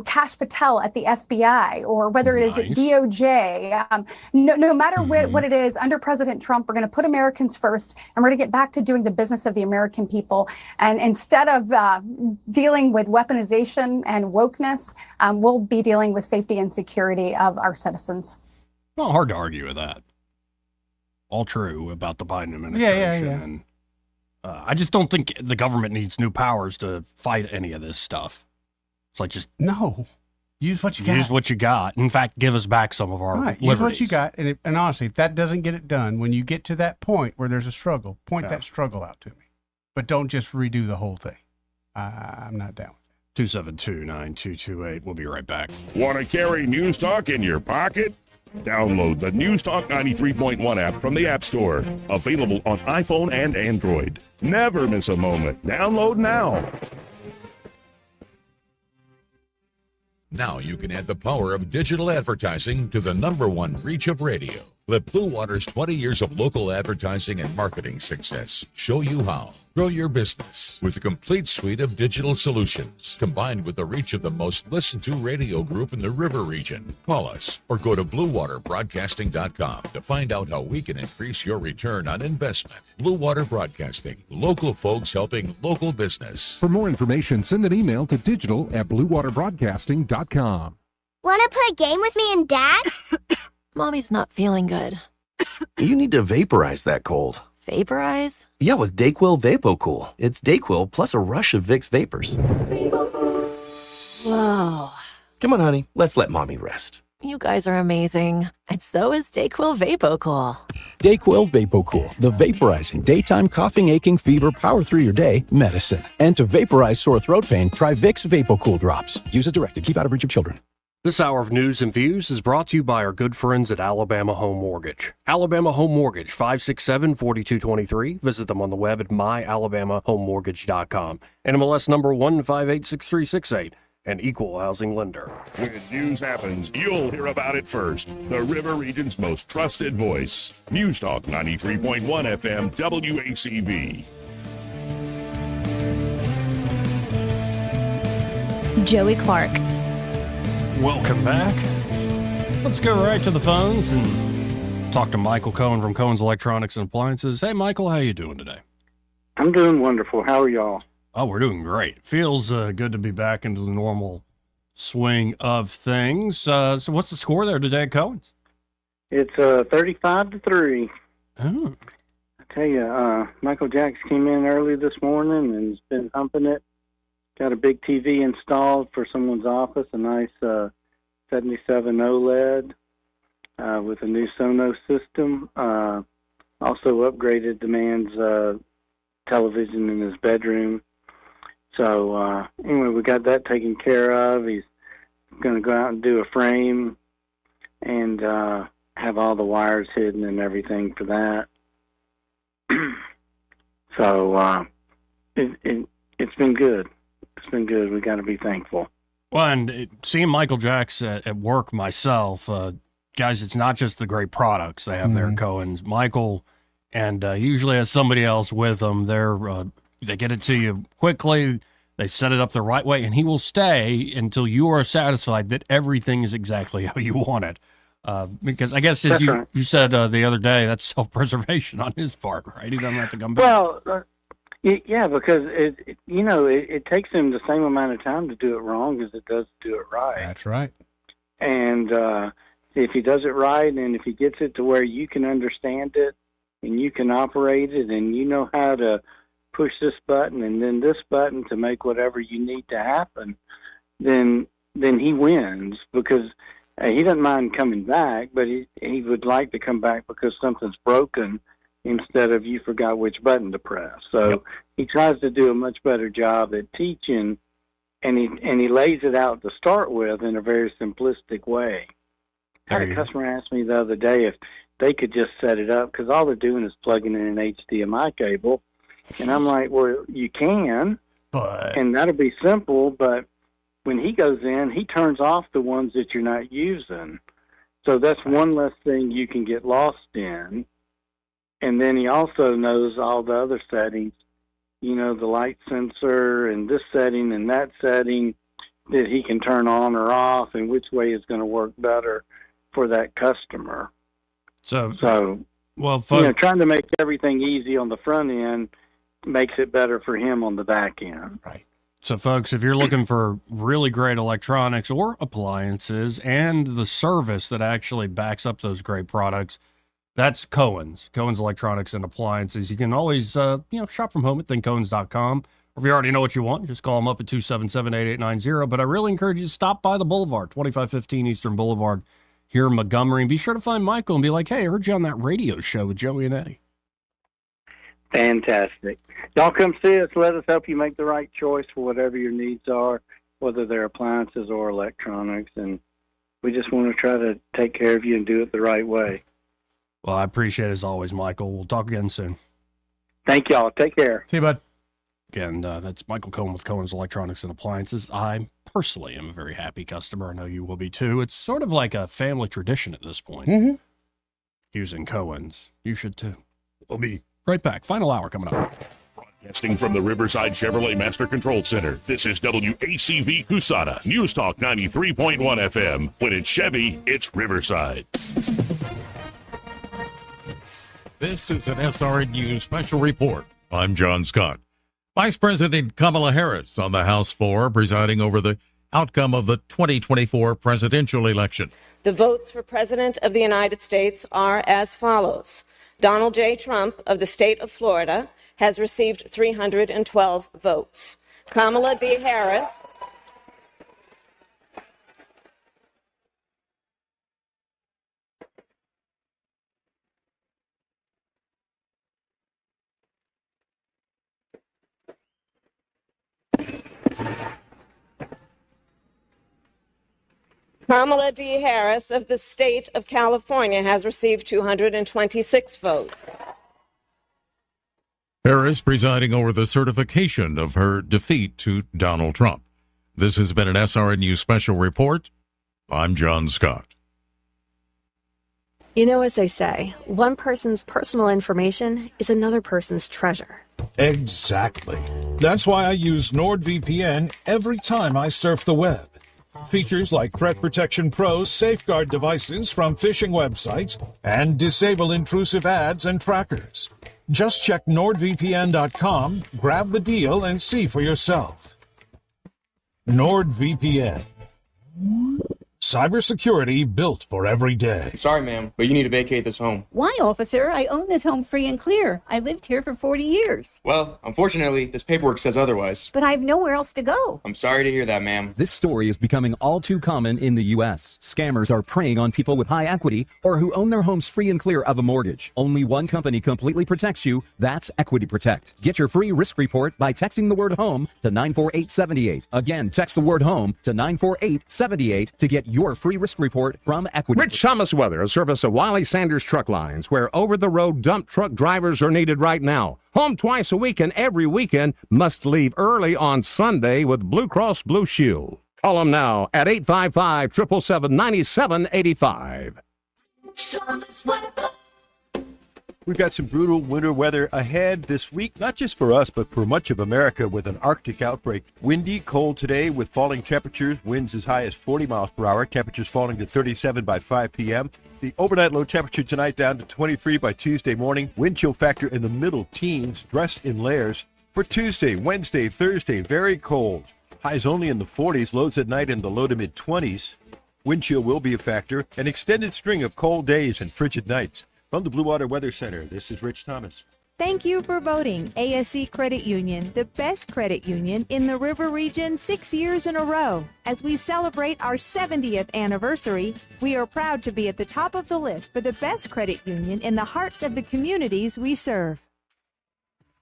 Kash Patel at the FBI or whether it is at DOJ. No matter what it is, under President Trump, we're going to put Americans first, and we're going to get back to doing the business of the American people. And instead of dealing with weaponization and wokeness, we'll be dealing with safety and security of our citizens. Well, hard to argue with that. All true about the Biden administration. Yeah. And I just don't think the government needs new powers to fight any of this stuff. It's like, just no. Use what you got. Use what you got. In fact, give us back some of our liberties. Use what you got. And honestly, if that doesn't get it done, when you get to that point where there's a struggle, point that struggle out to me. But don't just redo the whole thing. I'm not down with that. 272-9228. We'll be right back. Want to carry News Talk in your pocket? Download the News Talk 93.1 app from the App Store. Available on iPhone and Android. Never miss a moment. Download now. Now you can add the power of digital advertising to the #1 reach of radio. Let Blue Water's 20 years of local advertising and marketing success show you how. Grow your business with a complete suite of digital solutions, combined with the reach of the most listened to radio group in the river region. Call us or go to BlueWaterBroadcasting.com to find out how we can increase your return on investment. Blue Water Broadcasting, local folks helping local business. For more information, send an email to digital@BlueWaterBroadcasting.com. Want to play a game with me and Dad? Mommy's not feeling good. You need to vaporize that cold. Vaporize? Yeah, with Dayquil VapoCool. It's Dayquil plus a rush of Vicks vapors. Whoa. Come on, honey. Let's let Mommy rest. You guys are amazing. And so is Dayquil VapoCool. Dayquil VapoCool, the vaporizing daytime coughing, aching, fever, power through your day medicine. And to vaporize sore throat pain, try Vicks VapoCool drops. Use as directed. Keep out of reach of children. This hour of news and views is brought to you by our good friends at Alabama Home Mortgage. Alabama Home Mortgage, 567-4223. Visit them on the web at myalabamahomemortgage.com. NMLS number 1586368, an equal housing lender. When news happens, you'll hear about it first. The River Region's most trusted voice. News Talk 93.1 FM WACV. Joey Clark. Welcome back. Let's go right to the phones and talk to Michael Cohen from Cohen's Electronics and Appliances. Hey, Michael, how you doing today? I'm doing wonderful. How are y'all? Oh, we're doing great. Feels good to be back into the normal swing of things. So what's the score there today at Cohen's? It's 35-3. Oh. I tell you, Michael Jacks came in early this morning and has been humping it. Got a big TV installed for someone's office, a nice 77 OLED with a new Sonos system. Also upgraded the man's television in his bedroom. So anyway, we got that taken care of. He's going to go out and do a frame and have all the wires hidden and everything for that. So it's been good. It's been good. We got to be thankful. Well, and seeing Michael Jacks at work myself, guys, it's not just the great products they have there at Cohen's. Michael, and usually has somebody else with them. They get it to you quickly. They set it up the right way, and he will stay until you are satisfied that everything is exactly how you want it. Because I guess, as you said the other day, that's self-preservation on his part, right? He doesn't have to come back. Well, yeah, because it takes him the same amount of time to do it wrong as it does to do it right. That's right. And if he does it right, and if he gets it to where you can understand it and you can operate it, and you know how to push this button and then this button to make whatever you need to happen, then he wins, because he doesn't mind coming back, but he would like to come back because something's broken instead of you forgot which button to press. So he tries to do a much better job at teaching, and he lays it out to start with in a very simplistic way. I had a customer ask me the other day if they could just set it up, because all they're doing is plugging in an HDMI cable. And I'm like, well, you can, and that'll be simple, but when he goes in, he turns off the ones that you're not using. So that's one less thing you can get lost in. And then he also knows all the other settings, you know, the light sensor and this setting and that setting that he can turn on or off, and which way is going to work better for that customer. So well, trying to make everything easy on the front end makes it better for him on the back end. Right. So, folks, if you're looking for really great electronics or appliances and the service that actually backs up those great products, that's Cohen's Electronics and Appliances. You can always, shop from home at thinkcohens.com. Or if you already know what you want, just call them up at 277-8890. But I really encourage you to stop by the Boulevard, 2515 Eastern Boulevard here in Montgomery. And be sure to find Michael and be like, hey, I heard you on that radio show with Joey and Eddie. Fantastic. Y'all come see us. Let us help you make the right choice for whatever your needs are, whether they're appliances or electronics. And we just want to try to take care of you and do it the right way. Well, I appreciate it as always, Michael. We'll talk again soon. Thank y'all. Take care. See you, bud. Again, that's Michael Cohen with Cohen's Electronics and Appliances. I personally am a very happy customer. I know you will be too. It's sort of like a family tradition at this point. Using Cohen's. You should too. We'll be right back. Final hour coming up. Broadcasting from the Riverside Chevrolet Master Control Center, this is WACV Cusana, News Talk 93.1 FM. When it's Chevy, it's Riverside. This is an SRNU special report. I'm John Scott. Vice President Kamala Harris on the House floor presiding over the outcome of the 2024 presidential election. The votes for President of the United States are as follows. Donald J. Trump of the state of Florida has received 312 votes. Kamala D. Harris Kamala D. Harris of the state of California has received 226 votes. Harris presiding over the certification of her defeat to Donald Trump. This has been an SRNU special report. I'm John Scott. You know, as they say, one person's personal information is another person's treasure. Exactly. That's why I use NordVPN every time I surf the web. Features like Threat Protection Pro safeguard devices from phishing websites and disable intrusive ads and trackers. Just check NordVPN.com, grab the deal, and see for yourself. NordVPN. Cybersecurity built for every day. Sorry, ma'am, but you need to vacate this home. Why, officer? I own this home free and clear. I lived here for 40 years. Well, unfortunately, this paperwork says otherwise. But I have nowhere else to go. I'm sorry to hear that, ma'am. This story is becoming all too common in the U.S. Scammers are preying on people with high equity or who own their homes free and clear of a mortgage. Only one company completely protects you. That's Equity Protect. Get your free risk report by texting the word HOME to 94878. Again, text the word HOME to 94878 to get your free risk report from Equity. Rich Thomas weather, a service of Wiley Sanders Truck Lines, where over-the-road dump truck drivers are needed right now. Home twice a week and every weekend. Must leave early on Sunday with Blue Cross Blue Shield. Call them now at 855-777-9785. We've got some brutal winter weather ahead this week, not just for us, but for much of America with an Arctic outbreak. Windy, cold today with falling temperatures, winds as high as 40 miles per hour, temperatures falling to 37 by 5 p.m. The overnight low temperature tonight down to 23 by Tuesday morning. Wind chill factor in the middle teens, dress in layers. For Tuesday, Wednesday, Thursday, very cold. Highs only in the 40s, lows at night in the low to mid 20s. Wind chill will be a factor. An extended string of cold days and frigid nights. From the Blue Water Weather Center, this is Rich Thomas. Thank you for voting ASC Credit Union, the best credit union in the River Region 6 years in a row. As we celebrate our 70th anniversary, we are proud to be at the top of the list for the best credit union in the hearts of the communities we serve.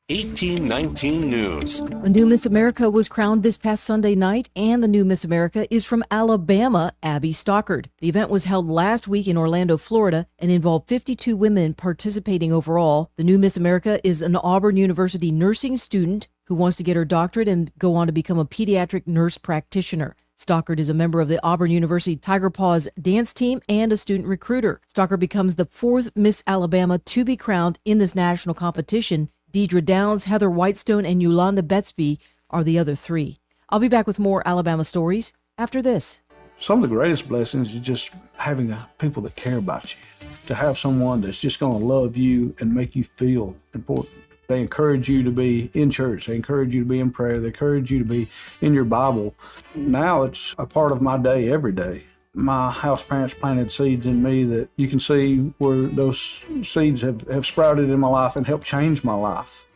1819 News. The new Miss America was crowned this past Sunday night, and the new Miss America is from Alabama, Abby Stockard. The event was held last week in Orlando, Florida, and involved 52 women participating overall. The new Miss America is an Auburn University nursing student who wants to get her doctorate and go on to become a pediatric nurse practitioner. Stockard is a member of the Auburn University Tiger Paws dance team and a student recruiter. Stockard becomes the fourth Miss Alabama to be crowned in this national competition. Deidre Downs, Heather Whitestone, and Yolanda Betsby are the other three. I'll be back with more Alabama stories after this. Some of the greatest blessings is just having people that care about you, to have someone that's just going to love you and make you feel important. They encourage you to be in church. They encourage you to be in prayer. They encourage you to be in your Bible. Now it's a part of my day every day. My house parents planted seeds in me that you can see where those seeds have sprouted in my life and helped change my life.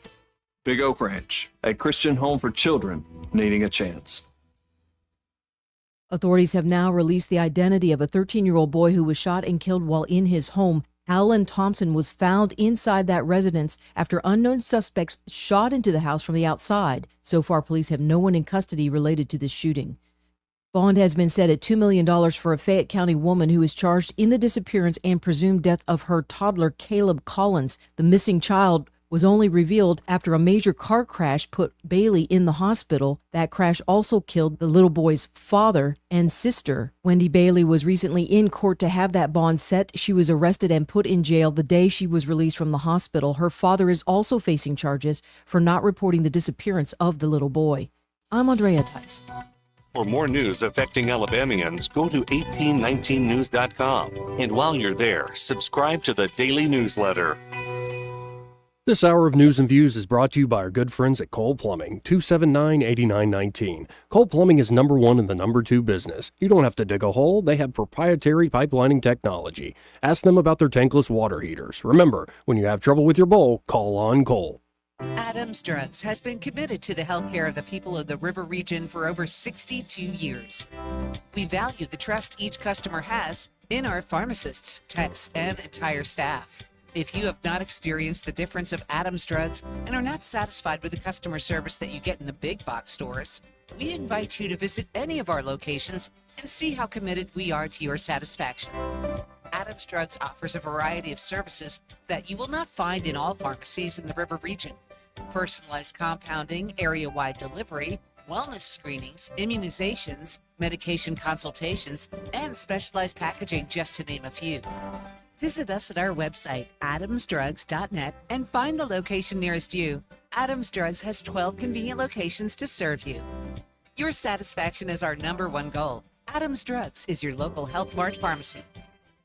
Big Oak Ranch, a Christian home for children needing a chance. Authorities have now released the identity of a 13-year-old boy who was shot and killed while in his home. Alan Thompson was found inside that residence after unknown suspects shot into the house from the outside. So far, police have no one in custody related to this shooting. Bond has been set at $2 million for a Fayette County woman who is charged in the disappearance and presumed death of her toddler, Caleb Collins. The missing child was only revealed after a major car crash put Bailey in the hospital. That crash also killed the little boy's father and sister. Wendy Bailey was recently in court to have that bond set. She was arrested and put in jail the day she was released from the hospital. Her father is also facing charges for not reporting the disappearance of the little boy. I'm Andrea Tice. For more news affecting Alabamians, go to 1819news.com. And while you're there, subscribe to the daily newsletter. This hour of News and Views is brought to you by our good friends at Cole Plumbing, 279-8919. Cole Plumbing is number one in the number two business. You don't have to dig a hole. They have proprietary pipelining technology. Ask them about their tankless water heaters. Remember, when you have trouble with your bowl, call on Cole. Adams Drugs has been committed to the healthcare of the people of the River Region for over 62 years. We value the trust each customer has in our pharmacists, techs, and entire staff. If you have not experienced the difference of Adams Drugs and are not satisfied with the customer service that you get in the big box stores, we invite you to visit any of our locations and see how committed we are to your satisfaction. Adams Drugs offers a variety of services that you will not find in all pharmacies in the River Region. Personalized compounding, area-wide delivery, wellness screenings, immunizations, medication consultations, and specialized packaging, just to name a few. Visit us at our website, adamsdrugs.net, and find the location nearest you. Adams Drugs has 12 convenient locations to serve you. Your satisfaction is our number one goal. Adams Drugs is your local Health Mart pharmacy.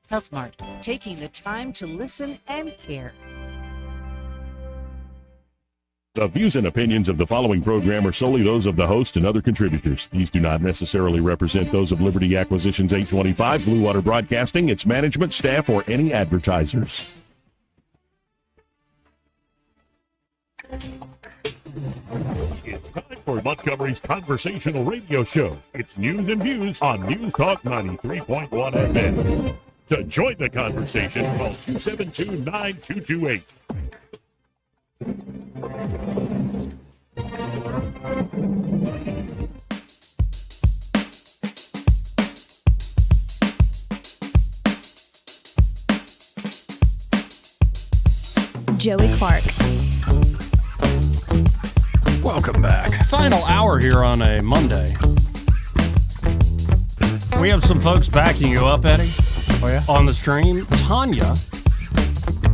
Health Mart, taking the time to listen and care. The views and opinions of the following program are solely those of the host and other contributors. These do not necessarily represent those of Liberty Acquisitions 825, Blue Water Broadcasting, its management, staff, or any advertisers. It's time for Montgomery's conversational radio show. It's News and Views on News Talk 93.1 FM. To join the conversation, call 272-9228. Joey Clark. Welcome back. Final hour here on a Monday. We have some folks backing you up, Eddie. Oh, yeah? On the stream. Tanya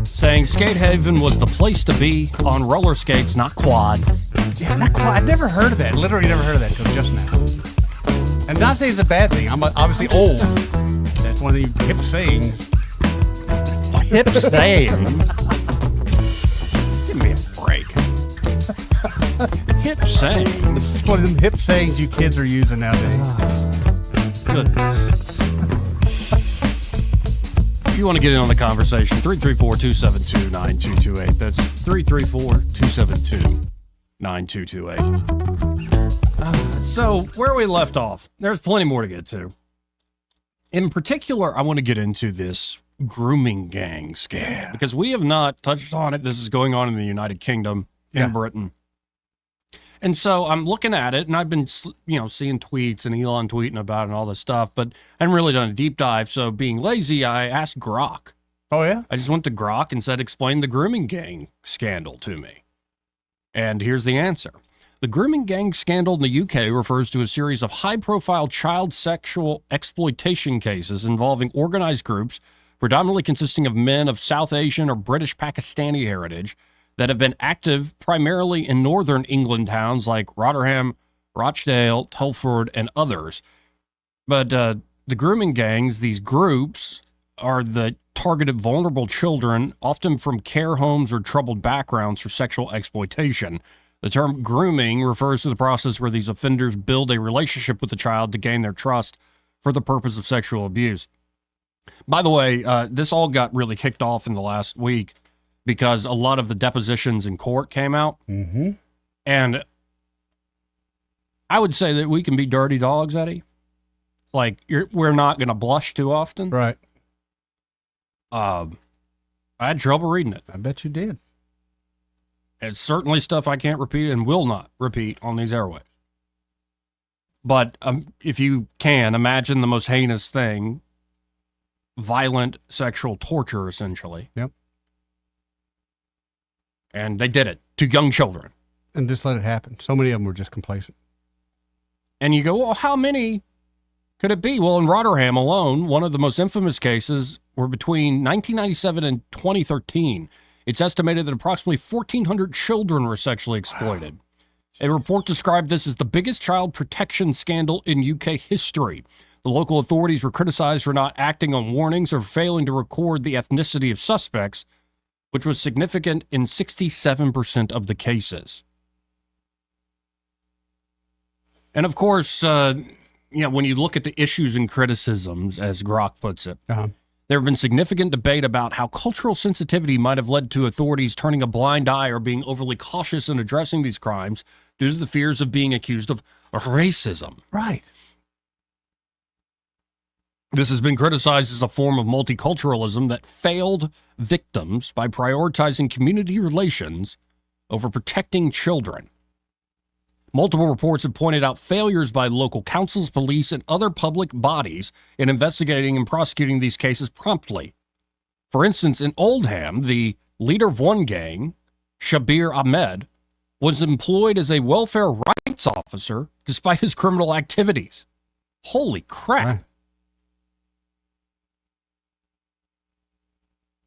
saying Skate Haven was the place to be on roller skates, not quads. Yeah, not quad. I've never heard of that. Literally never heard of that until just now. And not saying it's a bad thing. I'm obviously old. That's one of the hip sayings. Hip sayings? Give me a break. Hip sayings? It's one of them hip sayings you kids are using nowadays. Goodness. you want to get in on the conversation, 334-272-9228. That's 334-272-9228. So where we left off, there's plenty more to get to. In particular, I want to get into this grooming gang scandal because we have not touched on it. This is going on in the United Kingdom, in Britain. And so I'm looking at it, and I've been, seeing tweets and Elon tweeting about it and all this stuff, but I haven't really done a deep dive. So being lazy, I asked Grok. Oh, yeah? I just went to Grok and said, explain the grooming gang scandal to me. And here's the answer. The grooming gang scandal in the UK refers to a series of high-profile child sexual exploitation cases involving organized groups, predominantly consisting of men of South Asian or British Pakistani heritage, that have been active primarily in northern England towns like Rotherham, Rochdale, Telford, and others. But the grooming gangs, these groups, are the targeted vulnerable children, often from care homes or troubled backgrounds for sexual exploitation. The term grooming refers to the process where these offenders build a relationship with the child to gain their trust for the purpose of sexual abuse. By the way, this all got really kicked off in the last week because a lot of the depositions in court came out. Mm-hmm. And I would say that we can be dirty dogs, Eddie. Like, we're not going to blush too often. Right. I had trouble reading it. I bet you did. It's certainly stuff I can't repeat and will not repeat on these airwaves. But if you can, imagine the most heinous thing, violent sexual torture, essentially. Yep. And they did it to young children. And just let it happen. So many of them were just complacent. And you go, well, how many could it be? Well, in Rotherham alone, one of the most infamous cases were between 1997 and 2013. It's estimated that approximately 1,400 children were sexually exploited. Wow. A report described this as the biggest child protection scandal in UK history. The local authorities were criticized for not acting on warnings or failing to record the ethnicity of suspects, which was significant in 67% of the cases. And of course, when you look at the issues and criticisms, as Grok puts it, there have been significant debate about how cultural sensitivity might have led to authorities turning a blind eye or being overly cautious in addressing these crimes due to the fears of being accused of racism. Right. This has been criticized as a form of multiculturalism that failed victims by prioritizing community relations over protecting children. Multiple reports have pointed out failures by local councils, police, and other public bodies in investigating and prosecuting these cases promptly. For instance, in Oldham, the leader of one gang, Shabir Ahmed, was employed as a welfare rights officer despite his criminal activities. Holy crap. Right.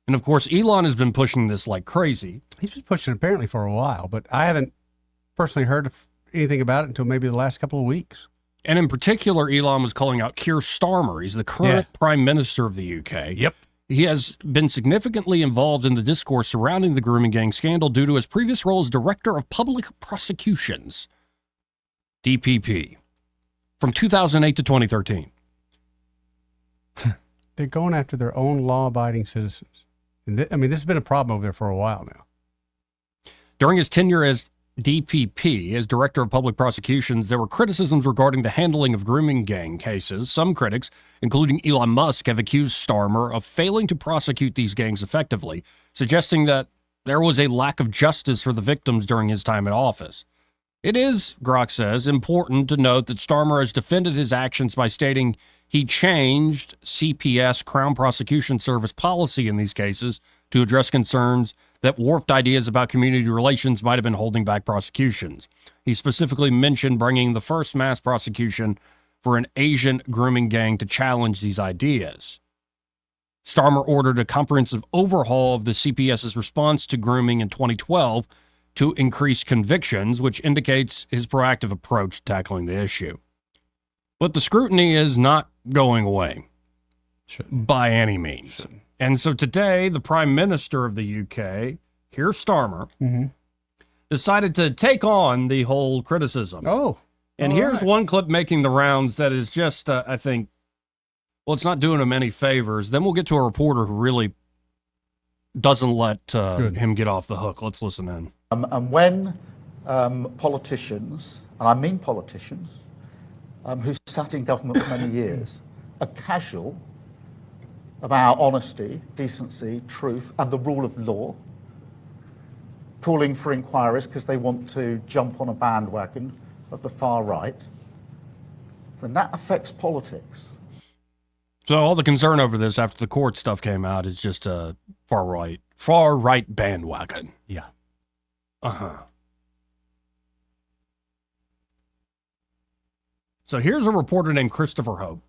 And of course, Elon has been pushing this like crazy. He's been pushing it apparently for a while, but I haven't personally heard of anything about it until maybe the last couple of weeks. And in particular, Elon was calling out Keir Starmer. He's the current Prime Minister of the UK. Yep. He has been significantly involved in the discourse surrounding the grooming gang scandal due to his previous role as Director of Public Prosecutions, DPP, from 2008 to 2013. They're going after their own law-abiding citizens. And this has been a problem over there for a while now. During his tenure as DPP, as Director of Public Prosecutions, there were criticisms regarding the handling of grooming gang cases. Some critics, including Elon Musk, have accused Starmer of failing to prosecute these gangs effectively, suggesting that there was a lack of justice for the victims during his time in office. It is, Grok says, important to note that Starmer has defended his actions by stating he changed CPS, Crown Prosecution Service policy in these cases to address concerns that warped ideas about community relations might have been holding back prosecutions. He specifically mentioned bringing the first mass prosecution for an Asian grooming gang to challenge these ideas. Starmer ordered a comprehensive overhaul of the CPS's response to grooming in 2012 to increase convictions, which indicates his proactive approach to tackling the issue. But the scrutiny is not going away by any means. And so today, the Prime Minister of the UK, Keir Starmer, decided to take on the whole criticism. Oh. And here's one clip making the rounds that is just, I think, Well, it's not doing him any favors. Then we'll get to a reporter who really doesn't let him get off the hook. Let's listen in. And when politicians, and I mean politicians, who sat in government for many years, are casual about honesty, decency, truth, and the rule of law, calling for inquiries because they want to jump on a bandwagon of the far right, then that affects politics. So all the concern over this after the court stuff came out is just a far right bandwagon. Yeah. Uh-huh. So here's a reporter named Christopher Hope.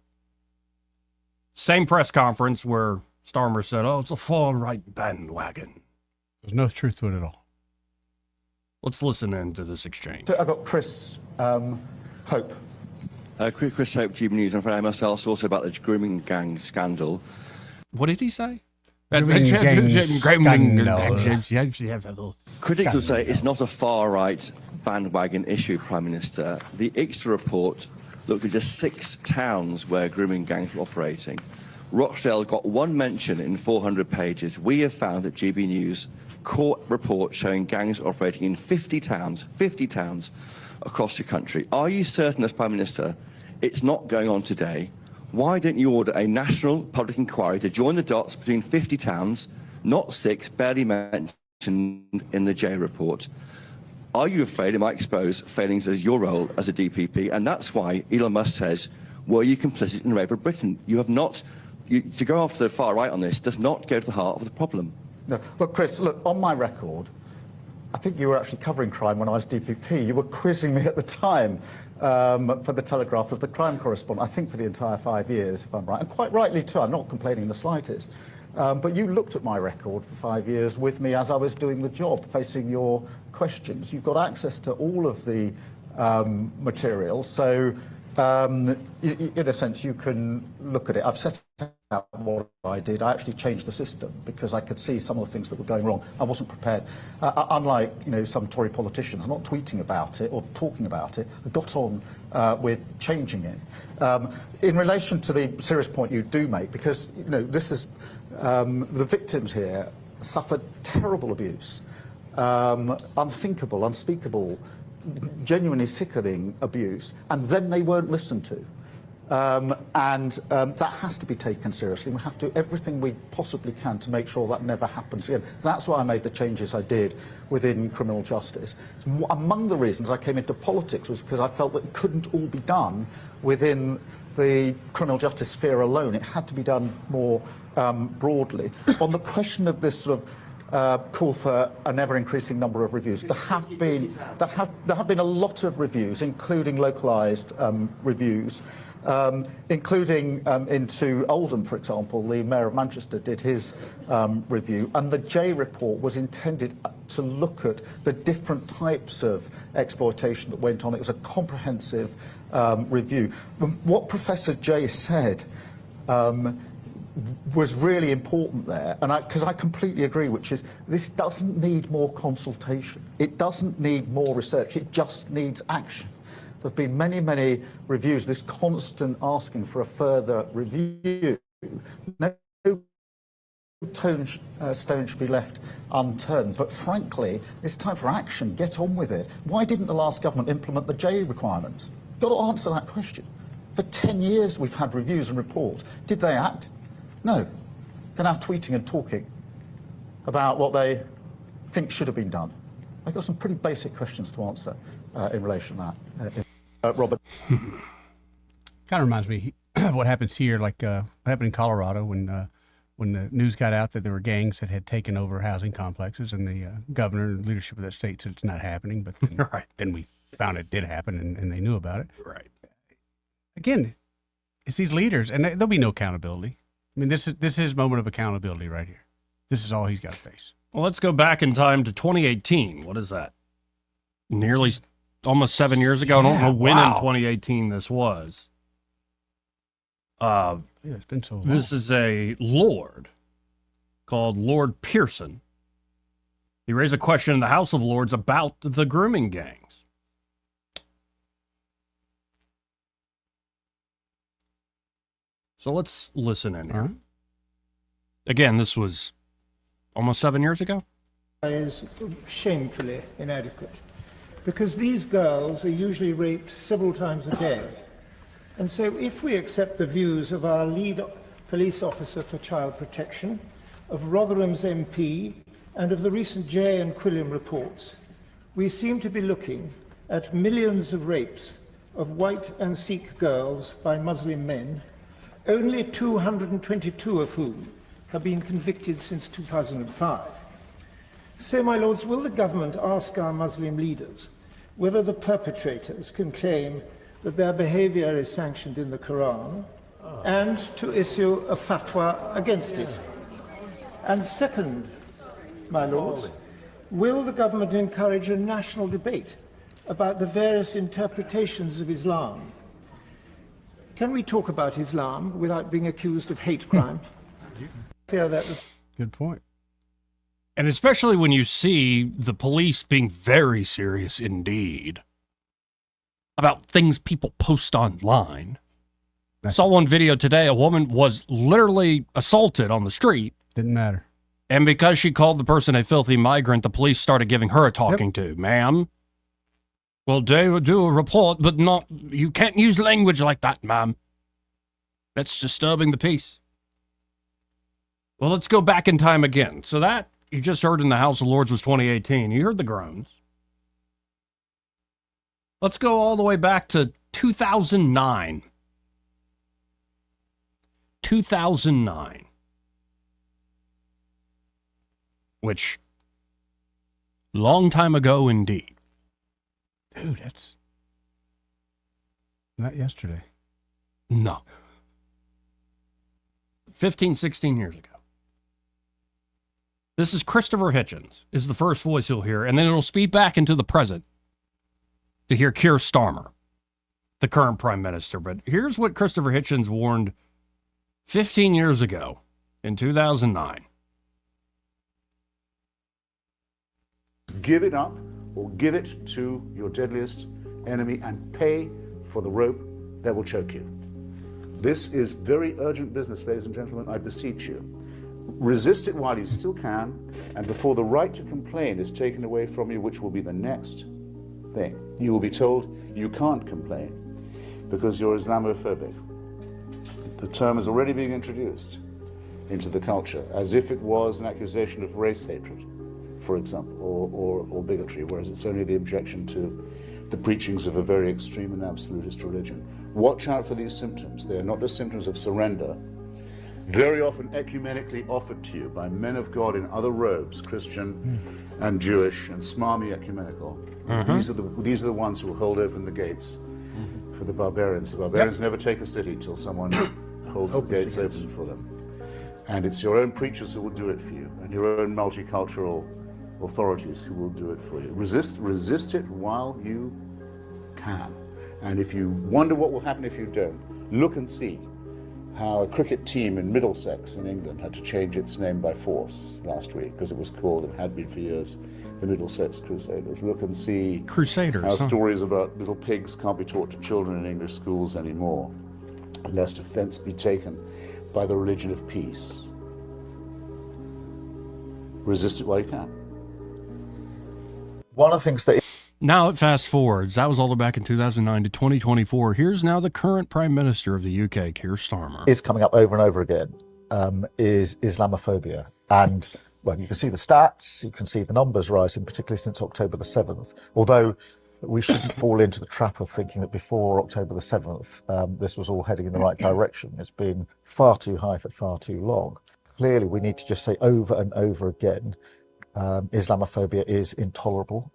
Same press conference where Starmer said, it's a far right bandwagon. There's no truth to it at all. Let's listen in to this exchange. So I've got Chris Hope. Chris Hope, GB News. I'm afraid I must ask also about the grooming gang scandal. What did he say? Grooming gang scandal. Critics would say it's not a far-right bandwagon issue, Prime Minister. The ICSA report looked at just 6 towns where grooming gangs were operating. Rochdale got one mention in 400 pages. We have found at GB News court report showing gangs operating in 50 towns across the country. Are you certain as Prime Minister it's not going on today? Why didn't you order a national public inquiry to join the dots between 50 towns, not 6, barely mentioned in the J report? Are you afraid it might expose failings as your role as a DPP? And that's why Elon Musk says, were you complicit in the rape of Britain? You have not. To go after the far right on this does not go to the heart of the problem. No, look, Chris, on my record, I think you were actually covering crime when I was DPP. You were quizzing me at the time for The Telegraph as the crime correspondent, I think for the entire 5 years, if I'm right. And quite rightly, too. I'm not complaining in the slightest. But you looked at my record for 5 years with me as I was doing the job, facing your questions. You've got access to all of the material. So, in a sense, you can look at it. I've set out what I did. I actually changed the system because I could see some of the things that were going wrong. I wasn't prepared. Unlike some Tory politicians, I'm not tweeting about it or talking about it. I got on with changing it. In relation to the serious point you do make, because this is the victims here suffered terrible abuse, unthinkable, unspeakable, genuinely sickening abuse, and then they weren't listened to. That has to be taken seriously. We have to do everything we possibly can to make sure that never happens again. That's why I made the changes I did within criminal justice. Among the reasons I came into politics was because I felt that it couldn't all be done within the criminal justice sphere alone. It had to be done more broadly. On the question of this sort of call for an ever-increasing number of reviews. There have been a lot of reviews, including localised reviews, including into Oldham, for example. The Mayor of Manchester did his review, and the J report was intended to look at the different types of exploitation that went on. It was a comprehensive review. What Professor J said was really important there, and because I completely agree, which is this doesn't need more consultation. It doesn't need more research. It just needs action. There have been many, many reviews, this constant asking for a further review. No stone should be left unturned. But frankly, it's time for action. Get on with it. Why didn't the last government implement the J requirements? Got to answer that question. For 10 years we've had reviews and reports. Did they act? No. They're now tweeting and talking about what they think should have been done. I've got some pretty basic questions to answer in relation to that. Robert? Kind of reminds me of what happens here, like what happened in Colorado when the news got out that there were gangs that had taken over housing complexes, and the governor and leadership of that state said it's not happening, but then, then we found it did happen, and they knew about it. Right. Again, it's these leaders, and there'll be no accountability. I mean, this is his moment of accountability right here. This is all he's got to face. Well, let's go back in time to 2018. What is that? Nearly almost 7 years ago. I don't know when in 2018 this was. It's been so long. This is a Lord called Lord Pearson. He raised a question in the House of Lords about the grooming gangs. So let's listen in here. Again, this was almost 7 years ago. Is shamefully inadequate because these girls are usually raped several times a day. And so if we accept the views of our lead police officer for child protection, of Rotherham's MP, and of the recent Jay and Quilliam reports, we seem to be looking at millions of rapes of white and Sikh girls by Muslim men, only 222 of whom have been convicted since 2005. So, my lords, will the government ask our Muslim leaders whether the perpetrators can claim that their behaviour is sanctioned in the Quran and to issue a fatwa against it? And second, my lords, will the government encourage a national debate about the various interpretations of Islam? Can we talk about Islam without being accused of hate crime? Fear that. Good point. And especially when you see the police being very serious indeed about things people post online. I saw one video today, a woman was literally assaulted on the street. Didn't matter. And because she called the person a filthy migrant, the police started giving her a talking to. Ma'am, well, they will do a report, but not, you can't use language like that, ma'am. That's disturbing the peace. Well, let's go back in time again. So that you just heard in the House of Lords was 2018. You heard the groans. Let's go all the way back to 2009. 2009. Which, long time ago indeed. Dude, that's not yesterday. No. 15, 16 years ago. This is Christopher Hitchens, is the first voice you'll hear, and then it'll speed back into the present to hear Keir Starmer, the current prime minister. But here's what Christopher Hitchens warned 15 years ago in 2009. Give it up or give it to your deadliest enemy and pay for the rope that will choke you. This is very urgent business, ladies and gentlemen. I beseech you. Resist it while you still can, and before the right to complain is taken away from you, which will be the next thing. You will be told you can't complain because you're Islamophobic. The term is already being introduced into the culture as if it was an accusation of race hatred, for example, or bigotry, whereas it's only the objection to the preachings of a very extreme and absolutist religion. Watch out for these symptoms. They are not just symptoms of surrender, very often ecumenically offered to you by men of God in other robes, Christian and Jewish and smarmy ecumenical. These are the ones who will hold open the gates for the barbarians. The barbarians never take a city till someone holds the gates open for them. And it's your own preachers who will do it for you, and your own multicultural authorities who will do it for you. Resist it while you can. And if you wonder what will happen if you don't, look and see how a cricket team in Middlesex in England had to change its name by force last week because it was called, and had been for years, the Middlesex Crusaders. Look and see how stories about little pigs can't be taught to children in English schools anymore, lest offense be taken by the religion of peace. Resist it while you can. One of the things that... Now it fast forwards. That was all the way back in 2009 to 2024. Here's now the current Prime Minister of the UK, Keir Starmer. Is coming up over and over again is Islamophobia. And, well, you can see the stats, you can see the numbers rising, particularly since October the 7th. Although we shouldn't fall into the trap of thinking that before October the 7th, this was all heading in the right direction. It's been far too high for far too long. Clearly, we need to just say over and over again, Islamophobia is intolerable.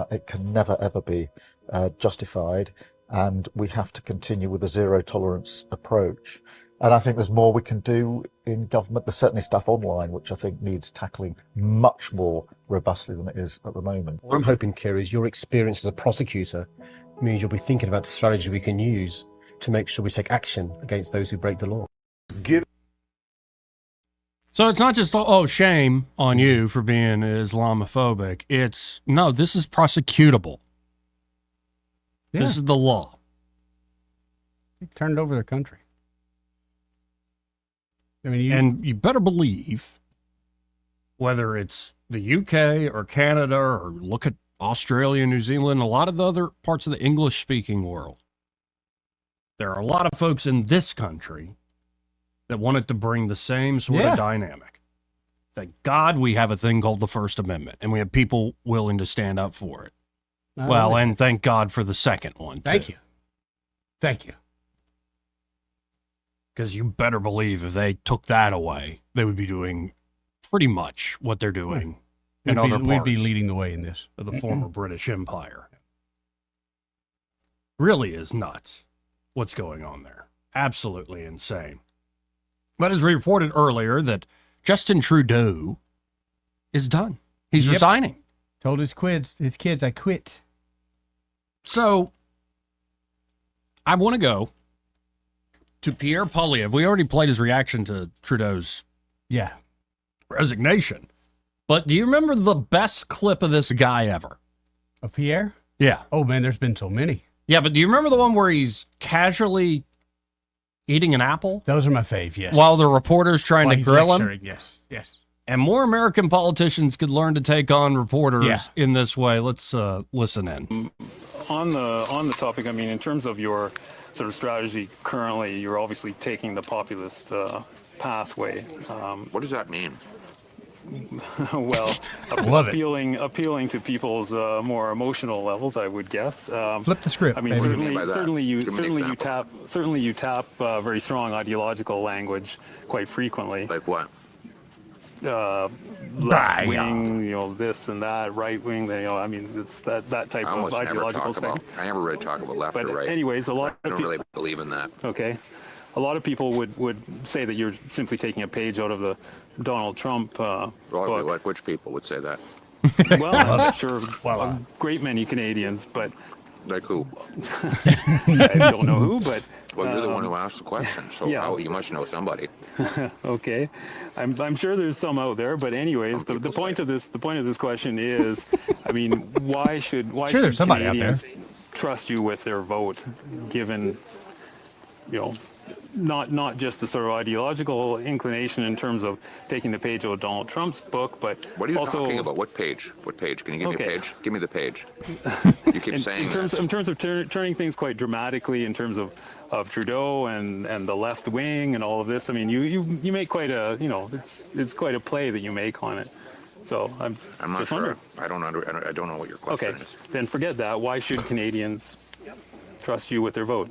It can never, ever be justified, and we have to continue with a zero tolerance approach. And I think there's more we can do in government. There's certainly stuff online which I think needs tackling much more robustly than it is at the moment. What I'm hoping, Keir, is your experience as a prosecutor means you'll be thinking about the strategy we can use to make sure we take action against those who break the law. So it's not just, oh, shame on you for being Islamophobic. It's, no, this is prosecutable. Yeah. This is the law. They turned over their country. I mean, and you better believe, whether it's the UK or Canada or look at Australia, New Zealand, a lot of the other parts of the English-speaking world, there are a lot of folks in this country that wanted to bring the same sort of dynamic. Thank God we have a thing called the First Amendment, and we have people willing to stand up for it. Well, and thank God for the second one, too. Thank you. Thank you. Because you better believe if they took that away, they would be doing pretty much what they're doing in other parts. We'd be leading the way in this. Of the former British Empire. Really is nuts what's going on there. Absolutely insane. But as we reported earlier, that Justin Trudeau is done. He's resigning. Told his kids, I quit. So, I want to go to Pierre Poilievre. We already played his reaction to Trudeau's resignation. But do you remember the best clip of this guy ever? Of Pierre? Yeah. Oh, man, there's been so many. Yeah, but do you remember the one where he's casually eating an apple? Those are my fave, yes. While the reporter's trying to grill him? Yes. And more American politicians could learn to take on reporters in this way. Let's listen in. On the topic, I mean, in terms of your sort of strategy currently, you're obviously taking the populist pathway. What does that mean? Well, Love appealing to people's more emotional levels, I would guess. Flip the script. I mean, baby. certainly you tap very strong ideological language quite frequently. Like what? Left wing, this and that, right wing. I mean, it's that type of ideological thing. I never really talk about left or right. Anyways, I don't really believe in that. Okay. A lot of people would say that you're simply taking a page out of the Donald Trump book. Like which people would say that? Well, I'm not sure a great many Canadians, but... Like who? I don't know who, but... Well, you're the one who asked the question, so you must know somebody. Okay. I'm sure there's some out there, but anyways, the point of this question is, I mean, why should Canadians trust you with their vote, given, not just the sort of ideological inclination in terms of taking the page out of Donald Trump's book, but what are you also talking about? What page? What page? Can you give me a page? Give me the page. You keep saying in terms of turning things quite dramatically in terms of Trudeau and the left wing and all of this. I mean, you make quite a it's quite a play that you make on it. So I'm not just sure. wondering. I don't know what your question is. Then forget that. Why should Canadians trust you with their vote?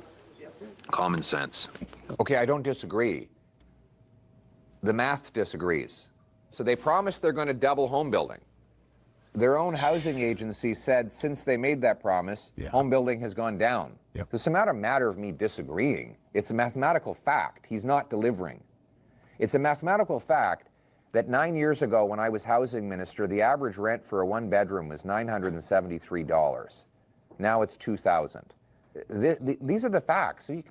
Common sense. Okay, I don't disagree. The math disagrees. So they promised they're going to double home building. Their own housing agency said since they made that promise, home building has gone down. It's not a matter of me disagreeing. It's a mathematical fact. He's not delivering. It's a mathematical fact that 9 years ago when I was housing minister, the average rent for a one-bedroom was $973. Now it's $2,000. These are the facts. So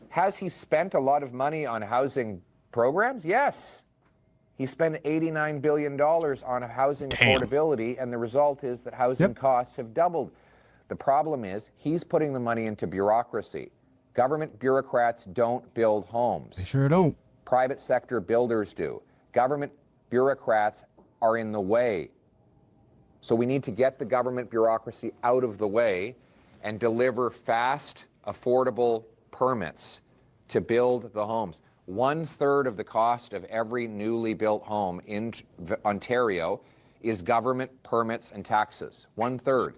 has he spent a lot of money on housing programs? Yes. He spent $89 billion on housing affordability, and the result is that housing costs have doubled. The problem is he's putting the money into bureaucracy. Government bureaucrats don't build homes. They sure don't. Private sector builders do. Government bureaucrats are in the way. So we need to get the government bureaucracy out of the way and deliver fast, affordable permits to build the homes. 1/3 of the cost of every newly built home in Ontario is government permits and taxes. 1/3.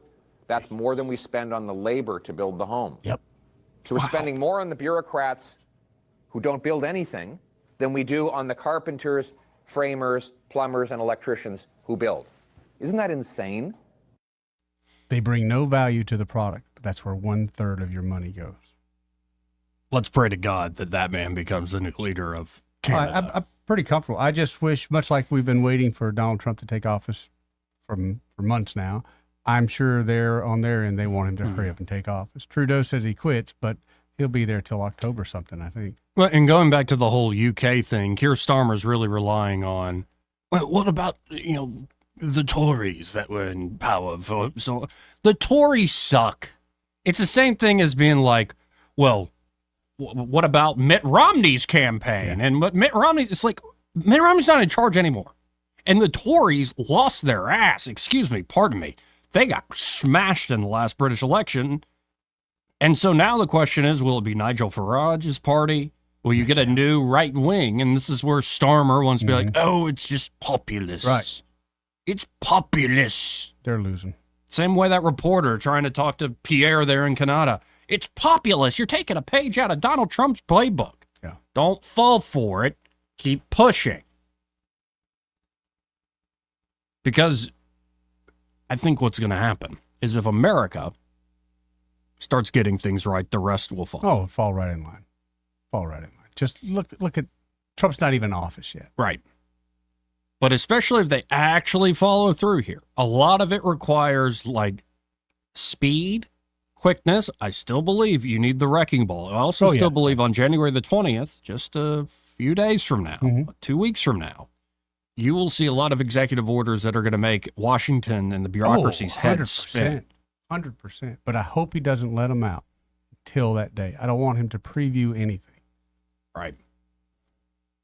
That's more than we spend on the labor to build the home. So we're spending more on the bureaucrats who don't build anything than we do on the carpenters, framers, plumbers, and electricians who build. Isn't that insane? They bring no value to the product, but that's where 1/3 of your money goes. Let's pray to God that man becomes the new leader of Canada. I'm pretty comfortable. I just wish, much like we've been waiting for Donald Trump to take office for months now, I'm sure they're on their end. They want him to hurry up and take office. Trudeau says he quits, but he'll be there till October something, I think. Well, and going back to the whole UK thing, Keir Starmer's really relying on, well, what about, the Tories that were in power? So the Tories suck. It's the same thing as being like, well, what about Mitt Romney's campaign? And what Mitt Romney, it's like, Mitt Romney's not in charge anymore. And the Tories lost their ass. Pardon me. They got smashed in the last British election. And so now the question is, will it be Nigel Farage's party? Will you get a new right wing? And this is where Starmer wants to be like, oh, it's just populist. Right. It's populist. They're losing. Same way that reporter trying to talk to Pierre there in Canada. It's populist. You're taking a page out of Donald Trump's playbook. Yeah. Don't fall for it. Keep pushing. Because I think what's going to happen is if America starts getting things right, the rest will follow. Oh, fall right in line. Fall right in line. Just look at Trump's not even in office yet. Right. But especially if they actually follow through here, a lot of it requires like speed, quickness. I still believe you need the wrecking ball. I also still believe on January the 20th, just a few days from now, 2 weeks from now, you will see a lot of executive orders that are going to make Washington and the bureaucracy's heads spin. 100%. But I hope he doesn't let them out till that day. I don't want him to preview anything. Right.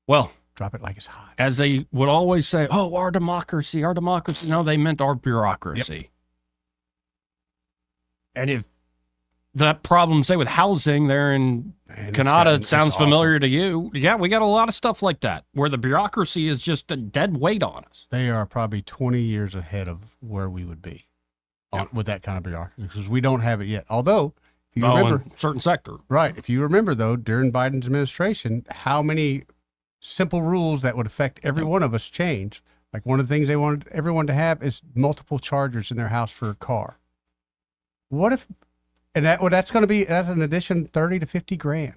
Well, drop it like it's hot. As they would always say, oh, our democracy, our democracy. No, they meant our bureaucracy. Yep. And if that problem, say, with housing there in Canada sounds familiar to you, yeah, we got a lot of stuff like that where the bureaucracy is just a dead weight on us. They are probably 20 years ahead of where we would be with that kind of bureaucracy because we don't have it yet. Although, if you remember, in certain sector. Right. If you remember, though, during Biden's administration, how many simple rules that would affect every one of us changed. Like one of the things they wanted everyone to have is multiple chargers in their house for a car. What if, and that's going to be, that's an addition 30 to 50 grand.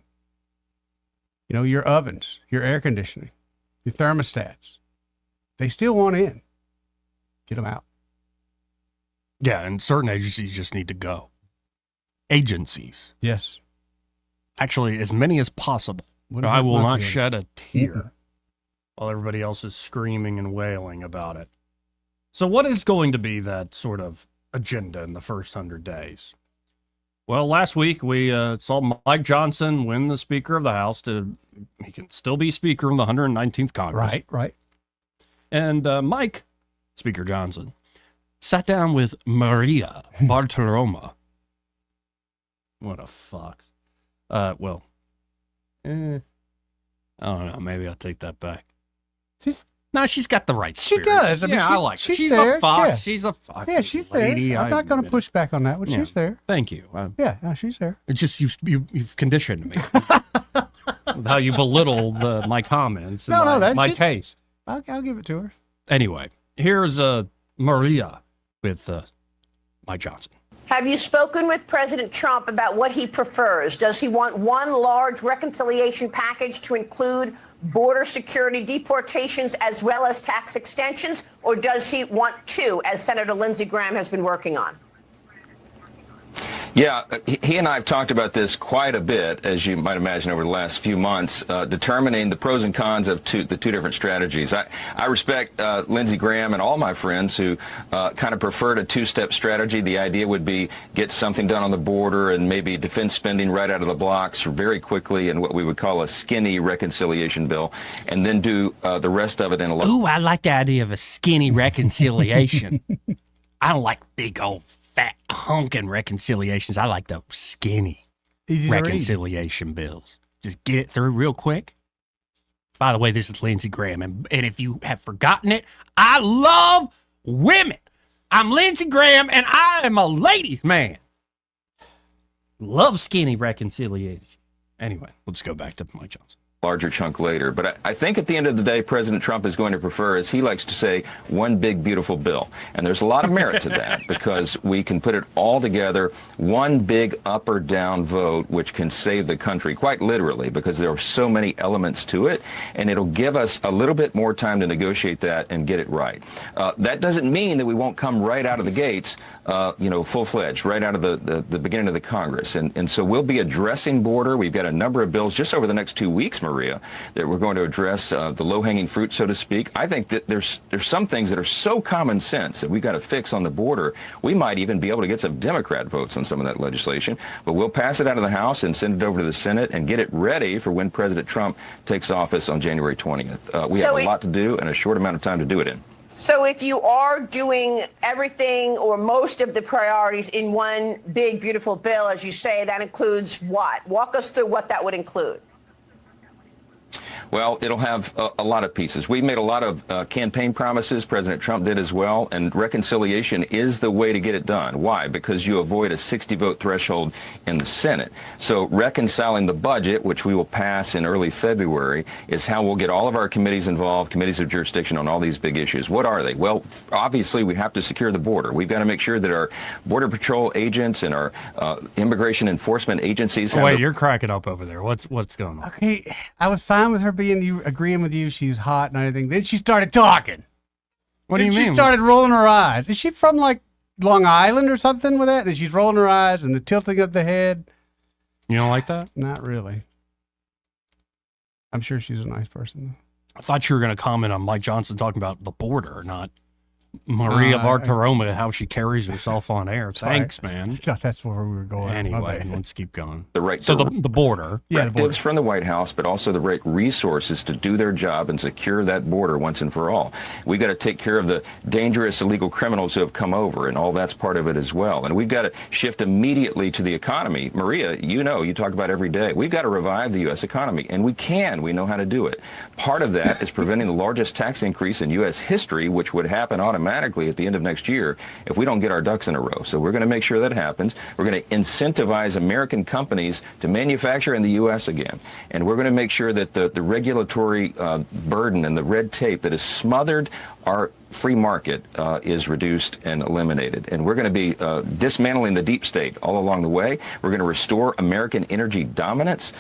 You know, your ovens, your air conditioning, your thermostats, they still want in. Get them out. Yeah, and certain agencies just need to go. Agencies. Yes. Actually, as many as possible. I will not shed a tear while everybody else is screaming and wailing about it. So what is going to be that sort of agenda in the first 100 days? Well, last week we saw Mike Johnson win the Speaker of the House. He can still be Speaker in the 119th Congress. Right. And Mike, Speaker Johnson, sat down with Maria Bartiromo. What a fuck. I don't know. Maybe I'll take that back. She's got the right spirit. She does. I mean, I like her. She's there. a fox. Yeah. She's a fox. Yeah, she's lady. There. I'm not going to push back on that one. Yeah. She's there. Thank you. She's there. It's just you've conditioned me with how you belittle my comments and my taste. I'll give it to her. Anyway, here's Maria with Mike Johnson. Have you spoken with President Trump about what he prefers? Does he want one large reconciliation package to include border security, deportations, as well as tax extensions? Or does he want two, as Senator Lindsey Graham has been working on? Yeah, he and I have talked about this quite a bit, as you might imagine, over the last few months, determining the pros and cons of the two different strategies. I respect Lindsey Graham and all my friends who kind of preferred a two-step strategy. The idea would be get something done on the border and maybe defense spending right out of the blocks very quickly in what we would call a skinny reconciliation bill, and then do the rest of it in a... Ooh, I like the idea of a skinny reconciliation. I don't like big old fat honking reconciliations. I like the skinny reconciliation bills. Just get it through real quick. By the way, this is Lindsey Graham, and if you have forgotten it, I love women. I'm Lindsey Graham, and I am a ladies' man. Love skinny reconciliation. Anyway, let's go back to Mike Johnson. Larger chunk later. But I think at the end of the day, President Trump is going to prefer, as he likes to say, one big, beautiful bill. And there's a lot of merit to that because we can put it all together, one big up or down vote, which can save the country, quite literally, because there are so many elements to it. And it'll give us a little bit more time to negotiate that and get it right. That doesn't mean that we won't come right out of the gates, full-fledged, right out of the beginning of the Congress. And so we'll be addressing border. We've got a number of bills just over the next 2 weeks, Maria, Maria, that we're going to address the low-hanging fruit, so to speak. I think that there's some things that are so common sense that we've got to fix on the border. We might even be able to get some Democrat votes on some of that legislation, but we'll pass it out of the House and send it over to the Senate and get it ready for when President Trump takes office on January 20th. We have a lot to do and a short amount of time to do it in. So if you are doing everything or most of the priorities in one big, beautiful bill, as you say, that includes what? Walk us through what that would include. Well, it'll have a lot of pieces. We made a lot of campaign promises. President Trump did as well. And reconciliation is the way to get it done. Why? Because you avoid a 60-vote threshold in the Senate. So reconciling the budget, which we will pass in early February, is how we'll get all of our committees involved, committees of jurisdiction on all these big issues. What are they? Well, obviously, we have to secure the border. We've got to make sure that our Border Patrol agents and our immigration enforcement agencies Wait, you're cracking up over there. What's going on? Okay, I was fine with her agreeing with you. She's hot and everything. Then she started talking. What do you mean? She started rolling her eyes. Is she from like Long Island or something with that? Then she's rolling her eyes and the tilting of the head. You don't like that? Not really. I'm sure she's a nice person, though. I thought you were going to comment on Mike Johnson talking about the border, not Maria Bartiromo, how she carries herself on air. Thanks, man. I thought that's where we were going. Anyway, let's keep going. The right, so the border. Yeah, directives from the White House, but also the right resources to do their job and secure that border once and for all. We got to take care of the dangerous illegal criminals who have come over, and all that's part of it as well. And we've got to shift immediately to the economy. Maria, you talk about every day. We've got to revive the U.S. economy, and we can. We know how to do it. Part of that is preventing the largest tax increase in U.S. history, which would happen automatically at the end of next year if we don't get our ducks in a row. So we're going to make sure that happens. We're going to incentivize American companies to manufacture in the U.S. again. And we're going to make sure that the regulatory burden and the red tape that has smothered our free market is reduced and eliminated. And we're going to be dismantling the deep state all along the way. We're going to restore American energy dominance.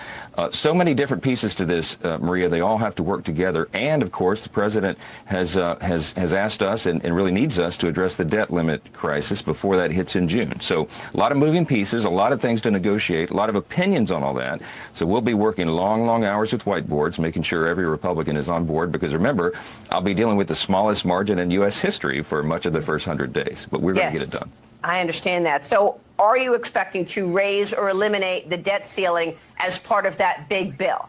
So many different pieces to this, Maria. They all have to work together. And, of course, the president has asked us and really needs us to address the debt limit crisis before that hits in June. So a lot of moving pieces, a lot of things to negotiate, a lot of opinions on all that. So we'll be working long, long hours with whiteboards, making sure every Republican is on board. Because, remember, I'll be dealing with the smallest margin in U.S. history for much of the first 100 days. But we're going to get it done. I understand that. So are you expecting to raise or eliminate the debt ceiling as part of that big bill?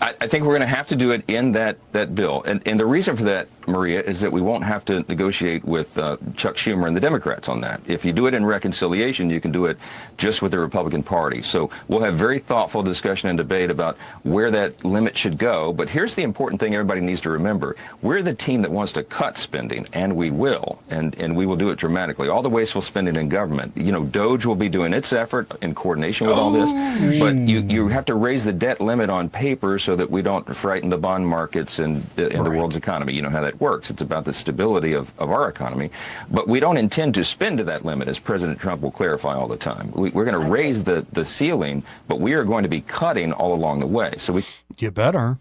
I think we're going to have to do it in that bill. And the reason for that, Maria, is that we won't have to negotiate with Chuck Schumer and the Democrats on that. If you do it in reconciliation, you can do it just with the Republican Party. So we'll have very thoughtful discussion and debate about where that limit should go. But here's the important thing everybody needs to remember. We're the team that wants to cut spending, and we will. And we will do it dramatically. All the wasteful spending in government. You know, DOGE will be doing its effort in coordination with all this. But you have to raise the debt limit on paper so that we don't frighten the bond markets and the world's economy. You know how that works. It's about the stability of our economy. But we don't intend to spend to that limit, as President Trump will clarify all the time. We're going to raise the ceiling, but we are going to be cutting all along the way. So You better.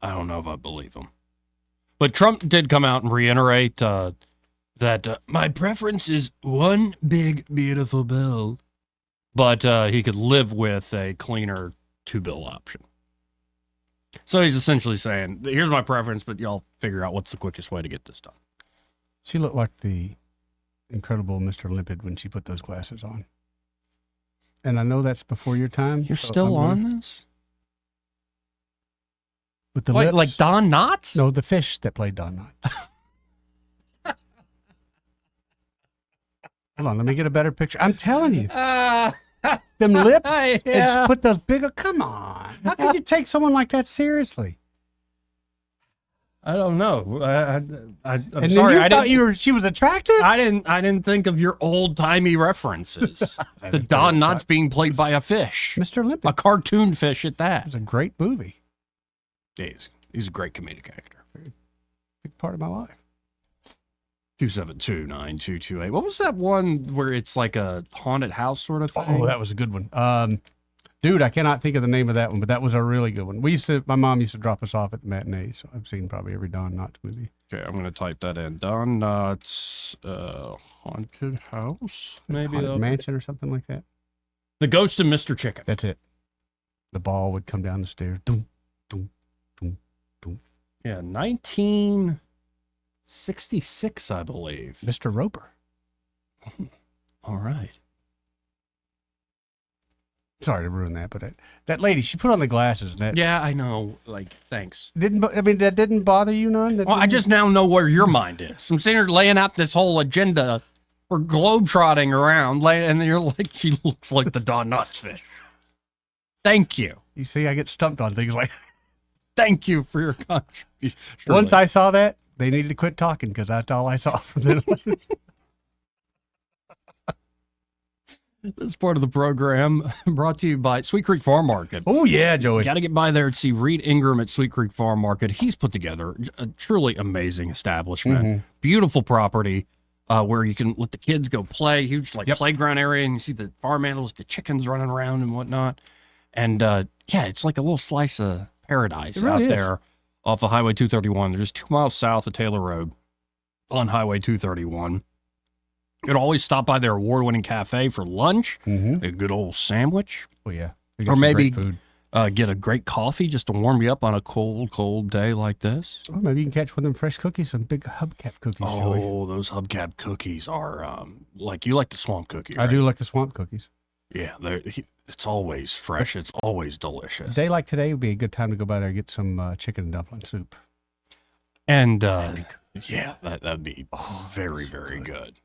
I don't know if I believe him. But Trump did come out and reiterate that my preference is one big, beautiful bill. But he could live with a cleaner two-bill option. So he's essentially saying, here's my preference, but y'all figure out what's the quickest way to get this done. She looked like the incredible Mr. Limpid when she put those glasses on. And I know that's before your time. You're still on this? With the Wait, lips? like Don Knotts? No, the fish that played Don Knotts. Hold on, let me get a better picture. I'm telling you. Them lips, and put those bigger. Come on, how could you take someone like that seriously? I don't know. I'm and sorry. You thought she was attractive. I didn't think of your old timey references. The Don Knotts being played by a fish, Mr. Limpid, a cartoon fish at that. It was a great movie. He's a great comedic actor. Big part of my life. 272-9228. What was that one where it's like a haunted house sort of thing? Oh, that was a good one. Dude, I cannot think of the name of that one, but that was a really good one. My mom used to drop us off at the matinee, so I've seen probably every Don Knotts movie. Okay, I'm going to type that in. Don Knotts haunted house? Maybe Haunted Mansion or something like that. The Ghost of Mr. Chicken. That's it. The ball would come down the stairs. Doom, doom, doom, doom. Yeah, 1966, I believe. Mr. Roper. All right. Sorry to ruin that, but that lady, she put on the glasses. And that, Yeah, I know. Like, thanks. That didn't bother you none? Well, I just now know where your mind is. I'm sitting here laying out this whole agenda for globetrotting around, and you're like, she looks like the Don Knotts fish. Thank you. You see, I get stumped on things like Thank you for your contribution. Once I saw that, they needed to quit talking because that's all I saw from them. This part of the program brought to you by Sweet Creek Farm Market. Oh, yeah, Joey. Got to get by there and see Reed Ingram at Sweet Creek Farm Market. He's put together a truly amazing establishment. Mhm. Beautiful property where you can let the kids go play. Huge playground area, and you see the farm animals, the chickens running around and whatnot. And yeah, it's like a little slice of paradise It really out is. there off of Highway 231. They're just 2 miles south of Taylor Road on Highway 231. You can always stop by their award-winning cafe for lunch, a good old sandwich. Oh, yeah. Or maybe get a great coffee just to warm you up on a cold, cold day like this. Or maybe you can catch one of them fresh cookies, some big hubcap cookies. Joey. Oh, those hubcap cookies are like, you like the swamp cookie, I right? do like the swamp cookies. Yeah, it's always fresh. It's always A delicious. day like today would be a good time to go by there and get some chicken and dumpling soup. And yeah, that'd be very, very good.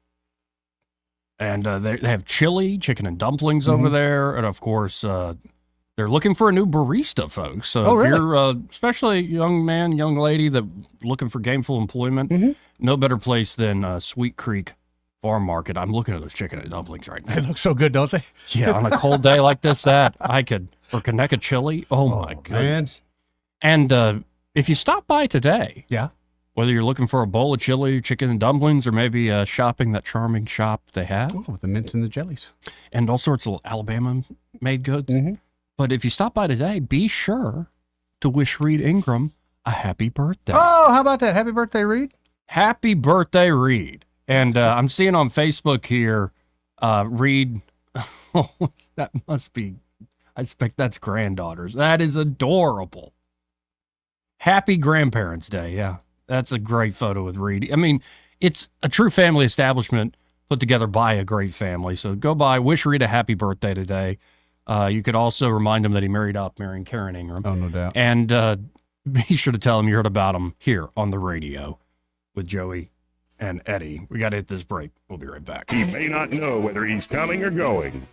And they have chili, chicken and dumplings over there. And of course, they're looking for a new barista, folks. So Oh, if really? you're especially a young man, young lady that looking for gainful employment, no better place than Sweet Creek Farm Market. I'm looking at those chicken and dumplings right now. They look so good, don't they? Yeah, on a cold day like this, that I could, or Kaneka chili. Oh my goodness. Man. And if you stop by today, Yeah. whether you're looking for a bowl of chili, chicken and dumplings, or maybe shopping that charming shop they have, Oh, with the mints and the jellies. and all sorts of Alabama-made goods. But if you stop by today, be sure to wish Reed Ingram a happy birthday. Oh, how about that? Happy birthday, Reed. Happy birthday, Reed. And I'm seeing on Facebook here, Reed, that must be, I expect that's granddaughters. That is adorable. Happy Grandparents' Day. Yeah, that's a great photo with Reed. I mean, it's a true family establishment put together by a great family. So go by, wish Reed a happy birthday today. You could also remind him that he marrying Karen Ingram. Oh, no doubt. And be sure to tell him you heard about him here on the radio with Joey and Eddie. We got to hit this break. We'll be right back. He may not know whether he's coming or going,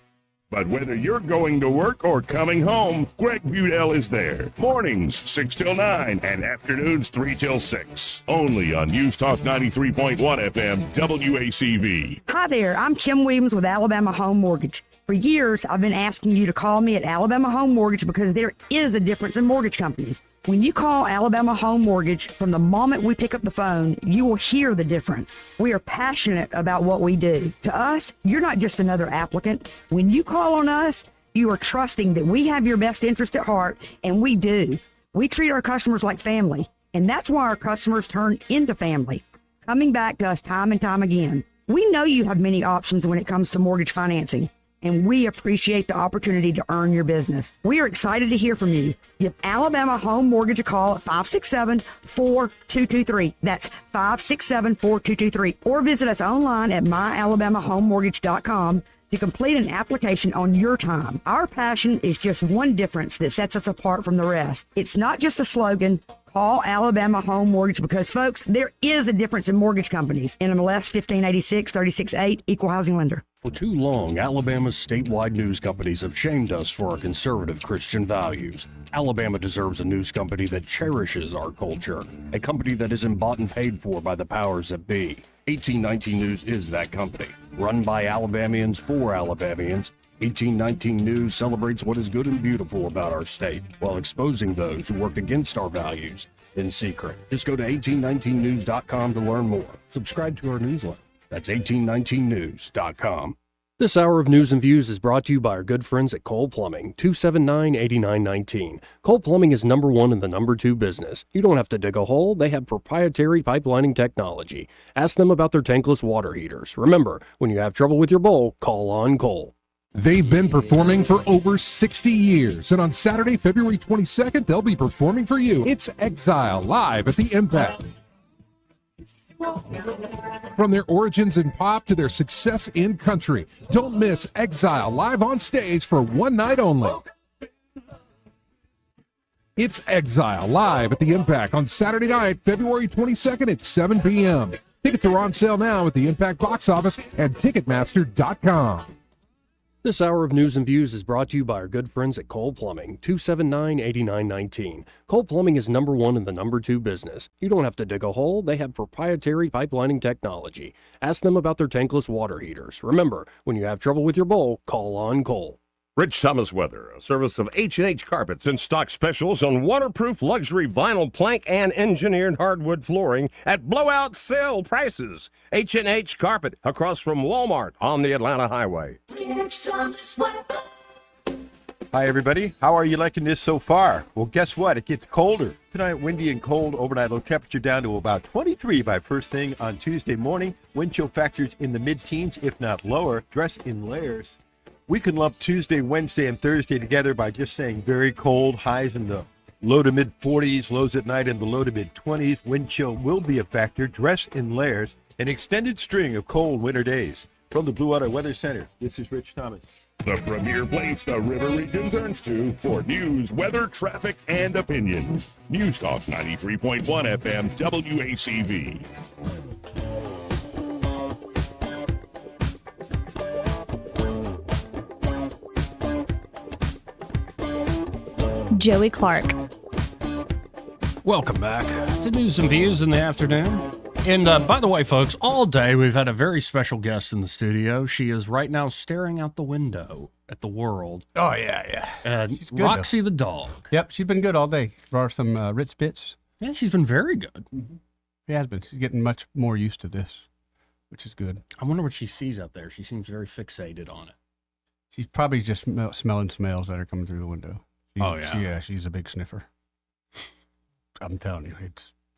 but whether you're going to work or coming home, Greg Budell is there. Mornings 6 till 9 and afternoons 3 till 6. Only on News Talk 93.1 FM WACV. Hi there, I'm Kim Williams with Alabama Home Mortgage. For years, I've been asking you to call me at Alabama Home Mortgage because there is a difference in mortgage companies. When you call Alabama Home Mortgage, from the moment we pick up the phone, you will hear the difference. We are passionate about what we do. To us, you're not just another applicant. When you call on us, you are trusting that we have your best interest at heart, and we do. We treat our customers like family, and that's why our customers turn into family, coming back to us time and time again. We know you have many options when it comes to mortgage financing, and we appreciate the opportunity to earn your business. We are excited to hear from you. Give Alabama Home Mortgage a call at 567-4223. That's 567-4223. Or visit us online at myalabamahomemortgage.com to complete an application on your time. Our passion is just one difference that sets us apart from the rest. It's not just a slogan. Call Alabama Home Mortgage because, folks, there is a difference in mortgage companies. NMLS 1586 368, Equal Housing Lender. For too long, Alabama's statewide news companies have shamed us for our conservative Christian values. Alabama deserves a news company that cherishes our culture, a company that isn't bought and paid for by the powers that be. 1819 News is that company. Run by Alabamians for Alabamians, 1819 News celebrates what is good and beautiful about our state, while exposing those who work against our values in secret. Just go to 1819news.com to learn more. Subscribe to our newsletter. That's 1819news.com. This hour of News and Views is brought to you by our good friends at Cole Plumbing, 279-8919. Cole Plumbing is number one in the number two business. You don't have to dig a hole. They have proprietary pipelining technology. Ask them about their tankless water heaters. Remember, when you have trouble with your bowl, call on Cole. They've been performing for over 60 years, and on Saturday, February 22nd, they'll be performing for you. It's Exile live at the Impact. From their origins in pop to their success in country, don't miss Exile live on stage for one night only. It's Exile live at the Impact on Saturday night, February 22nd at 7 p.m. Tickets are on sale now at the Impact box office and Ticketmaster.com. This hour of News and Views is brought to you by our good friends at Cole Plumbing, 279-8919. Cole Plumbing is number one in the number two business. You don't have to dig a hole. They have proprietary pipelining technology. Ask them about their tankless water heaters. Remember, when you have trouble with your bowl, call on Cole. Rich Thomas Weather, a service of H&H Carpets, in stock specials on waterproof luxury vinyl plank and engineered hardwood flooring at blowout sale prices. H&H Carpet, across from Walmart on the Atlanta Highway. Hi, everybody. How are you liking this so far? Well, guess what? It gets colder. Tonight, windy and cold. Overnight low temperature down to about 23 by first thing on Tuesday morning. Wind chill factors in the mid-teens, if not lower. Dress in layers. We can lump Tuesday, Wednesday, and Thursday together by just saying very cold, highs in the low to mid 40s, lows at night in the low to mid 20s. Wind chill will be a factor. Dress in layers. An extended string of cold winter days. From the Blue Water Weather Center, this is Rich Thomas. The premier place the River Region turns to for news, weather, traffic, and opinion. News Talk 93.1 FM WACV. Joey Clark. Welcome back to News and Views in the afternoon. And by the way, folks, all day we've had a very special guest in the studio. She is right now staring out the window at the world. Oh, yeah. And She's good, Roxy the dog. Yep, she's been good all day. Brought her some Ritz Bits. Yeah, she's been very good. Mm-hmm. She has been. She's getting much more used to this, which is good. I wonder what she sees out there. She seems very fixated on it. She's probably just smelling smells that are coming through the window. She's a big sniffer. I'm telling you,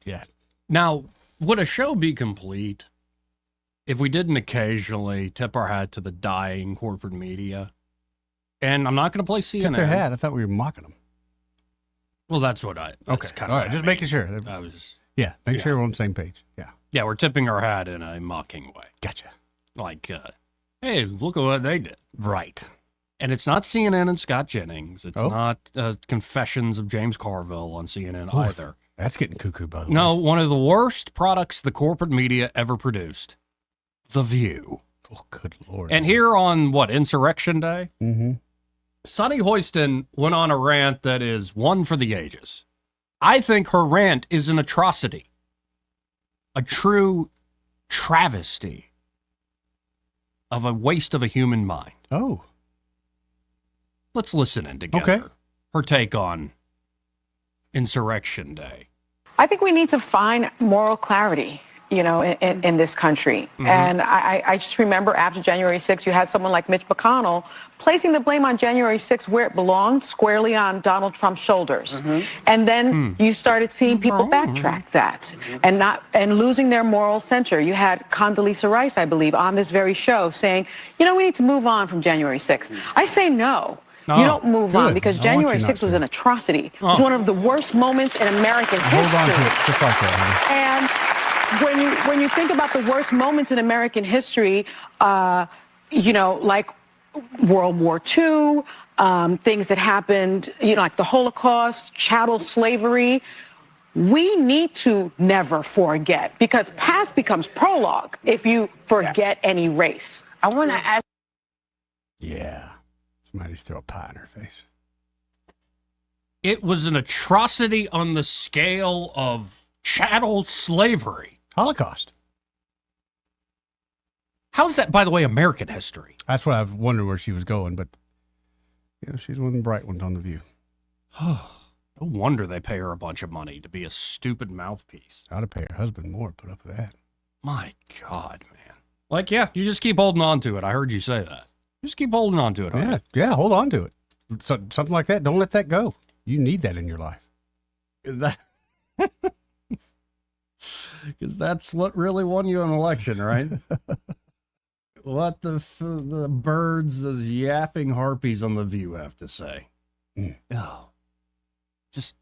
yeah. Now, would a show be complete if we didn't occasionally tip our hat to the dying corporate media? And I'm not going to play CNN. Tip their hat? I thought we were mocking them. Well, that's what I. That's Okay, kind all of right. Just making sure. Make sure we're on the same page. Yeah. Yeah, we're tipping our hat in a mocking way. Gotcha. Like, hey, look at what they did. Right. And it's not CNN and Scott Jennings. It's not Confessions of James Carville on CNN either. That's getting cuckoo, by the way. No, one of the worst products the corporate media ever produced. The View. Oh, good Lord. And here on, Insurrection Day? Mm-hmm. Sonny Hoiston went on a rant that is one for the ages. I think her rant is an atrocity. A true travesty of a waste of a human mind. Oh. Let's listen in together. Okay. Her take on Insurrection Day. I think we need to find moral clarity, in this country. Mm-hmm. And I just remember after January 6th, you had someone like Mitch McConnell placing the blame on January 6th where it belonged, squarely on Donald Trump's shoulders. Mm-hmm. And then you started seeing people backtrack that and losing their moral center. You had Condoleezza Rice, I believe, on this very show saying, we need to move on from January 6th. I say no. You don't move on because January 6th was an atrocity. It was one of the worst moments in American history. Hold on to it, just like that. And when you think about the worst moments in American history, like World War II, things that happened, like the Holocaust, chattel slavery, we need to never forget because past becomes prologue if you forget any race. I want to ask. Yeah. Somebody's throw a pie in her face. It was an atrocity on the scale of chattel slavery. Holocaust. How's that, by the way, American history? That's what I was wondering where she was going, but she's one of the bright ones on The View. No wonder they pay her a bunch of money to be a stupid mouthpiece. Ought to pay her husband more to put up with that. My God, man. You just keep holding on to it. I heard you say that. Just keep holding on to it. Yeah, hold on to it. So, something like that, don't let that go. You need that in your life. Because that's what really won you an election, right? what the birds, those yapping harpies on The View have to say. Oh, just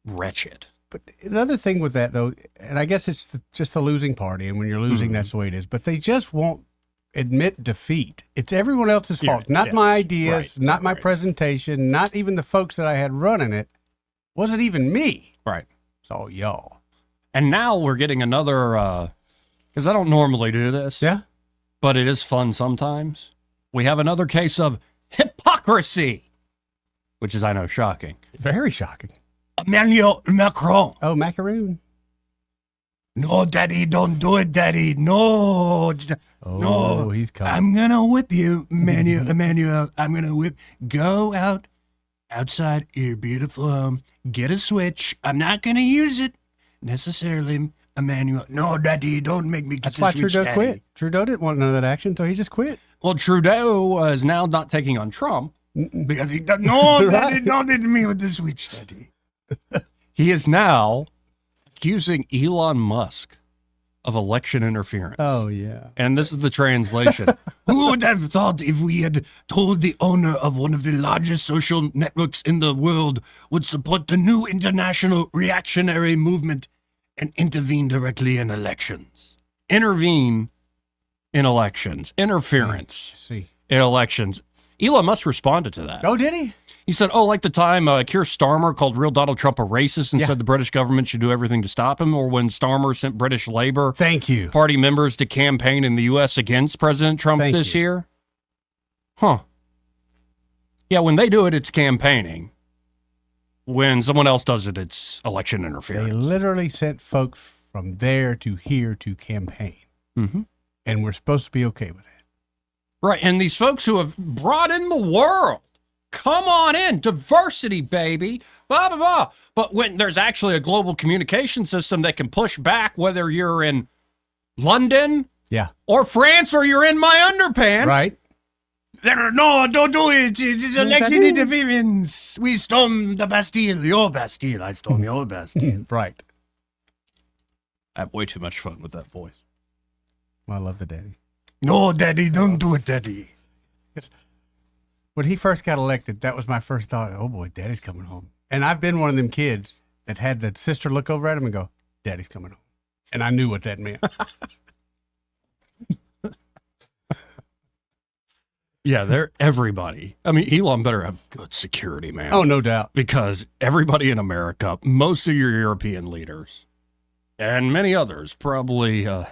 wretched. But another thing with that, though, and I guess it's just the losing party, and when you're losing, that's the way it is. But they just won't admit defeat. It's everyone else's fault, not my ideas, not my presentation, not even the folks that I had running it. Wasn't even me. Right. It's all y'all. And now we're getting another, because I don't normally do this. Yeah. But it is fun sometimes. We have another case of hypocrisy, which is, I know, shocking. Very shocking. Emmanuel Macron. Oh, macaroon. No, Daddy, don't do it, Daddy. No. No. He's coming. I'm going to whip you, Emmanuel. I'm going to whip. Go outside your beautiful home. Get a switch. I'm not going to use it necessarily, Emmanuel. No, Daddy, don't make me get That's the why switch, Trudeau Daddy. quit. Trudeau didn't want none of that action, so he just quit. Well, Trudeau is now not taking on Trump because he does. No, Daddy, don't hit me with the switch, Daddy. He is now accusing Elon Musk of election interference. Oh, yeah. And this is the translation. Who would have thought if we had told the owner of one of the largest social networks in the world would support the new international reactionary movement and intervene directly in elections? Intervene in elections. Interference in elections. Elon Musk responded to that. Oh, did he? He said, like the time Keir Starmer called real Donald Trump a racist and said the British government should do everything to stop him, or when Starmer sent British Labour Party members to campaign in the U.S. against President Trump this year. Huh. Yeah, when they do it, it's campaigning. When someone else does it, it's election interference. They literally sent folks from there to here to campaign. Mm-hmm. And we're supposed to be okay with it. Right, and these folks who have brought in the world. Come on in. Diversity, baby. Blah, blah, blah. But when there's actually a global communication system that can push back, whether you're in London or France or you're in my underpants. Right. No, don't do it. It's election interference. We stormed the Bastille. Your Bastille. I stormed your Bastille. Right. I have way too much fun with that voice. Well, I love the daddy. No, Daddy, don't do it, Daddy. When he first got elected, that was my first thought. Oh, boy, Daddy's coming home. And I've been one of them kids that had the sister look over at him and go, Daddy's coming home. And I knew what that meant. Yeah, they're everybody. I mean, Elon better have good security, man. Oh, no doubt. Because everybody in America, most of your European leaders, and many others probably have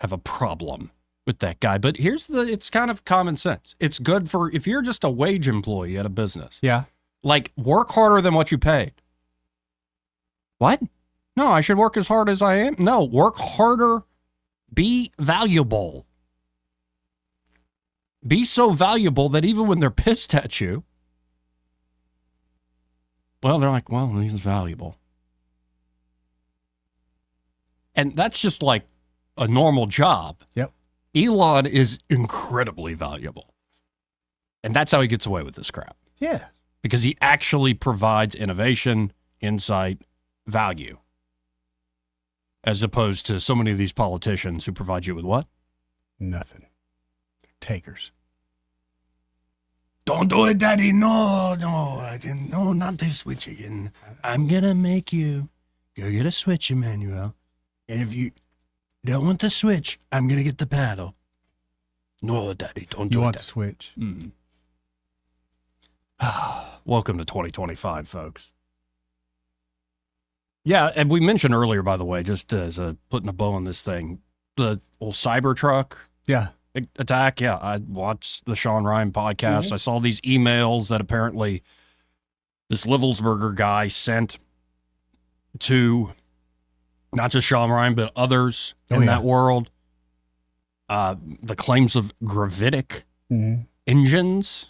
a problem with that guy. But it's kind of common sense. It's good for, if you're just a wage employee at a business. Yeah. Like, work harder than what you paid. What? No, I should work as hard as I am. No, work harder. Be valuable. Be so valuable that even when they're pissed at you, well, they're like, well, he's valuable. And that's just like a normal job. Yep. Elon is incredibly valuable. And that's how he gets away with this crap. Yeah. Because he actually provides innovation, insight, value. As opposed to so many of these politicians who provide you with what? Nothing. Takers. Don't do it, Daddy. No, not this switch again. I'm going to make you go get a switch, Emmanuel. And if you don't want the switch, I'm going to get the paddle. No, Daddy, don't do it. You want the switch. Mm-hmm. Welcome to 2025, folks. Yeah, and we mentioned earlier, by the way, just as putting a bow on this thing, the old Cybertruck attack. Yeah, I watched the Sean Ryan podcast. Mm-hmm. I saw these emails that apparently this Livelsberger guy sent to not just Sean Ryan, but others in that world. The claims of gravitic engines,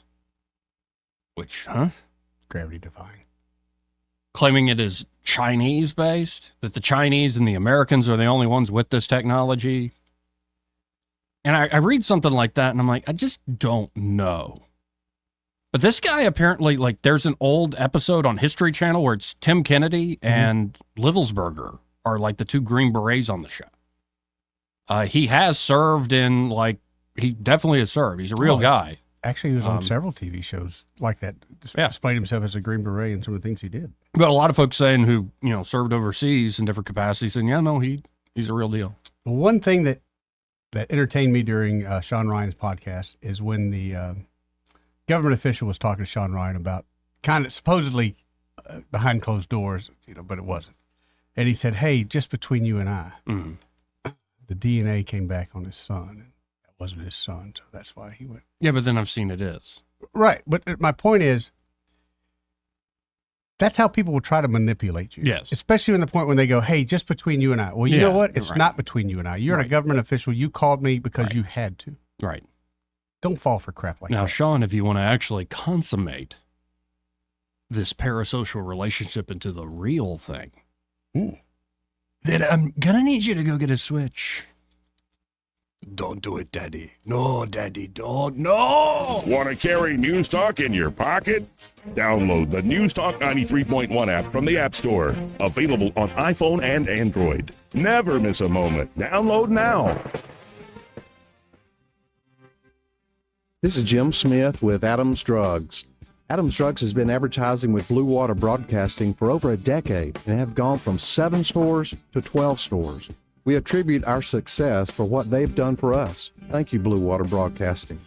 which, Gravity defying. Claiming it is Chinese based, that the Chinese and the Americans are the only ones with this technology. And I read something like that and I'm like, I just don't know. But this guy apparently, like, there's an old episode on History Channel where it's Tim Kennedy and Livelsberger are like the two Green Berets on the show. He has served in like he definitely has served. He's a real guy. Actually, he was on several TV shows like that. Displayed himself as a Green Beret and some of the things he did. But a lot of folks saying who, served overseas in different capacities, and he's a real deal. One thing that entertained me during Sean Ryan's podcast is when the government official was talking to Sean Ryan about kind of supposedly behind closed doors, but it wasn't. And he said, "Hey, just between you and I, the DNA came back on his son. And that wasn't his son, so that's why he went." Yeah, but then I've seen it is. Right. But my point is, that's how people will try to manipulate you. Yes. Especially in the point when they go, "Hey, just between you and I." Well, you know what? It's not between you and I. You're a government official. You called me because you had to. Right. Don't fall for crap like now, that. Sean, if you want to actually consummate this parasocial relationship into the real thing, then I'm going to need you to go get a Switch. Don't do it, Daddy. No, Daddy, don't. No! Want to carry News Talk in your pocket? Download the News Talk 93.1 app from the App Store. Available on iPhone and Android. Never miss a moment. Download now. This is Jim Smith with Adams Drugs. Adams Drugs has been advertising with Blue Water Broadcasting for over a decade and have gone from 7 stores to 12 stores. We attribute our success for what they've done for us. Thank you, Blue Water Broadcasting.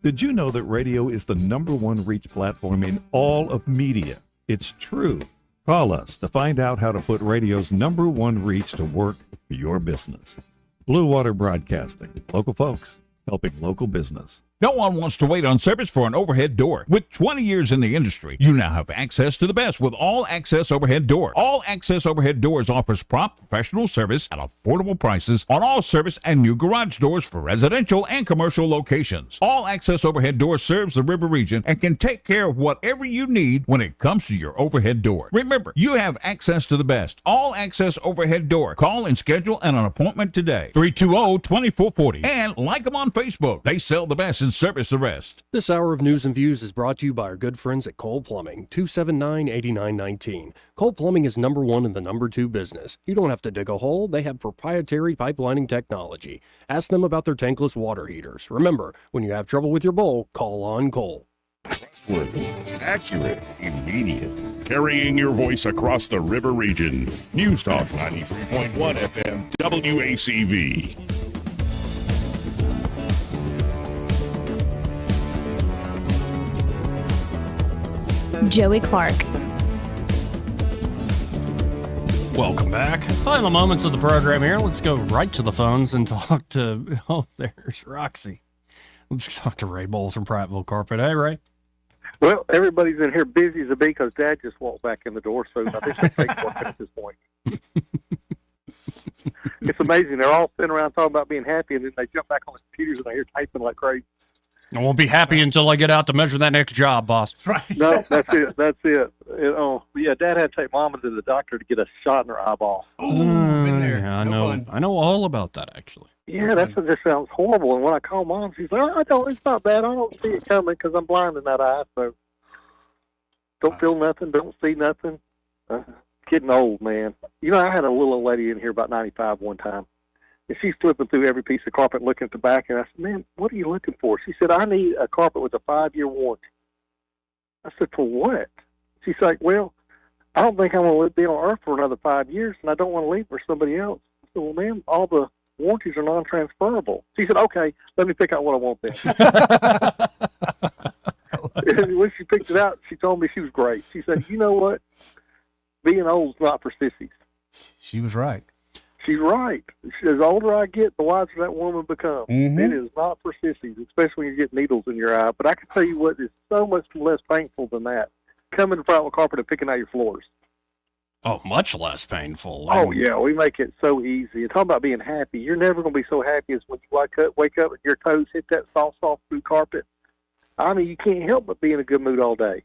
Did you know that radio is the #1 reach platform in all of media? It's true. Call us to find out how to put radio's #1 reach to work for your business. Blue Water Broadcasting. Local folks helping local business. No one wants to wait on service for an overhead door. With 20 years in the industry, you now have access to the best with All Access Overhead Door. All Access Overhead Doors offers prompt professional service at affordable prices on all service and new garage doors for residential and commercial locations. All Access Overhead Door serves the river region and can take care of whatever you need when it comes to your overhead door. Remember, you have access to the best. All Access Overhead Door. Call and schedule an appointment today. 320-2440. And like them on Facebook. They sell the best and service the rest. This hour of News and Views is brought to you by our good friends at Cole Plumbing, 279-8919. Cole Plumbing is #1 in the #2 business. You don't have to dig a hole. They have proprietary pipelining technology. Ask them about their tankless water heaters. Remember, when you have trouble with your bowl, call on Cole. Trustworthy, accurate, immediate. Carrying your voice across the river region. News Talk 93.1 FM WACV. Joey Clark. Welcome back. Final moments of the program here. Let's go right to the phones and talk to, there's Roxy. Let's talk to Ray Bowles from Prattville Carpet. Hey, Ray. Well, everybody's in here busy as a bee because Dad just walked back in the door, so I think it's working at this point. It's amazing. They're all sitting around talking about being happy, and then they jump back on the computers and they're here typing like crazy. I won't be happy until I get out to measure that next job, boss. Right. No, that's it. That's it. Yeah, Dad had to take Mama to the doctor to get a shot in her eyeball. Been there. Yeah, I No know. fun. I know all about that, actually. Yeah, that just sounds horrible. And when I call Mom, she's like, it's not bad. I don't see it coming because I'm blind in that eye. So don't feel nothing. Don't see nothing. Getting old, man. I had a little old lady in here about 95 one time. And she's flipping through every piece of carpet looking at the back. And I said, man, what are you looking for? She said, I need a carpet with a 5-year warranty. I said, for what? She's like, well, I don't think I'm going to be on Earth for another 5 years, and I don't want to leave for somebody else. I said, well, ma'am, all the warranties are non-transferable. She said, okay, let me pick out what I want then. And when she picked it out, she told me she was great. She said, you know what? Being old is not for sissies. She was right. She's right. As older I get, the wiser that woman becomes. Mm-hmm. It is not for sissies, especially when you get needles in your eye. But I can tell you what is so much less painful than that. Coming to Prattville Carpet and picking out your floors. Oh, much less painful. Oh, yeah, we make it so easy. And talking about being happy, you're never going to be so happy as when you wake up and your toes hit that soft blue carpet. I mean, you can't help but be in a good mood all day.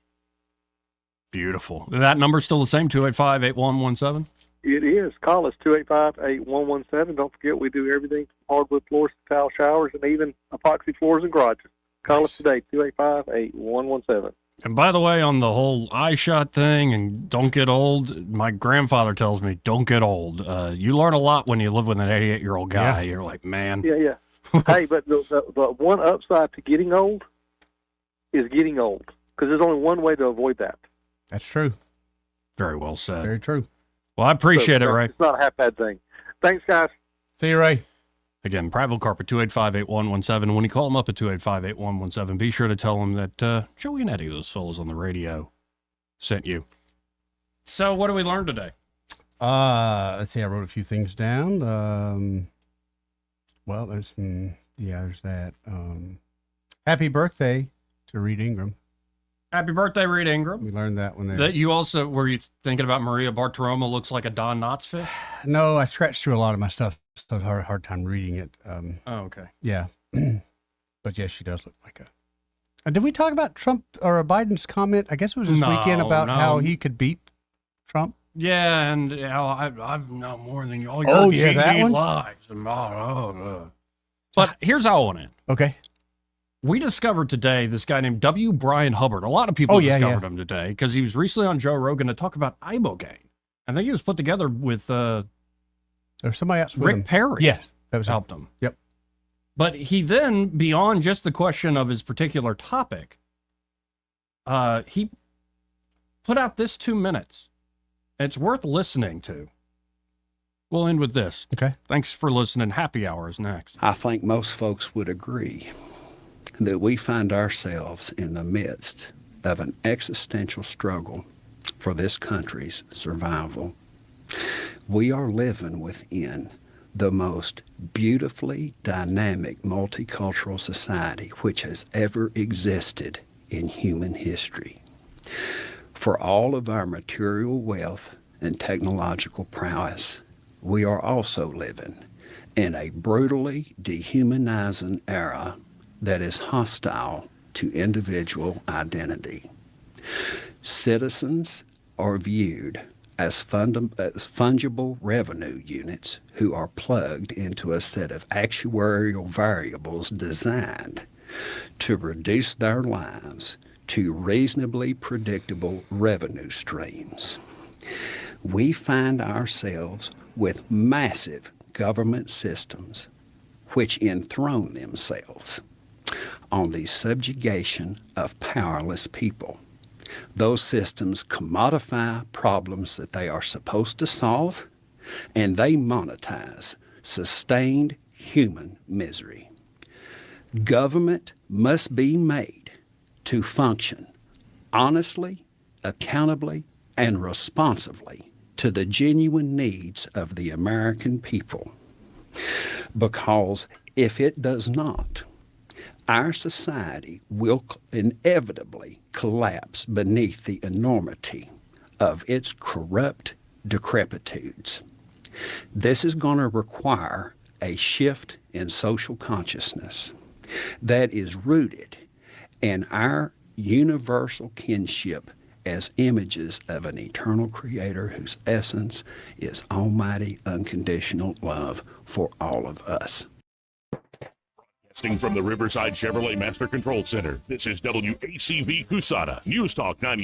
Beautiful. That number's still the same, 285-8117? It is. Call us, 285-8117. Don't forget, we do everything from hardwood floors to tile showers and even epoxy floors and garages. Call us today, 285-8117. And by the way, on the whole eye shot thing and don't get old, my grandfather tells me, don't get old. You learn a lot when you live with an 88-year-old guy. Yeah. You're like, man. Yeah. Hey, but the one upside to getting old is getting old, because there's only one way to avoid that. That's true. Very well said. Very true. Well, I appreciate it, Ray. It's not a half bad thing. Thanks, guys. See you, Ray. Again, Prattville Carpet, 285-8117. When you call them up at 285-8117, be sure to tell them that Joey and Eddie, those fellas on the radio, sent you. So what did we learn today? Let's see. I wrote a few things down. Well, there's that. Happy birthday to Reed Ingram. Happy birthday, Reed Ingram. We learned that one there. That you also, were you thinking about Maria Bartiromo looks like a Don Knotts fish? No, I scratched through a lot of my stuff, so I had a hard time reading it. Oh, okay. Yeah. But yes, she does look like a... did we talk about Trump or Biden's comment? I guess it was this weekend about how he could beat Trump. Yeah, and I've known more than all your GD lives. But here's how I want to end. Okay. We discovered today this guy named W. Brian Hubbard. A lot of people discovered him today because he was recently on Joe Rogan to talk about ibogaine. I think he was put together with there's somebody else with Rick him. Perry. Yes, that was helped him. Yep. But he then, beyond just the question of his particular topic, he put out this 2 minutes. It's worth listening to. We'll end with this. Okay. Thanks for listening. Happy Hour is next. I think most folks would agree that we find ourselves in the midst of an existential struggle for this country's survival. We are living within the most beautifully dynamic multicultural society which has ever existed in human history. For all of our material wealth and technological prowess, we are also living in a brutally dehumanizing era that is hostile to individual identity. Citizens are viewed as fungible revenue units who are plugged into a set of actuarial variables designed to reduce their lives to reasonably predictable revenue streams. We find ourselves with massive government systems which enthrone themselves on the subjugation of powerless people. Those systems commodify problems that they are supposed to solve, and they monetize sustained human misery. Government must be made to function honestly, accountably, and responsibly to the genuine needs of the American people. Because if it does not, our society will inevitably collapse beneath the enormity of its corrupt decrepitudes. This is going to require a shift in social consciousness that is rooted in our universal kinship as images of an eternal creator whose essence is almighty, unconditional love for all of us. Broadcasting from the Riverside Chevrolet Master Control Center, this is WACV Cusada, News Talk 90.